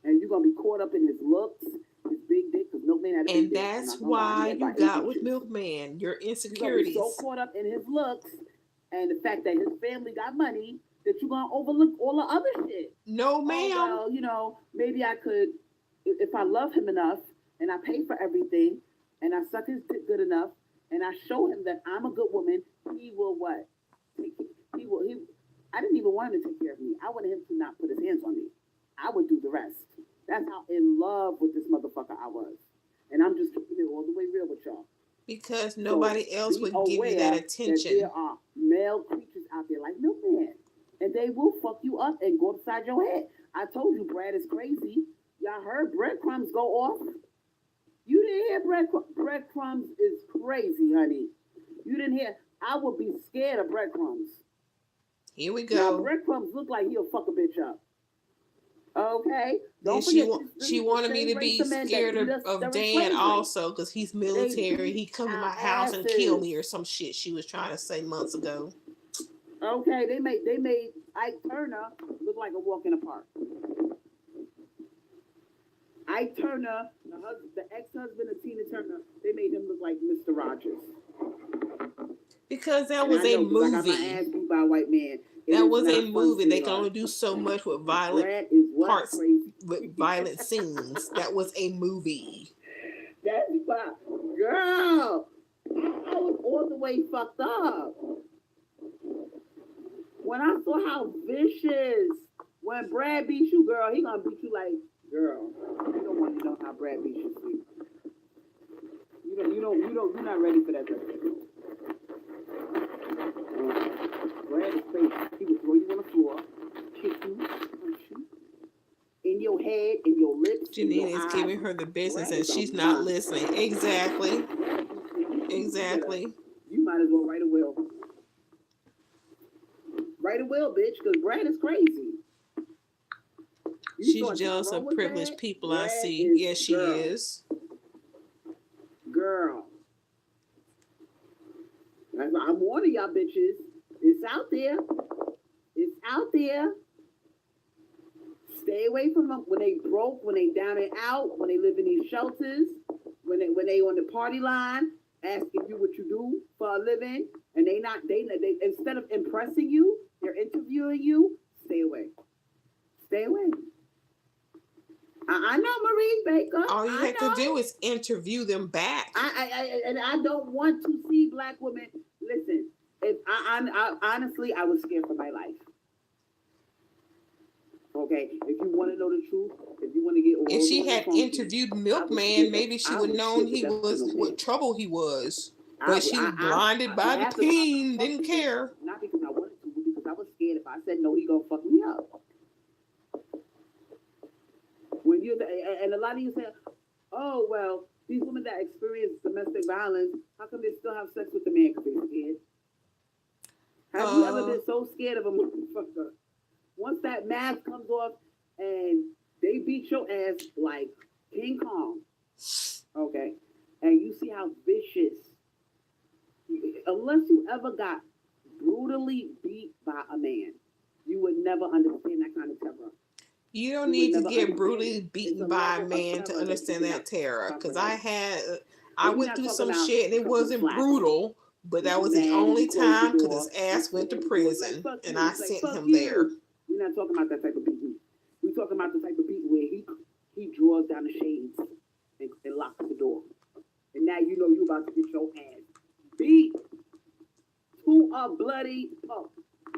And you're going to be caught up in his looks, his big dick, because Milkman had a big dick. And that's why you got with Milkman, your insecurities. You're so caught up in his looks and the fact that his family got money that you're going to overlook all the other shit. No, ma'am. Oh, well, maybe I could, if I love him enough and I pay for everything and I suck his dick good enough and I show him that I'm a good woman, he will what? I didn't even want him to take care of me. I wanted him to not put his hands on me. I would do the rest. That's how in love with this motherfucker I was. And I'm just keeping it all the way real with y'all. Because nobody else would give you that attention. There are male creatures out there like Milkman. And they will fuck you up and go upside your head. I told you Brad is crazy. Y'all heard breadcrumbs go off? You didn't hear breadcrumbs is crazy, honey. You didn't hear. I would be scared of breadcrumbs. Here we go. Now, breadcrumbs look like he'll fuck a bitch up. Okay? Don't forget, she wanted me to be scared of Dan also because he's military. He come to my house and kill me or some shit she was trying to say months ago. Okay, they made Ike Turner looked like a walk in the park. Ike Turner, the ex-husband of Tina Turner, they made him look like Mr. Rogers. Because that was a movie. I got my ass beat by a white man. That was a movie. They can only do so much with violent parts, with violent scenes. That was a movie. That's why, girl, I was all the way fucked up. When I saw how vicious, when Brad beats you, girl, he gonna beat you like, girl, you don't want to know how Brad beats you, sweet. You're not ready for that. Brad is crazy. He will throw you on the floor, kick you, punch you, in your head, in your lips. Janine is giving her the business and she's not listening. Exactly. You might as well write a will. Write a will, bitch, because Brad is crazy. She's jealous of privileged people, I see. Yes, she is. Girl. I'm warning y'all bitches. It's out there. It's out there. Stay away from them when they broke, when they down and out, when they live in these shelters, when they on the party line, asking you what you do for a living, and they instead of impressing you, they're interviewing you. Stay away. Stay away. I know, Marie Baker. All you have to do is interview them back. I don't want to see black women. Listen, if I honestly, I was scared for my life. Okay, if you want to know the truth, if you want to get, if she had interviewed Milkman, maybe she would have known he was what trouble he was. But she was blinded by the pain, didn't care. Not because I wanted to, but because I was scared. If I said no, he gonna fuck me up. When you and a lot of you say, oh well, these women that experience domestic violence, how come they still have sex with the man because they're scared? Have you ever been so scared of a motherfucker? Once that mask comes off and they beat your ass like King Kong, okay, and you see how vicious, unless you ever got brutally beat by a man, you would never understand that kind of terror. You don't need to get brutally beaten by a man to understand that terror. Because I went through some shit and it wasn't brutal, but that was the only time because his ass went to prison and I sent him there. We're not talking about that type of beating. We're talking about the type of beating where he draws down the shades and locks the door. And now you know you're about to get your ass beat to a bloody pulp.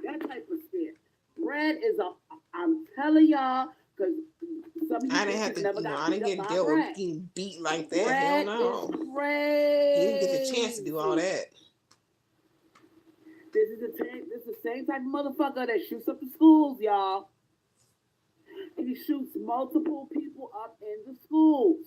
That type of scare. Brad is I'm telling y'all, because some of you I didn't have to, I didn't get dealt with getting beat like that. Brad hell no. He didn't get the chance to do all that. This is the same type of motherfucker that shoots up the schools, y'all. And he shoots multiple people up in the schools.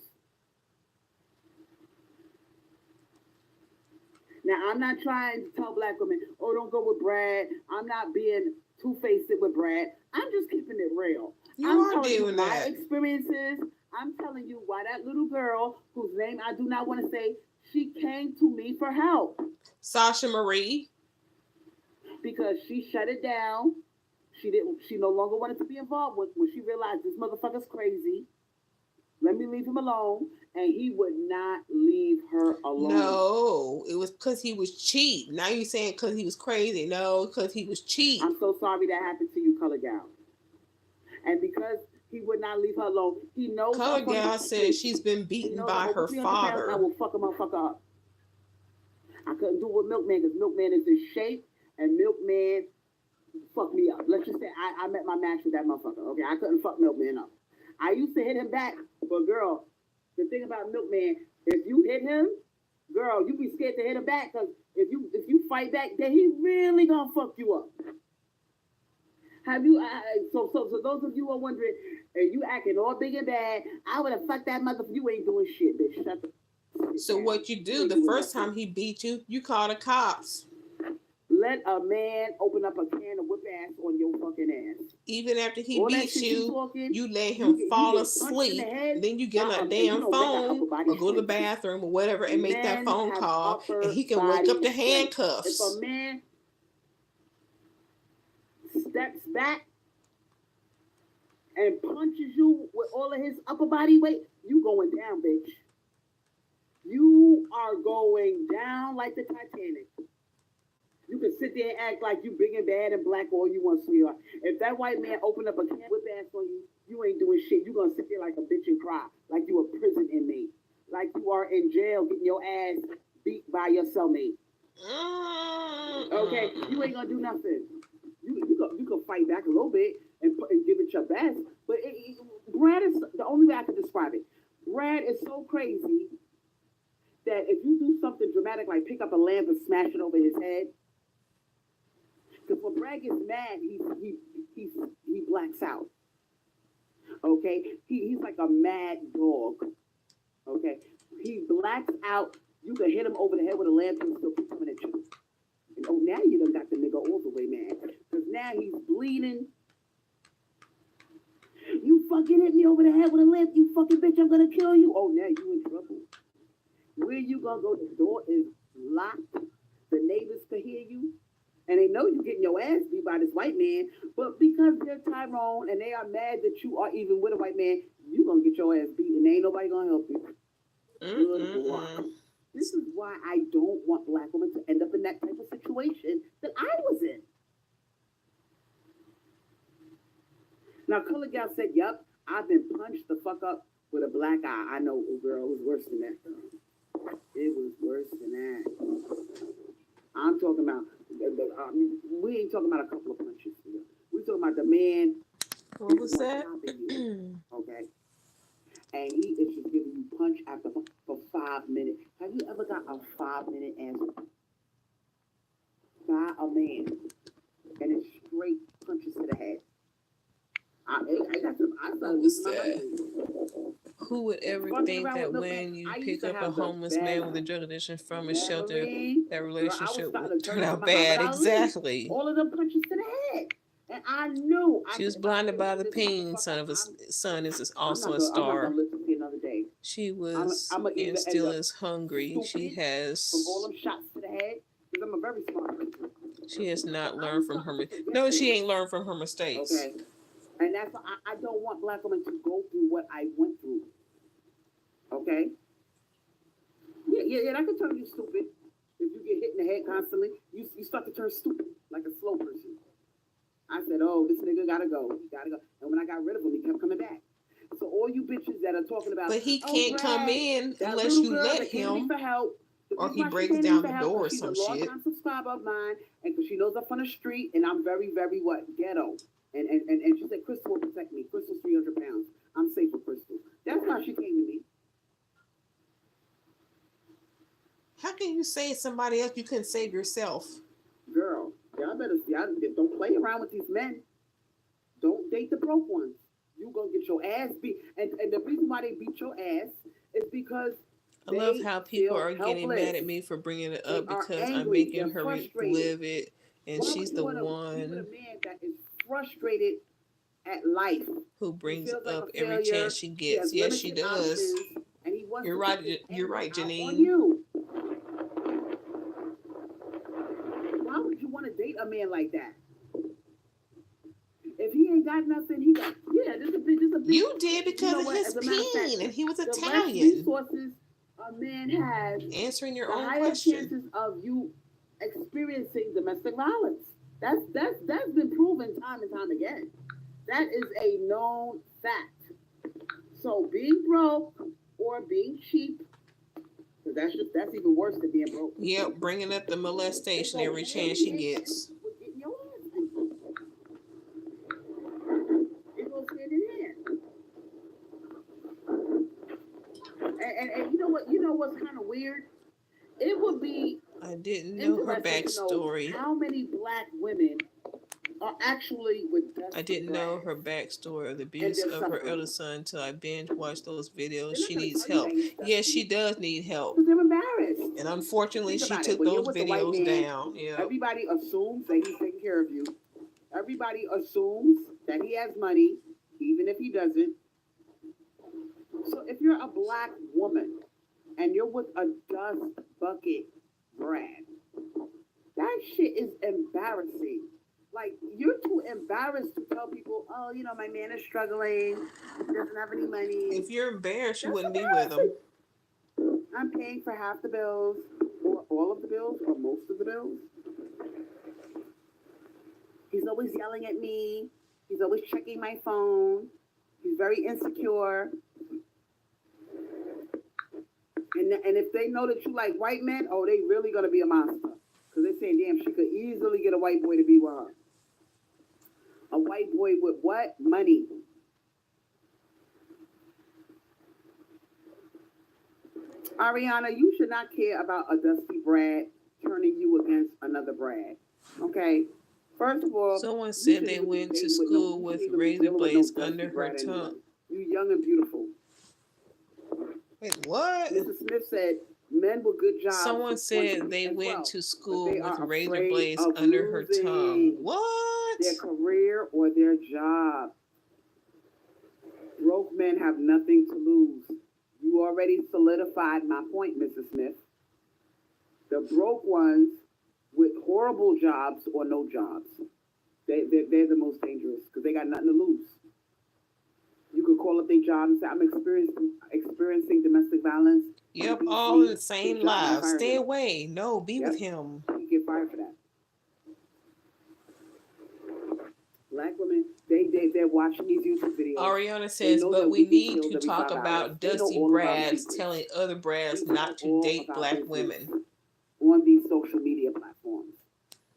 Now, I'm not trying to tell black women, oh, don't go with Brad. I'm not being two-faced with Brad. I'm just keeping it real. I'm telling you my experiences. I'm telling you why that little girl, whose name I do not want to say, she came to me for help. Sasha Marie. Because she shut it down. She no longer wanted to be involved with when she realized this motherfucker's crazy. Let me leave him alone. And he would not leave her alone. No, it was because he was cheap. Now you're saying because he was crazy. No, because he was cheap. I'm so sorry that happened to you, Color Gal. And because he would not leave her alone, he knows. Color Gal said she's been beaten by her father. I will fuck a motherfucker up. I couldn't do it with Milkman because Milkman is in shape and Milkman fucked me up. Let's just say I met my match with that motherfucker. Okay, I couldn't fuck Milkman up. I used to hit him back, but girl, the thing about Milkman, if you hit him, girl, you be scared to hit him back because if you fight back, then he really gonna fuck you up. Have you? So those of you who are wondering, are you acting all big and bad? I would have fucked that motherfucker. You ain't doing shit, bitch. Shut the. So what you do the first time he beat you, you call the cops. Let a man open up a can of whip ass on your fucking ass. Even after he beats you, you let him fall asleep. Then you get on a damn phone or go to the bathroom or whatever and make that phone call, and he can wake up the handcuffs. If a man back and punches you with all of his upper body weight, you going down, bitch. You are going down like the Titanic. You can sit there and act like you big and bad and black all you want, sweetheart. If that white man opened up a can whip ass on you, you ain't doing shit. You gonna sit there like a bitch and cry, like you a prison inmate, like you are in jail getting your ass beat by your cellmate. Okay, you ain't gonna do nothing. You can fight back a little bit and give it your best. But Brad is the only way I can describe it. Brad is so crazy that if you do something dramatic like pick up a lamp and smash it over his head, because when Brad gets mad, he blacks out. Okay, he's like a mad dog. Okay, he blacks out. You can hit him over the head with a lamp and still keep coming at you. And oh, now you done got the nigga all the way mad because now he's bleeding. You fucking hit me over the head with a lamp, you fucking bitch! I'm gonna kill you. Oh, now you in trouble. Where you gonna go? The door is locked. The neighbors can hear you. And they know you getting your ass beat by this white man. But because they're Tyrone and they are mad that you are even with a white man, you gonna get your ass beat and ain't nobody gonna help you. Good luck. This is why I don't want black women to end up in that type of situation that I was in. Now, Color Gal said, yep, I've been punched the fuck up with a black eye. I know, girl, it was worse than that, girl. It was worse than that. I'm talking about, we ain't talking about a couple of punches. We're talking about the man. What was that? Okay. And he is just giving you punch after for 5 minutes. Have you ever got a 5-minute answer by a man and it's straight punches to the head? I got some. I thought it was sad. Who would ever think that when you pick up a homeless man with a drug addiction from a shelter, that relationship would turn out bad? Exactly. All of them punches to the head. And I knew. She was blinded by the pain. Son is also a star. She was and still is hungry. She has. From all them shots to the head, because I'm a very smart person. She has not learned from her. No, she ain't learned from her mistakes. Okay. And that's why I don't want black women to go through what I went through. Okay? Yeah, that could turn you stupid. If you get hit in the head constantly, you start to turn stupid, like a slow person. I said, oh, this nigga gotta go. He gotta go. And when I got rid of him, he kept coming back. So all you bitches that are talking about, but he can't come in unless you let him, for help, or he breaks down the door or some shit. She's a long-time subscriber of mine, and because she knows I'm from the street, and I'm very, very ghetto. And she said, Crystal will protect me. Crystal's 300 pounds. I'm safe with Crystal. That's why she came to me. How can you save somebody else? You couldn't save yourself. Girl, y'all don't play around with these men. Don't date the broke ones. You gonna get your ass beat. And the reason why they beat your ass is because I love how people are getting mad at me for bringing it up because I'm making her live it, and she's the one man that is frustrated at life, who brings up every chance she gets. Yes, she does. And he You're right. You're right, Janine. Why would you want to date a man like that? If he ain't got nothing, he got This is a big. You did because of his pain, and he was Italian. The less resources a man has, answering your own higher question. chances of you experiencing domestic violence. That's been proven time and time again. That is a known fact. So being broke or being cheap, that's even worse than being broke. Yep, bringing up the molestation every chance she gets. It goes hand in hand. And you know what's kind of weird? It would be. I didn't know her backstory. How many black women are actually with I didn't know her backstory of the abuse of her elder son until I binge watched those videos. She needs help. Yes, she does need help. Because they're embarrassed. And unfortunately, she took those videos down. Yeah. Everybody assumes that he's taking care of you. Everybody assumes that he has money, even if he doesn't. So if you're a black woman and you're with a dust bucket Brad, that shit is embarrassing. Like, you're too embarrassed to tell people, oh, my man is struggling, he doesn't have any money. If you're embarrassed, you That's wouldn't be with him. I'm paying for half the bills, or all of the bills, or most of the bills. He's always yelling at me. He's always checking my phone. He's very insecure. And if they know that you like white men, oh, they really gonna be a monster. Because they're saying, damn, she could easily get a white boy to be with her. A white boy with what? Money. Ariana, you should not care about a dusty Brad turning you against another Brad. Okay? First of all, someone said they went to school with razor blades under her tongue. You young and beautiful. Wait, what? Mrs. Smith said men with good jobs. Someone said they went to school with razor blades under her tongue. What? Their career or their job. Broke men have nothing to lose. You already solidified my point, Mrs. Smith. The broke ones with horrible jobs or no jobs, they're the most dangerous because they got nothing to lose. You could call up their job and say, I'm experiencing domestic violence. Yep, all in the same lives. Stay away. No, be with him. You get fired for that. Black women, they're watching these YouTube videos. Ariana says, but we need to talk about dusty Brads telling other Brads not to date black women on these social media platforms.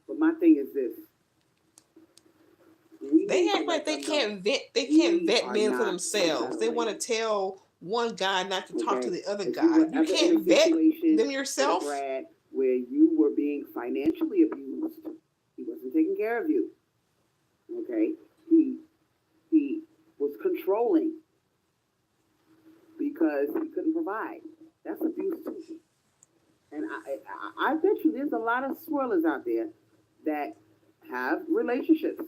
But my thing is this. They act like they can't vet men for themselves. They want to tell one guy not to talk to the other guy. You can't vet them yourself. Brad, where you were being financially abused, he wasn't taking care of you. Okay, he was controlling because he couldn't provide. That's abuse too. And I bet you there's a lot of swirlers out there that have relationships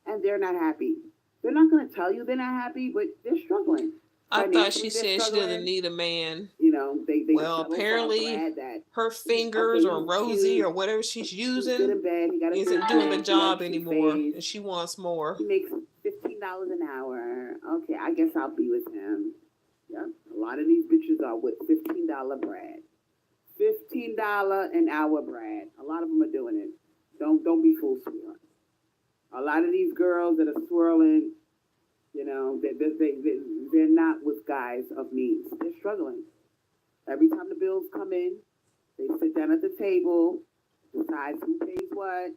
and they're not happy. They're not going to tell you they're not happy, but they're struggling. I thought she said she doesn't need a man. They well, apparently her fingers or Rosie or whatever she's using isn't doing the job anymore, and she wants more. He makes $15 an hour. Okay, I guess I'll be with him. Yeah, a lot of these bitches are with $15 Brad. $15 an hour Brad. A lot of them are doing it. Don't be fooled, sweetheart. A lot of these girls that are swirling, they're not with guys of means. They're struggling. Every time the bills come in, they sit down at the table, decides who pays what.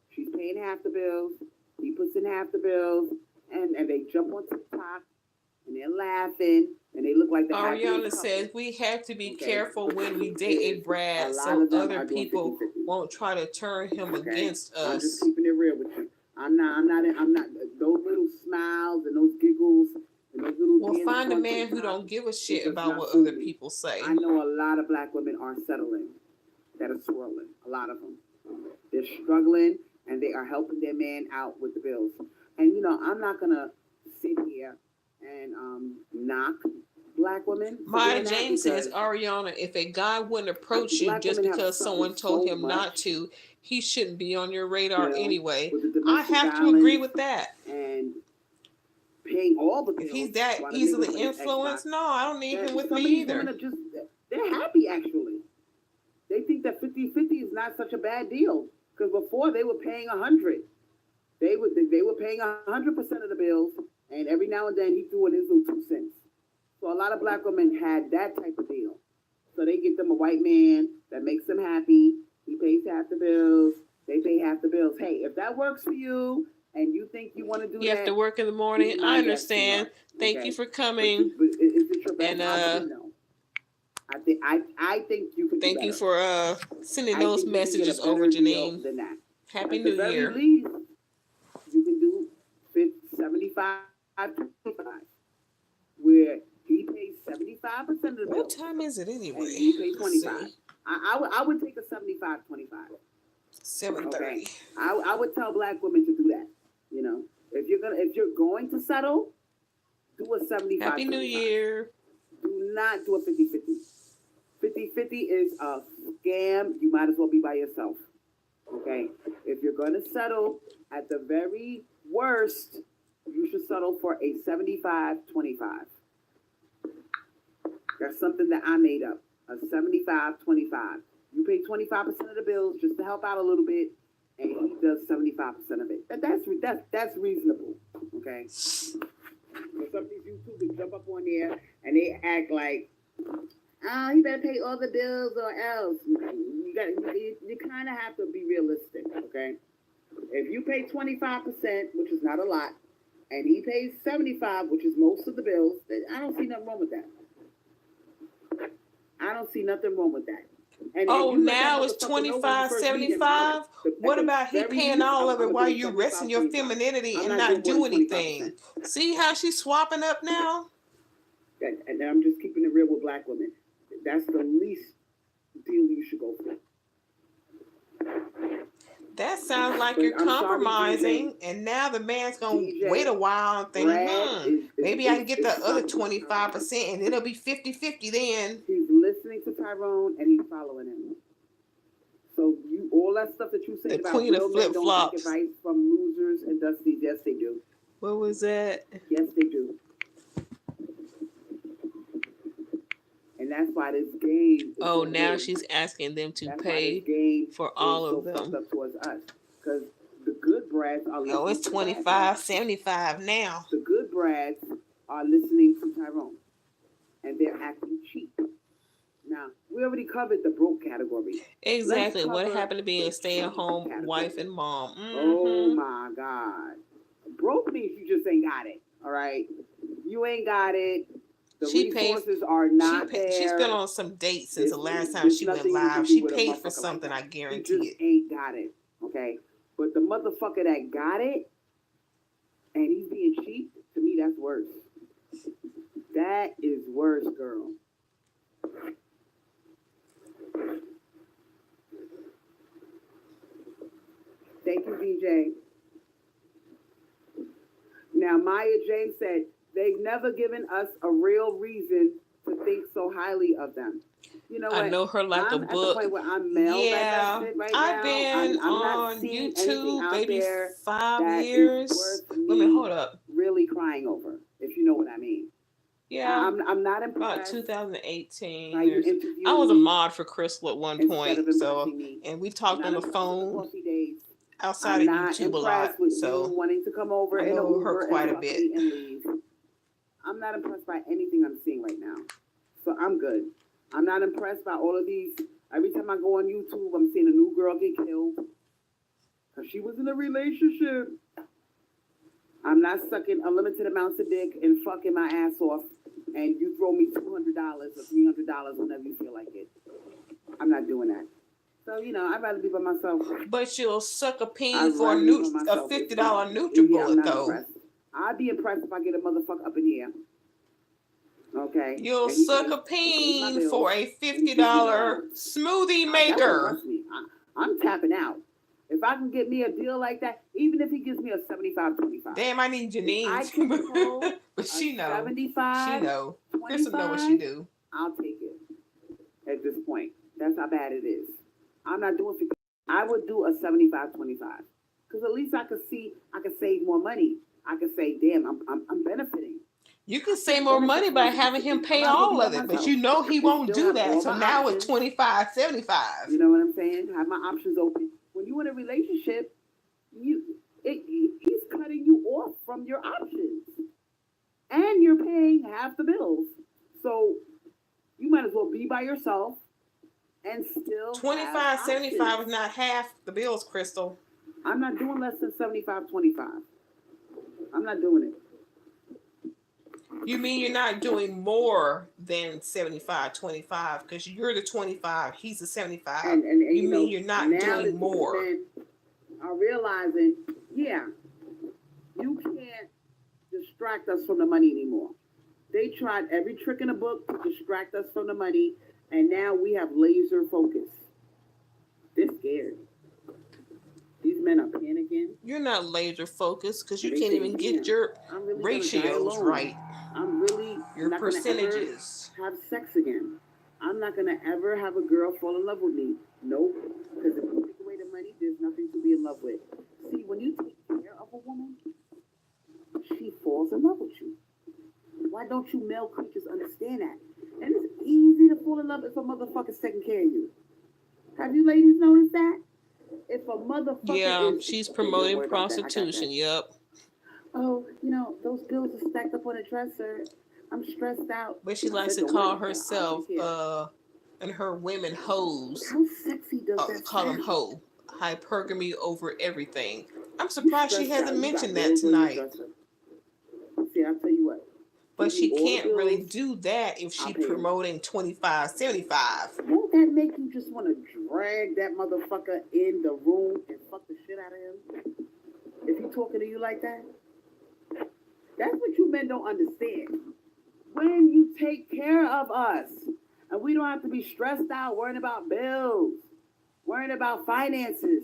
She's paying half the bills. He puts in half the bills, and they jump on TikTok, and they're laughing, and they look like the Ariana says we have to be careful when we date a Brad so other people won't try to turn him against us. I'm just keeping it real with you. I'm not, those little smiles and those giggles and those little... Well, find a man who don't give a shit about what other people say. I know a lot of black women are settling, that are swirling, a lot of them. They're struggling, and they are helping their man out with the bills. And, I'm not going to sit here and knock black women. Maya James says, Ariana, if a guy wouldn't approach you just because someone told him not to, he shouldn't be on your radar anyway. I have to agree with that. And paying all the bills. If he's that easily influenced, no, I don't need him with me either. They're happy, actually. They think that 50-50 is not such a bad deal. Because before, they were paying 100. They were paying 100% of the bills, and every now and then, he threw in his little 2 cents. So a lot of black women had that type of deal. So they get them a white man that makes them happy. He pays half the bills. They pay half the bills. Hey, if that works for you and you think you want to do that. You have to work in the morning. I understand. Thank you for coming. But is it your best option? No. I think you can. Thank you for sending those messages over, Janine. Happy New Year. Least, you can do 75, 25, where he pays 75% of the bill. What time is it anyway? He pays 25. I would take a 75, 25. 7:30. Okay. I would tell black women to do that. If you're going to settle, do a 75. Happy New Year. Do not do a 50-50. 50-50 is a scam. You might as well be by yourself. Okay? If you're going to settle, At the very worst, you should settle for a 75-25. That's something that I made up. A 75-25. You pay 25% of the bills just to help out a little bit, and he does 75% of it. That's reasonable. Okay. But some of these YouTubers jump up on there and they act like, oh, he better pay all the bills or else. You kind of have to be realistic. Okay. If you pay 25%, which is not a lot, and he pays 75%, which is most of the bills, I don't see nothing wrong with that. I don't see nothing wrong with that. And now it's 25-75. What about he paying all of it while you resting your femininity and not do anything? See how she's swapping up now? And I'm just keeping it real with black women. That's the least deal you should go for. That sounds like you're compromising, and now the man's gonna wait a while and think, maybe I can get the other 25%, and it'll be 50-50 then. He's listening to Tyrone and he's following him. So all that stuff that you said the about queen of flip flops, advice from losers and dusties, yes they do. What was that? Yes they do. And that's why this game. Oh, now she's asking them to pay for all of them. Up towards us, because the good brads are. Oh, it's 25-75 now. The good brads are listening to Tyrone, and they're acting cheap. Now we already covered the broke category. Exactly. What happened to being a stay-at-home wife and mom? Mm-hmm. Oh my God, broke means you just ain't got it. All right, you ain't got it. The resources are not there. She's been on some dates since the last time she went live. She paid for something, I guarantee it. Ain't got it, okay? But the motherfucker that got it, and he's being cheap, to me, that's worse. That is worse, girl. Thank you, DJ. Now, Maya James said, they've never given us a real reason to think so highly of them. You know what? I know her like a book. At the point where I'm I've been on YouTube maybe 5 years. Let me hold up. Really crying over, if you know what I mean. Yeah, I'm not impressed. About 2018. I was a mod for Crystal at one point, and we talked on the phone outside of YouTube a lot. So wanting to come over I know her quite a bit. I'm not impressed by anything I'm seeing right now. So I'm good. I'm not impressed by all of these. Every time I go on YouTube, I'm seeing a new girl get killed because she was in a relationship. I'm not sucking unlimited amounts of dick and fucking my ass off, and you throw me $200 or $300 whenever you feel like it. I'm not doing that. So, I'd rather be by myself. But you'll suck a peen for a $50 NutriBullet, though. Impressed. I'd be impressed if I get a motherfucker up in here. Okay. You'll suck a peen for a $50 smoothie maker. I'm tapping out. If I can get me a deal like that, even if he gives me a 75-25. Damn, I need Janine. But she knows. 75. She knows. Crystal know what she do. I'll take it. At this point, that's how bad it is. I'm not doing 50. I would do a 75-25 because at least I could save more money. I could say, damn, I'm benefiting. You can save more money by having him pay all of it, but he won't do that. So now it's 25-75. You know what I'm saying? Have my options open. When you're in a relationship, he's cutting you off from your options, and you're paying half the bills. So you might as well be by yourself and still 25-75 is not half the bills, Crystal. I'm not doing less than 75-25. I'm not doing it. You mean you're not doing more than 75-25 because you're the 25, he's the 75. And you mean you're not doing more. Are realizing, you can't distract us from the money anymore. They tried every trick in the book to distract us from the money, and now we have laser focus. They're scared. These men are panicking. You're not laser focused because you can't even get your ratios right. I'm really your percentages. Have sex again. I'm not gonna ever have a girl fall in love with me. Nope. Because if you take away the money, there's nothing to be in love with. See, when you take care of a woman, she falls in love with you. Why don't you male creatures understand that? And it's easy to fall in love if a motherfucker's taking care of you. Have you ladies noticed that? If a motherfucker is... she's promoting prostitution. Yep. Oh, those bills are stacked up on a dresser. I'm stressed out. But she likes to call herself and her women hoes. How sexy does that call sound? them hoe. Hypergamy over everything. I'm surprised she hasn't mentioned that tonight. See, I'll tell you what. But she can't really do that if she's promoting 25.75. Won't that make you just want to drag that motherfucker in the room and fuck the shit out of him? If he talking to you like that? That's what you men don't understand. When you take care of us, and we don't have to be stressed out worrying about bills, worrying about finances,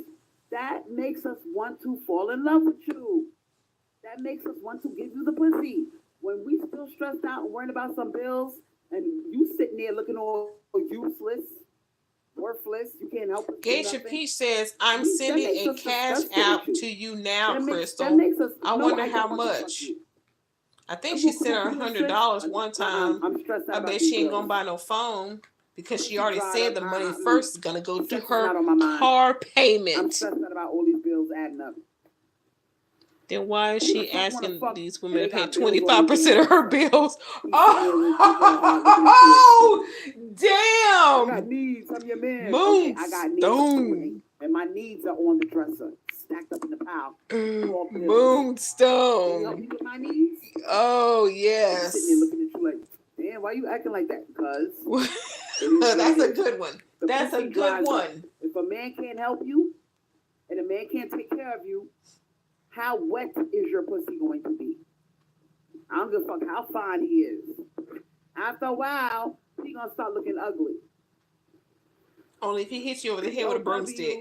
that makes us want to fall in love with you. That makes us want to give you the pussy. When we still stressed out and worrying about some bills, and you sitting there looking all useless, worthless, you can't help it. Geisha Peach says, I'm sending a cash out to you now, Crystal. I wonder how much. I think she sent her $100 one time. I bet she ain't gonna buy no phone because she already said the money first is gonna go to her car payment. I'm stressed out about all these bills adding up. Then why is she asking these women to pay 25% of her bills? Oh, damn! I got needs. I'm your man. Moonstone. I got needs. And my needs are on the dresser, stacked up in the pile. Moonstone. Can you help me with my needs? Oh, I'm yes. sitting there looking at you like, damn, why you acting like that? Because that's a good one. That's a good one. If a man can't help you and a man can't take care of you, how wet is your pussy going to be? I don't give a fuck how fine he is. After a while, he gonna start looking ugly. Only if he hits you over the head with a broomstick.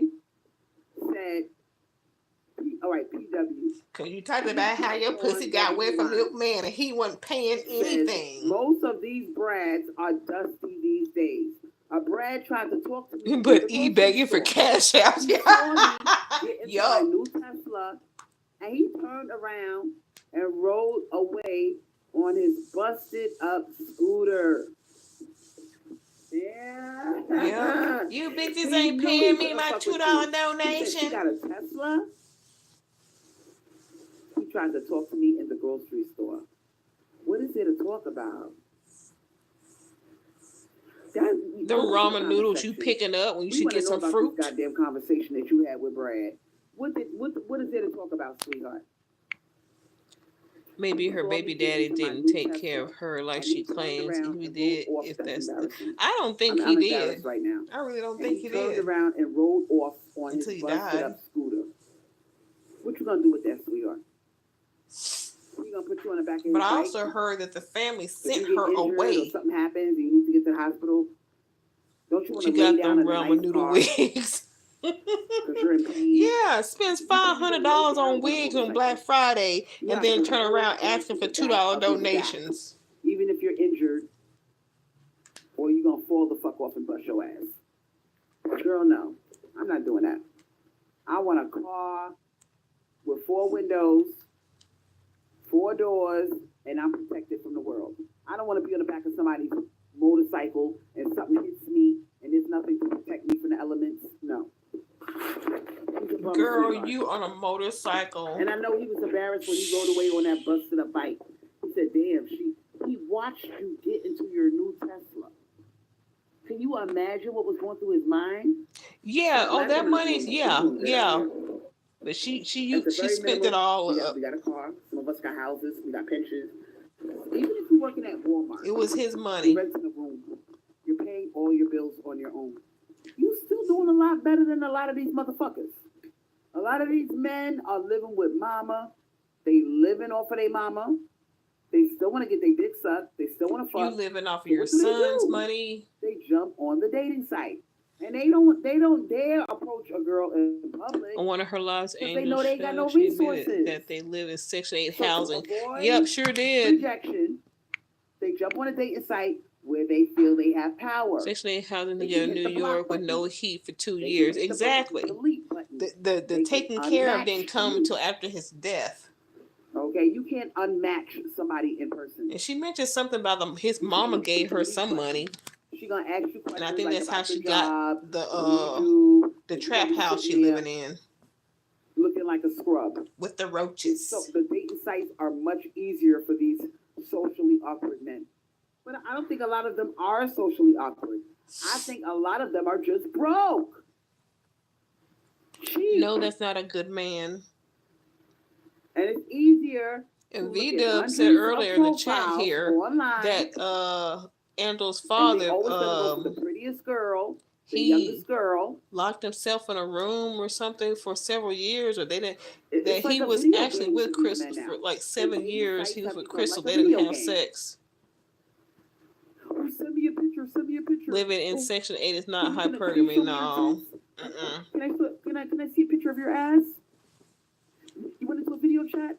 Said, all right, PW. Cause you talked about how your pussy got wet from Milkman and he wasn't paying anything. Most of these brads are dusty these days. A Brad tried to talk to me. But he begging for cash out. Yup. New Tesla. And he turned around and rode away on his busted up scooter. Yeah. You bitches ain't paying me my $2 donation. She got a Tesla. He tried to talk to me in the grocery store. What is there to talk about? The ramen noodles you picking up when you should get some fruit. This goddamn conversation that you had with Brad. What is there to talk about, sweetheart? Maybe her baby daddy didn't take care of her like she claims he did. If that's, I don't think he did. Right now. I really don't think he did. Turned around and rolled off on his busted up scooter. What you gonna do with that, sweetheart? You gonna put you on the back of his But I bike? also heard that the family sent her away. Or something happens and you need to get to the hospital. Don't you want to lay down in the ramen noodle wigs? Yeah, spends $500 on wigs on Black Friday and then turn around asking for $2 donations. Even if you're injured, or you're gonna fall the fuck off and bust your ass. Girl, no, I'm not doing that. I want a car with 4 windows, 4 doors, and I'm protected from the world. I don't want to be on the back of somebody's motorcycle and something hits me and there's nothing to protect me from the elements. No. Girl, you on a motorcycle. And I know he was embarrassed when he rode away on that busted up bike. He said, damn, he watched you get into your new Tesla. Can you imagine what was going through his mind? Yeah, that money's, yeah. But she spent it all up. We got a car. Some of us got houses. We got pensions. Even if you're working at Walmart. It was his money. You're renting a room. You're paying all your bills on your own. You still doing a lot better than a lot of these motherfuckers. A lot of these men are living with mama. They living off of their mama. They still want to get their dick sucked. They still want to fuck. You living off of your son's money. They jump on the dating site. And they don't dare approach a girl in public. On one of her Los Angeles they know they got no she resources. that they live in Section 8 housing. Yep, sure did. Rejection. They jump on a dating site where they feel they have power. Especially how in New York with no heat for 2 years. Exactly. The taking care of didn't come until after his death. Okay, you can't unmatch somebody in person. And she mentioned something about his mama gave her some money. She gonna ask you questions. And I think that's how she got the trap house she living in. Looking like a scrub. With the roaches. So the dating sites are much easier for these socially awkward men. But I don't think a lot of them are socially awkward. I think a lot of them are just broke. Jeez. No, that's not a good man. And it's easier. And V-Dub said earlier in the chat here that Angel's father, the prettiest girl, the youngest girl, locked himself in a room or something for several years, or they didn't. That he was actually with Crystal for like 7 years. He was with Crystal. They didn't have sex. Oh, send me a picture. Send me a picture. Living in Section 8 is not hypergamy. No. Can I see a picture of your ass? You want to do a video chat?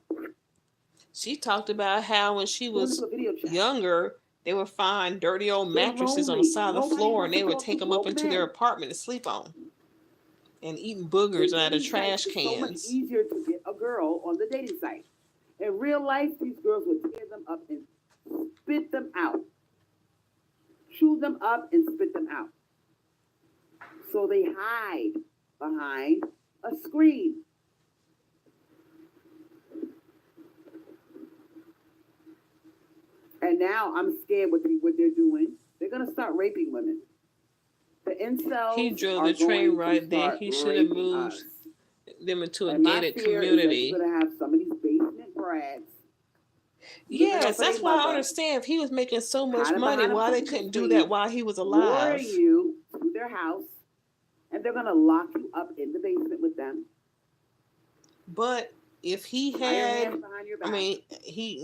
She talked about how when she was younger, they would find dirty old mattresses on the side of the floor, and they would take them up into their apartment to sleep on, and eating boogers out of trash cans. It's so much easier to get a girl on the dating site. In real life, these girls would tear them up and spit them out, chew them up and spit them out. So they hide behind a screen. And now I'm scared what they're doing. They're going to start raping women. The incels. He drove the train right there. He should have moved them into a gated community. He's going to have some of these basement brads. Yes, that's why I understand. If he was making so much money, why they couldn't do that while he was alive. Lure you to their house, and they're going to lock you up in the basement with them. But if he had, he,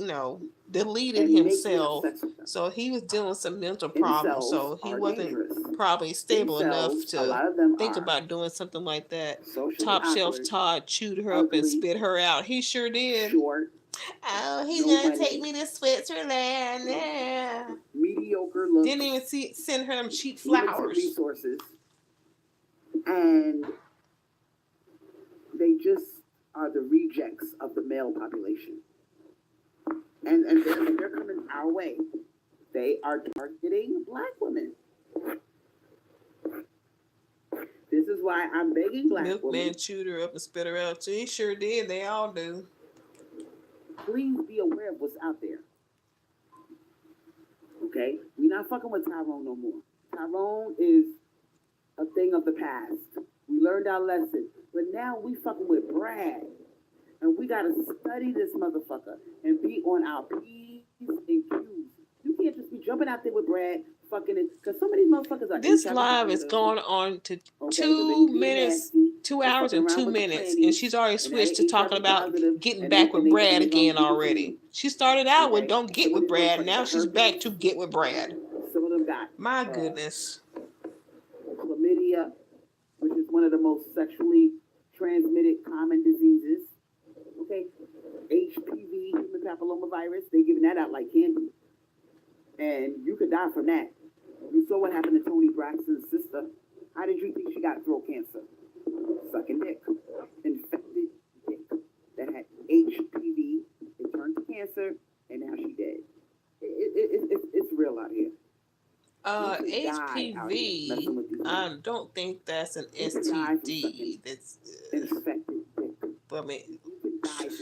deleted himself. So he was dealing with some mental problems. So he wasn't probably stable enough to think about doing something like that. Top Shelf Todd chewed her up and spit her out. He sure did. Oh, he's going to take me to Switzerland. Yeah. Mediocre look. Didn't even send her them cheap flowers. Resources. And they just are the rejects of the male population. And they're coming our way. They are targeting black women. This is why I'm begging black women. Milkman chewed her up and spit her out too. He sure did. They all do. Please be aware of what's out there. Okay? We're not fucking with Tyrone no more. Tyrone is a thing of the past. We learned our lesson. But now we fucking with Brad. And we gotta study this motherfucker and be on our P's and Q's. You can't just be jumping out there with Brad, fucking it. Because some of these motherfuckers are... This live is going on to 2 minutes, 2 hours and 2 minutes. And she's already switched to talking about getting back with Brad again already. She started out with don't get with Brad. Now she's back to get with Brad. Some of them got... My goodness. Chlamydia, which is one of the most sexually transmitted common diseases. Okay, HPV, human papillomavirus, they're giving that out like candy. And you could die from that. You saw what happened to Toni Braxton's sister. How did you think she got throat cancer? Sucking dick. Infected dick that had HPV. It turned to cancer, and now she dead. It's real out here. HPV, I don't think that's an STD. That's infected dick. But I mean, because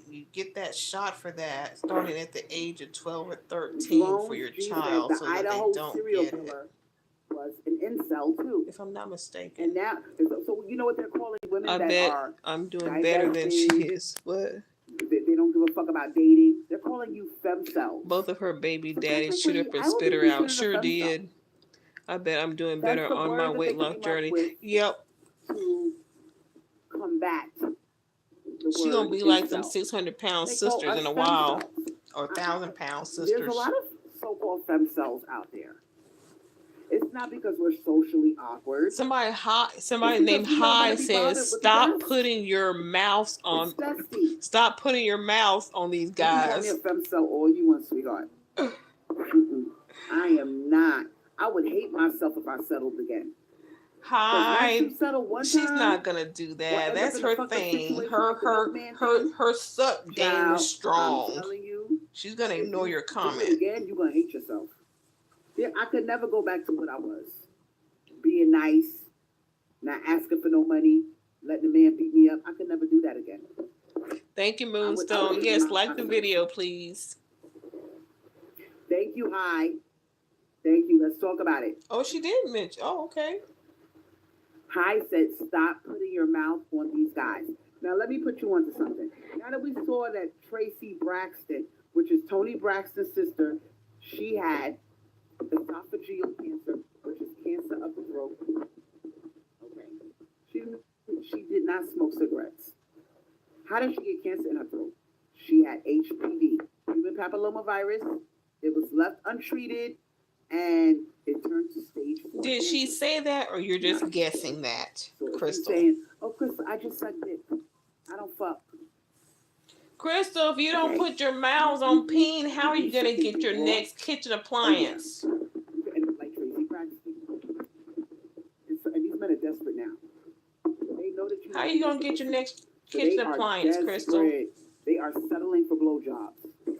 you get that shot for that starting at the age of 12 or 13 for your child, so that they don't get it. Was an incel too, if I'm not mistaken. And now, so you know what they're calling women I that bet are I'm doing better than she is. What? They don't give a fuck about dating. They're calling you femcels. Both of her baby daddies shoot up and spit her out. Sure did. I bet I'm doing better on my weight loss journey. Yep. To combat. She's gonna be like them 600-pound sisters in a while, or 1,000-pound sisters. There's a lot of so-called femcells out there. It's not because we're socially awkward. Somebody named High says, "Stop putting your mouth on. Stop putting your mouth on these guys." You can call me a femcell all you want, sweetheart. I am not. I would hate myself if I settled again. Hi. She's not gonna do that. That's her thing. Her suck game is strong. I'm telling you, she's gonna ignore your comment. Again, you're gonna hate yourself. Yeah, I could never go back to what I was. Being nice, not asking for no money, letting the man beat me up. I could never do that again. Thank you, Moonstone. Yes, like the video, please. Thank you, Hi. Thank you. Let's talk about it. Oh, she did mention. Oh, okay. Hi said, stop putting your mouth on these guys. Now, let me put you onto something. Now that we saw that Tracy Braxton, which is Tony Braxton's sister, she had esophageal cancer, which is cancer of the throat. Okay. She did not smoke cigarettes. How did she get cancer in her throat? She had HPV, human papillomavirus. It was left untreated, and it turned to stage 4. Did she say that, or you're just guessing that, so Crystal? Saying, oh, Crystal, I just suck dick. I don't fuck. Crystal, if you don't put your mouths on peen, how are you going to get your next kitchen appliance? Like Tracy Braxton. And these men are desperate now. They know that you. How are you going to get your next kitchen appliance, Crystal? They are settling for blowjobs. They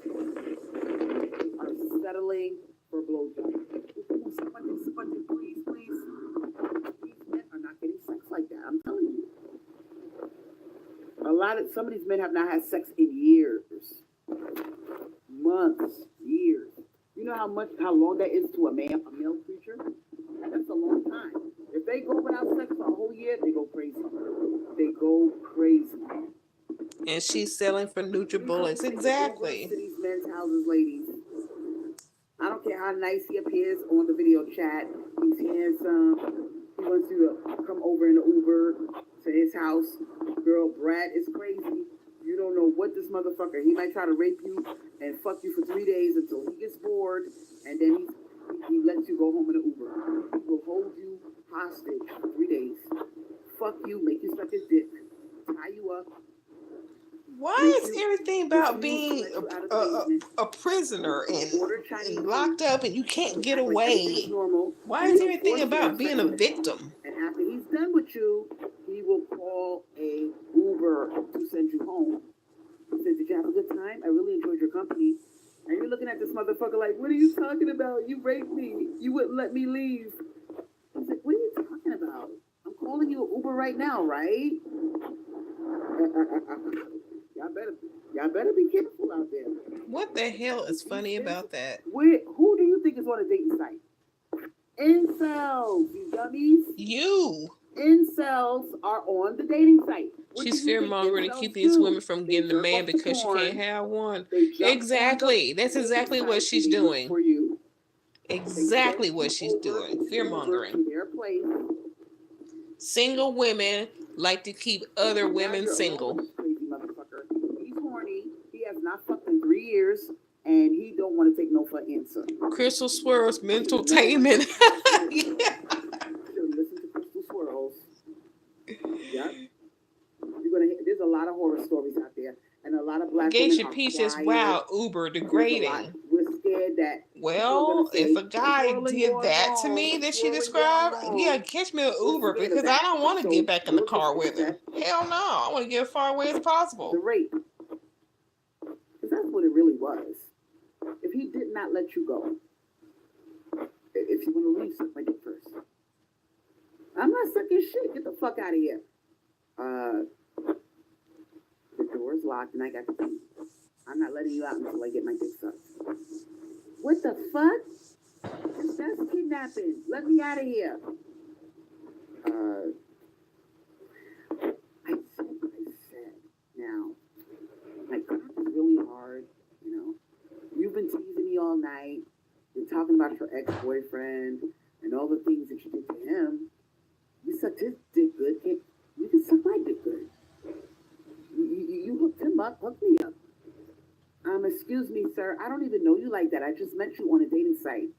are settling for blowjobs. Somebody, please. These men are not getting sex like that. I'm telling you. Some of these men have not had sex in years, months, years. You know how long that is to a male creature? That's a long time. If they go without sex for a whole year, they go crazy. And she's selling for NutriBullets. Exactly. To these men's houses, ladies. I don't care how nice he appears on the video chat. He's handsome. He wants you to come over in an Uber to his house. Girl, Brad is crazy. You don't know what this motherfucker. He might try to rape you and fuck you for 3 days until he gets bored, and then he lets you go home in an Uber. He will hold you hostage for 3 days. Fuck you, make you suck his dick, tie you up. Why is everything about being a prisoner and locked up and you can't get away? Why is everything about being a victim? And after he's done with you, he will call a Uber to send you home. He says, did you have a good time? I really enjoyed your company. And you're looking at this motherfucker like, what are you talking about? You raped me. You wouldn't let me leave. He's like, what are you talking about? I'm calling you an Uber right now, right? Y'all better be careful out there. What the hell is funny about that? Who do you think is on a dating site? Incels, you dummies. You. Incels are on the dating site. She's fear-mongering to keep these women from getting the man because she can't have one. Exactly. That's exactly what she's doing. Exactly what she's doing. Fear-mongering. Single women like to keep other women single. He's horny. He has not fucked in 3 years, and he don't want to take no for answer. Crystal Swirlz, mentaltainment. Yeah. Listen to Crystal Swirlz. Yep. There's a lot of horror stories out there, and a lot of black women Geisha Peach is wow, Uber degrading. We're scared that. Well, if a guy did that to me that she described, yeah, catch me an Uber because I don't want to get back in the car with him. Hell no, I want to get as far away as possible. The rape, because that's what it really was. If he did not let you go, if you want to leave, suck my dick first. I'm not sucking shit. Get the fuck out of here. The door's locked and I got the key. I'm not letting you out until I get my dick sucked. What the fuck? That's kidnapping. Let me out of here. I said. Now, my cock is really hard, you know. You've been teasing me all night. You're talking about your ex-boyfriend and all the things that you did to him. You sucked his dick good. You can suck my dick good. You hooked him up, hooked me up. Excuse me, sir. I don't even know you like that. I just met you on a dating site.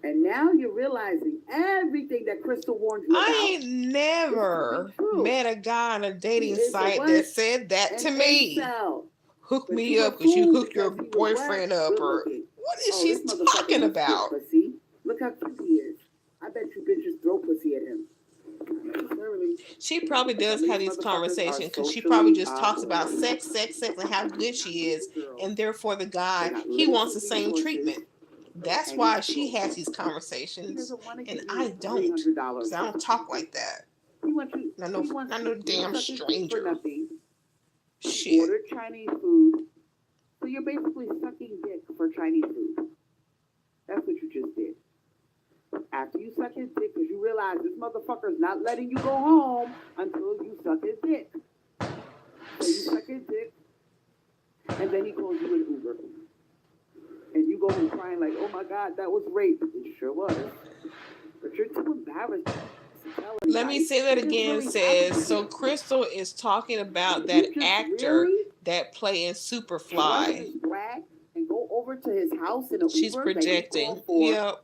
And now you're realizing everything that Crystal warned you about. I ain't never met a guy on a dating site that said that to me. Hook me up because you hook your boyfriend up or What is she talking about? Pussy. Look how cute he is. I bet you bitches throw pussy at him. She probably does have these conversations because she probably just talks about sex, and how good she is, and therefore the guy, he wants the same treatment. That's why she has these conversations, and I don't, because I don't talk like that. Not no damn stranger. Shit. Order Chinese food, so you're basically sucking dick for Chinese food. That's what you just did. After you suck his dick, because you realize this motherfucker's not letting you go home until you suck his dick. So you suck his dick, and then he calls you an Uber. And you go home crying like, oh my God, that was rape. It sure was. But you're too embarrassed to tell Let me say that again, says, so Crystal is talking about that actor that play in Superfly. And go over to his house in a She's Uber projecting. Yep.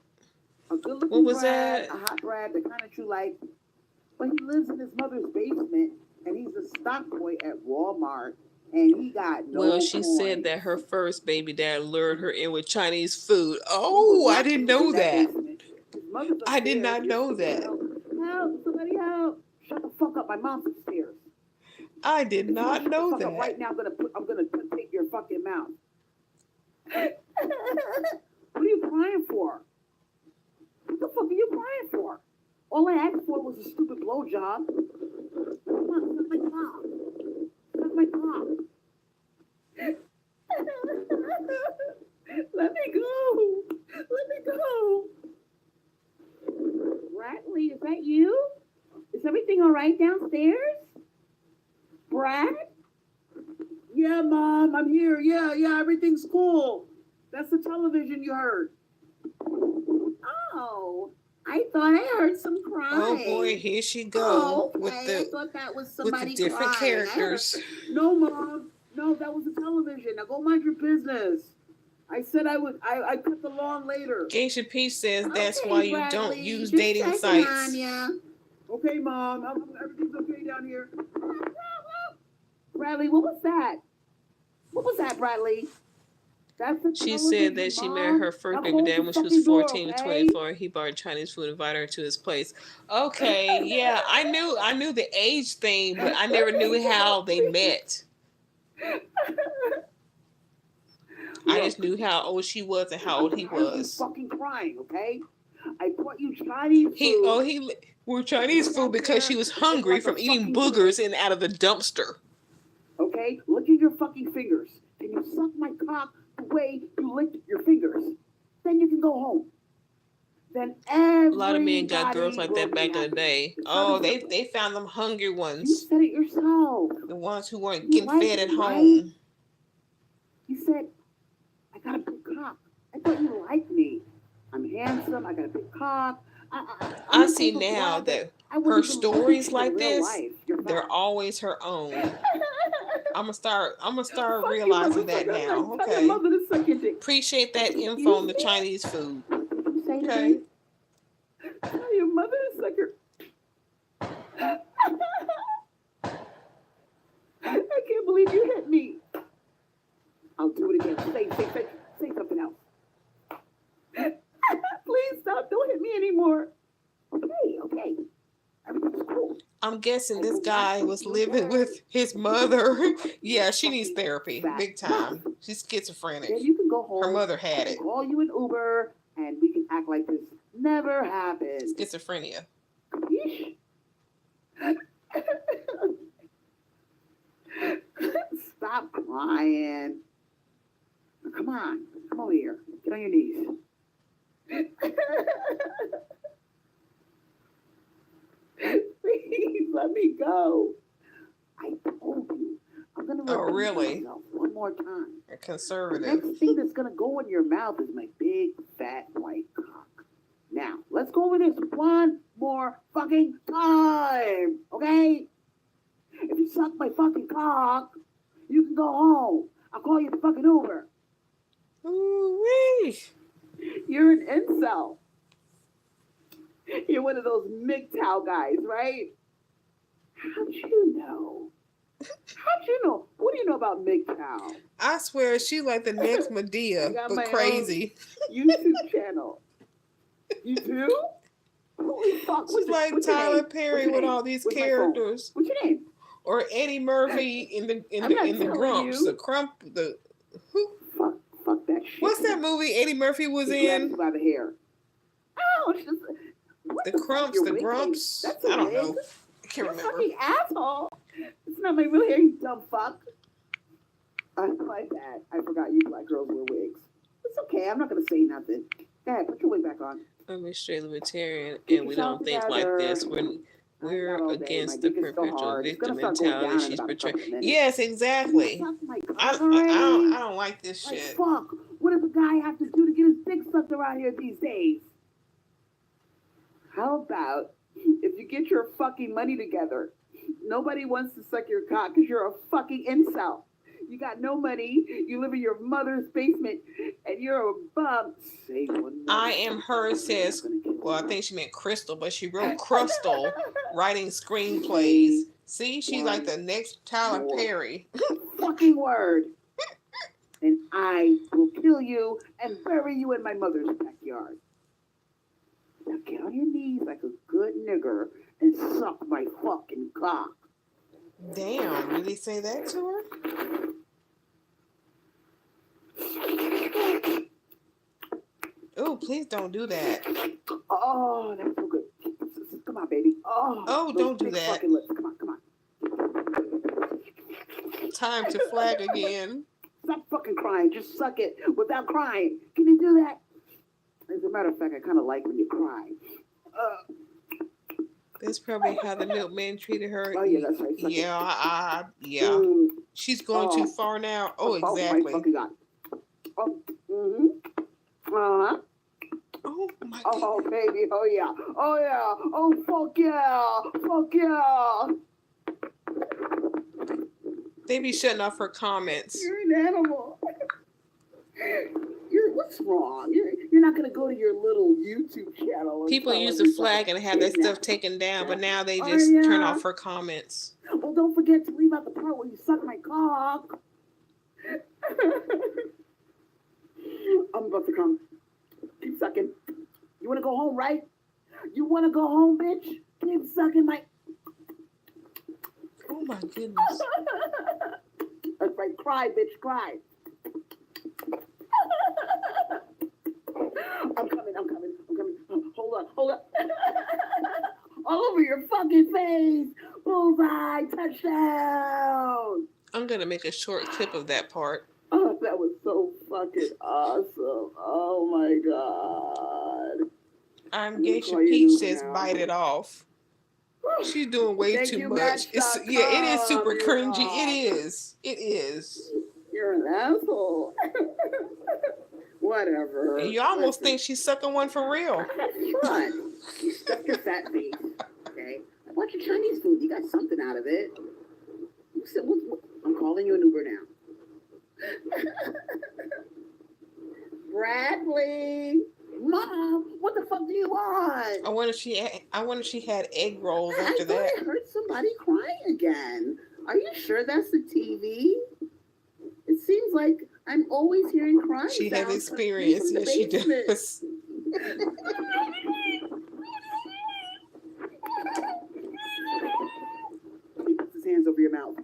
A good-looking what was Brad, that? A hot Brad, the kind that you like. But he lives in his mother's basement, and he's a stock boy at Walmart, and he got no Well, she coins. said that her first baby dad lured her in with Chinese food. Oh, I didn't know that. I did not know that. Help, somebody help. Shut the fuck up, my mom's upstairs. I did not know that. Right now, I'm gonna take your fucking mouth. What are you crying for? What the fuck are you crying for? All I asked for was a stupid blowjob. Come on, suck my cock. Suck my cock. Let me go. Let me go. Bradley, is that you? Is everything all right downstairs? Brad? Yeah, Mom, I'm here. Yeah, everything's cool. That's the television you heard. Oh, I thought I heard some crying. Oh boy, here she goes okay. I thought that was with the different crying. characters. No, Mom. No, that was the television. Now go mind your business. I said I would. I cut the lawn later. Geisha P says that's Okay, why you Bradley, don't use just dating checking sites. on ya. Okay, Mom. Everything's okay down here. Bradley, what was that? What was that, Bradley? She said that she married her first baby dad when she was 14 to 24. He bought Chinese food and invited her to his place. Okay, yeah, I knew the age thing, but I never knew how they met. I just knew how old she was and how old he was. Fucking crying, okay? I brought you Chinese food. He were Chinese food because she was hungry from eating boogers and out of the dumpster. Okay, look at your fucking fingers. Can you suck my cock the way you licked your fingers? Then you can go home. Then a lot of men got girls like that back in the day. Oh, they found them hungry ones. You said it yourself. The ones who weren't getting fed at home. You said, I got a big cock. I thought you liked me. I'm handsome. I got a big cock. I see now that her stories like this, they're always her own. I'm gonna start realizing that now. Okay. Appreciate that info on the Chinese food. Okay. Tell your mother to suck your. I can't believe you hit me. I'll do it again. Say something else. Please stop. Don't hit me anymore. Okay. Everything's cool. I'm guessing this guy was living with his mother. Yeah, she needs therapy. Big time. She's schizophrenic. Then you can go home. Her mother had it. Call you an Uber, and we can act like this never happened. Schizophrenia. Stop crying. Come on. Come over here. Get on your knees. Please let me go. I told you. I'm gonna really? myself one more time. A conservative. The next thing that's gonna go in your mouth is my big fat white cock. Now, let's go over this one more fucking time, okay? If you suck my fucking cock, you can go home. I'll call you the fucking Uber. Ooh-wee. You're an incel. You're one of those MGTOW guys, right? How'd you know? How'd you know? What do you know about MGTOW? I swear she like the next Medea, but crazy. YouTube channel. You do? Holy fuck! She's like Tyler Perry with all these characters. What's your name? Or Eddie Murphy in the Grumps, the who? Fuck that shit. What's that movie Eddie Murphy was in? By the hair. Oh, it's just the Grumps. I don't know. I can't remember. You asshole. It's not my real hair, you dumb fuck. I'm like that. I forgot you black girls wear wigs. It's okay. I'm not gonna say nothing. Go ahead, put your wig back on. I'm a straight libertarian, and we don't think like this. We're against the perpetual victim mentality she's portraying. Yes, exactly. I don't like this shit. Fuck. What does a guy have to do to get his dick sucked around here these days? How about if you get your fucking money together? Nobody wants to suck your cock because you're a fucking incel. You got no money. You live in your mother's basement, and you're a bum. Say one. I am her says. Well, I think she meant Crystal, but she wrote Crystal, writing screenplays. See, she's like the next Tyler Perry. Fucking word. And I will kill you and bury you in my mother's backyard. Now get on your knees like a good nigger and suck my fucking cock. Damn, did he say that to her? Oh, please don't do that. Oh, that's so good. Come on, baby. Oh, don't do that. Lips. Come on. Time to flag again. Stop fucking crying. Just suck it without crying. Can you do that? As a matter of fact, I kind of like when you cry. That's probably how the milkman treated her. Oh, yeah, that's right. Yeah. She's going too far now. Oh, exactly. Oh, my fucking God. Oh, mm-hmm. Uh-huh. Oh, my God. Oh, baby. Oh, yeah. Oh, yeah. Oh, fuck yeah. Fuck yeah. They be shutting off her comments. You're an animal. What's wrong? You're not going to go to your little YouTube channel. People used to flag and have that stuff taken down, but now they just turn off her comments. Well, don't forget to leave out the part where you suck my cock. I'm about to come. Keep sucking. You want to go home, right? You want to go home, bitch? Keep sucking my... Oh, my goodness. That's right. Cry, bitch. Cry. I'm coming. Hold on. All over your fucking face. Bullseye. Touchdown. I'm going to make a short clip of that part. Oh, that was so fucking awesome. Oh, my God. I'm Geisha Peach says bite it off. She's doing way too much. It is super cringy. It is. You're an asshole. Whatever. And you almost think she's sucking one for real. What? You stuck your fat face. Okay. I want your Chinese food. You got something out of it. I'm calling you an Uber now. Bradley. Mom, what the fuck do you want? I wonder if she had egg rolls after that. I heard somebody crying again. Are you sure that's the TV? It seems like I'm always hearing crying. She has experience. Yes, she does. He puts his hands over your mouth.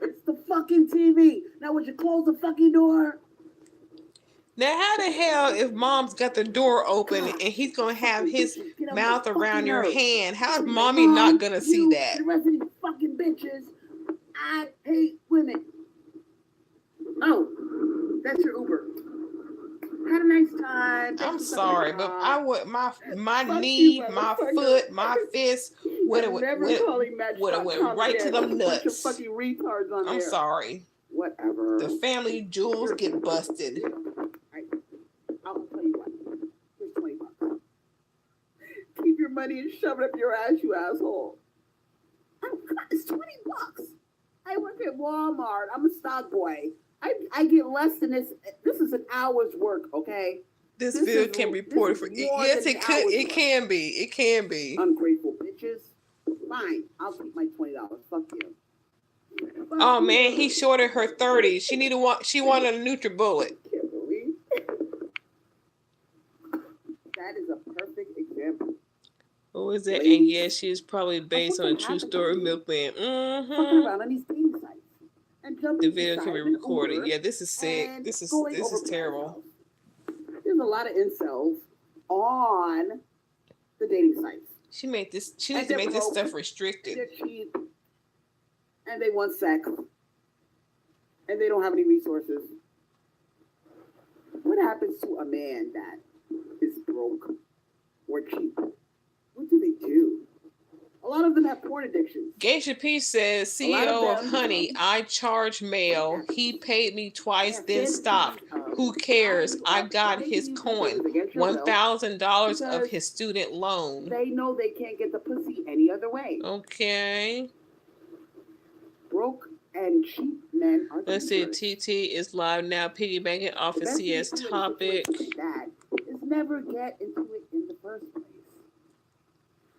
It's the fucking TV. Now would you close the fucking door? Now, how the hell, if mom's got the door open and he's going to have his mouth around your hand, how is mommy not going to see that? The rest of these fucking bitches, I hate women. Oh, that's your Uber. Had a nice time. I'm sorry, but I would my knee, my foot, my fist would have went right to them nuts. Fucking retards on I'm there. Sorry. Whatever. The family jewels get busted. I'll tell you what. Here's $20. Keep your money and shove it up your ass, you asshole. Oh God, it's $20. I work at Walmart. I'm a stock boy. I get less than this. This is an hour's work, okay? This video can be reported for. Yes, it could. It can be. It can be. Ungrateful bitches. Fine, I'll keep my $20. Fuck you. Oh man, he shorted her 30s. She wanted a NutriBullet. That is a perfect example. What was that? And yeah, she's probably based on a true story, Milkman. Fucking around on these dating sites. And the video can be recorded. Yeah, this is sick. This is terrible. There's a lot of incels on the dating sites. She needs to make this stuff restricted. They're cheap. And they want sex. And they don't have any resources. What happens to a man that is broke or cheap? What do they do? A lot of them have porn addictions. Geisha P says, CEO of Honey, I charge male. He paid me twice, then stopped. Who cares? I got his coin. $1,000 of his student loan. They know they can't get the pussy any other way. Okay. Broke and cheap men are. Let's see. TT is live now, piggybacking off a CS topic. That is never get into it in the first place.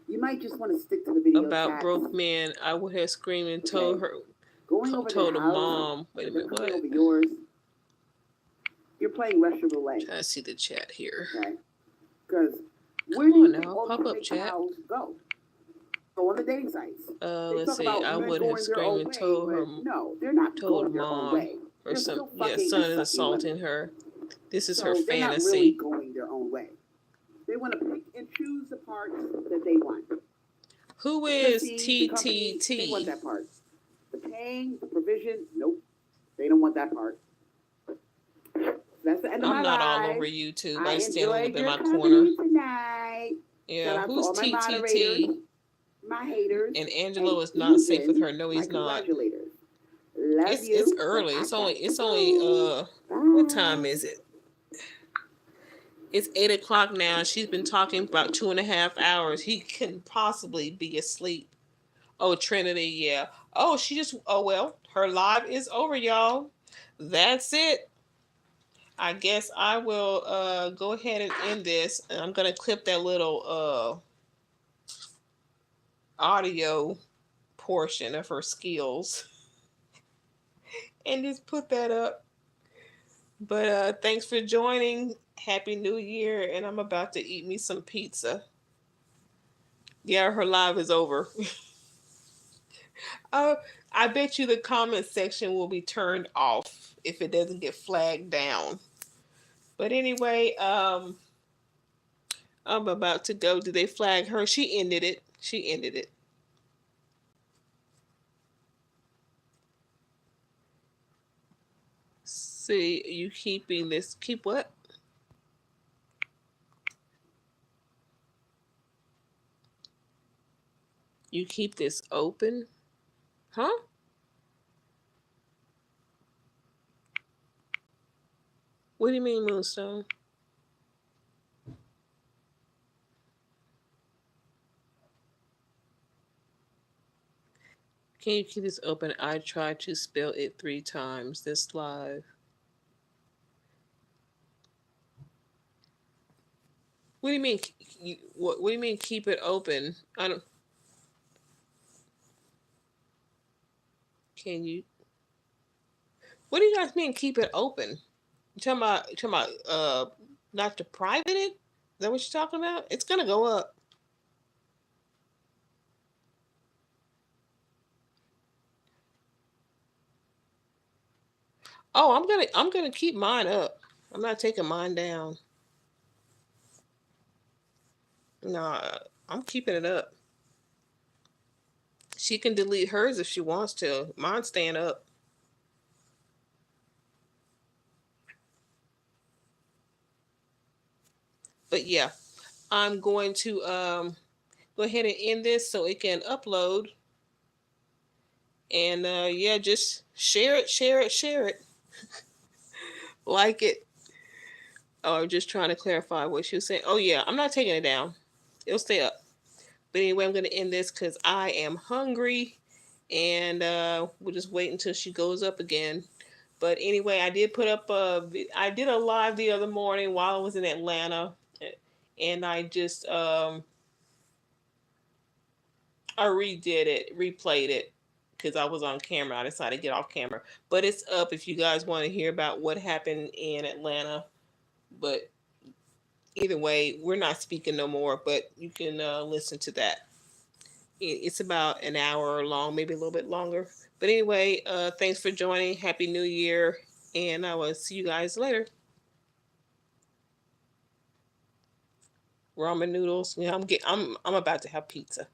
You might just want to stick to the video. About broke men, I would have screamed and told her. Told her mom. Wait a minute. What? Over yours. You're playing Russian roulette. Trying to see the chat here. Okay. Because where do you now? Pop up chat. Go on the dating sites. Let's see. I would have screamed and told her. No, they're not told going their mom own way. Or some. Yeah, son is assaulting her. This is her they're fantasy. Not really going their own way. They want to pick and choose the parts that they want. Who is TTT? They want that part. The paying, the provision, nope. They don't want that part. That's the end of I'm my not life. all over YouTube. I stand a little bit in my corner. Tonight. Yeah, who's TTT? My haters. And Angelo is not safe with her. No, he's not. It's early. It's only what time is it? It's 8 o'clock now. She's been talking about 2.5 hours. He couldn't possibly be asleep. Oh, Trinity, yeah. Oh, well, her live is over, y'all. That's it. I guess I will go ahead and end this. And I'm going to clip that little audio portion of her skills and just put that up. But thanks for joining. Happy New Year. And I'm about to eat me some pizza. Yeah, her live is over. I bet you the comment section will be turned off if it doesn't get flagged down. But anyway, I'm about to go. Did they flag her? She ended it. See, you keeping this. Keep what? You keep this open? Huh? What do you mean, Moonstone? Can you keep this open? I tried to spell it 3 times this live. What do you mean? What do you mean keep it open? I don't. Can you? What do you guys mean keep it open? You talking about not to private it? Is that what you're talking about? It's gonna go up. Oh, I'm gonna keep mine up. I'm not taking mine down. No, I'm keeping it up. She can delete hers if she wants to. Mine's staying up. But yeah, I'm going to go ahead and end this so it can upload. And yeah, just share it. Like it. Oh, I'm just trying to clarify what she was saying. Oh yeah, I'm not taking it down. It'll stay up. But anyway, I'm going to end this because I am hungry. And we'll just wait until she goes up again. But anyway, I did put up I did a live the other morning while I was in Atlanta. And I just I redid it, replayed it, because I was on camera. I decided to get off camera. But it's up if you guys want to hear about what happened in Atlanta. But either way, we're not speaking no more, but you can listen to that. It's about an hour long, maybe a little bit longer. But anyway, thanks for joining. Happy New Year, and I will see you guys later. Ramen noodles. Yeah, I'm about to have pizza.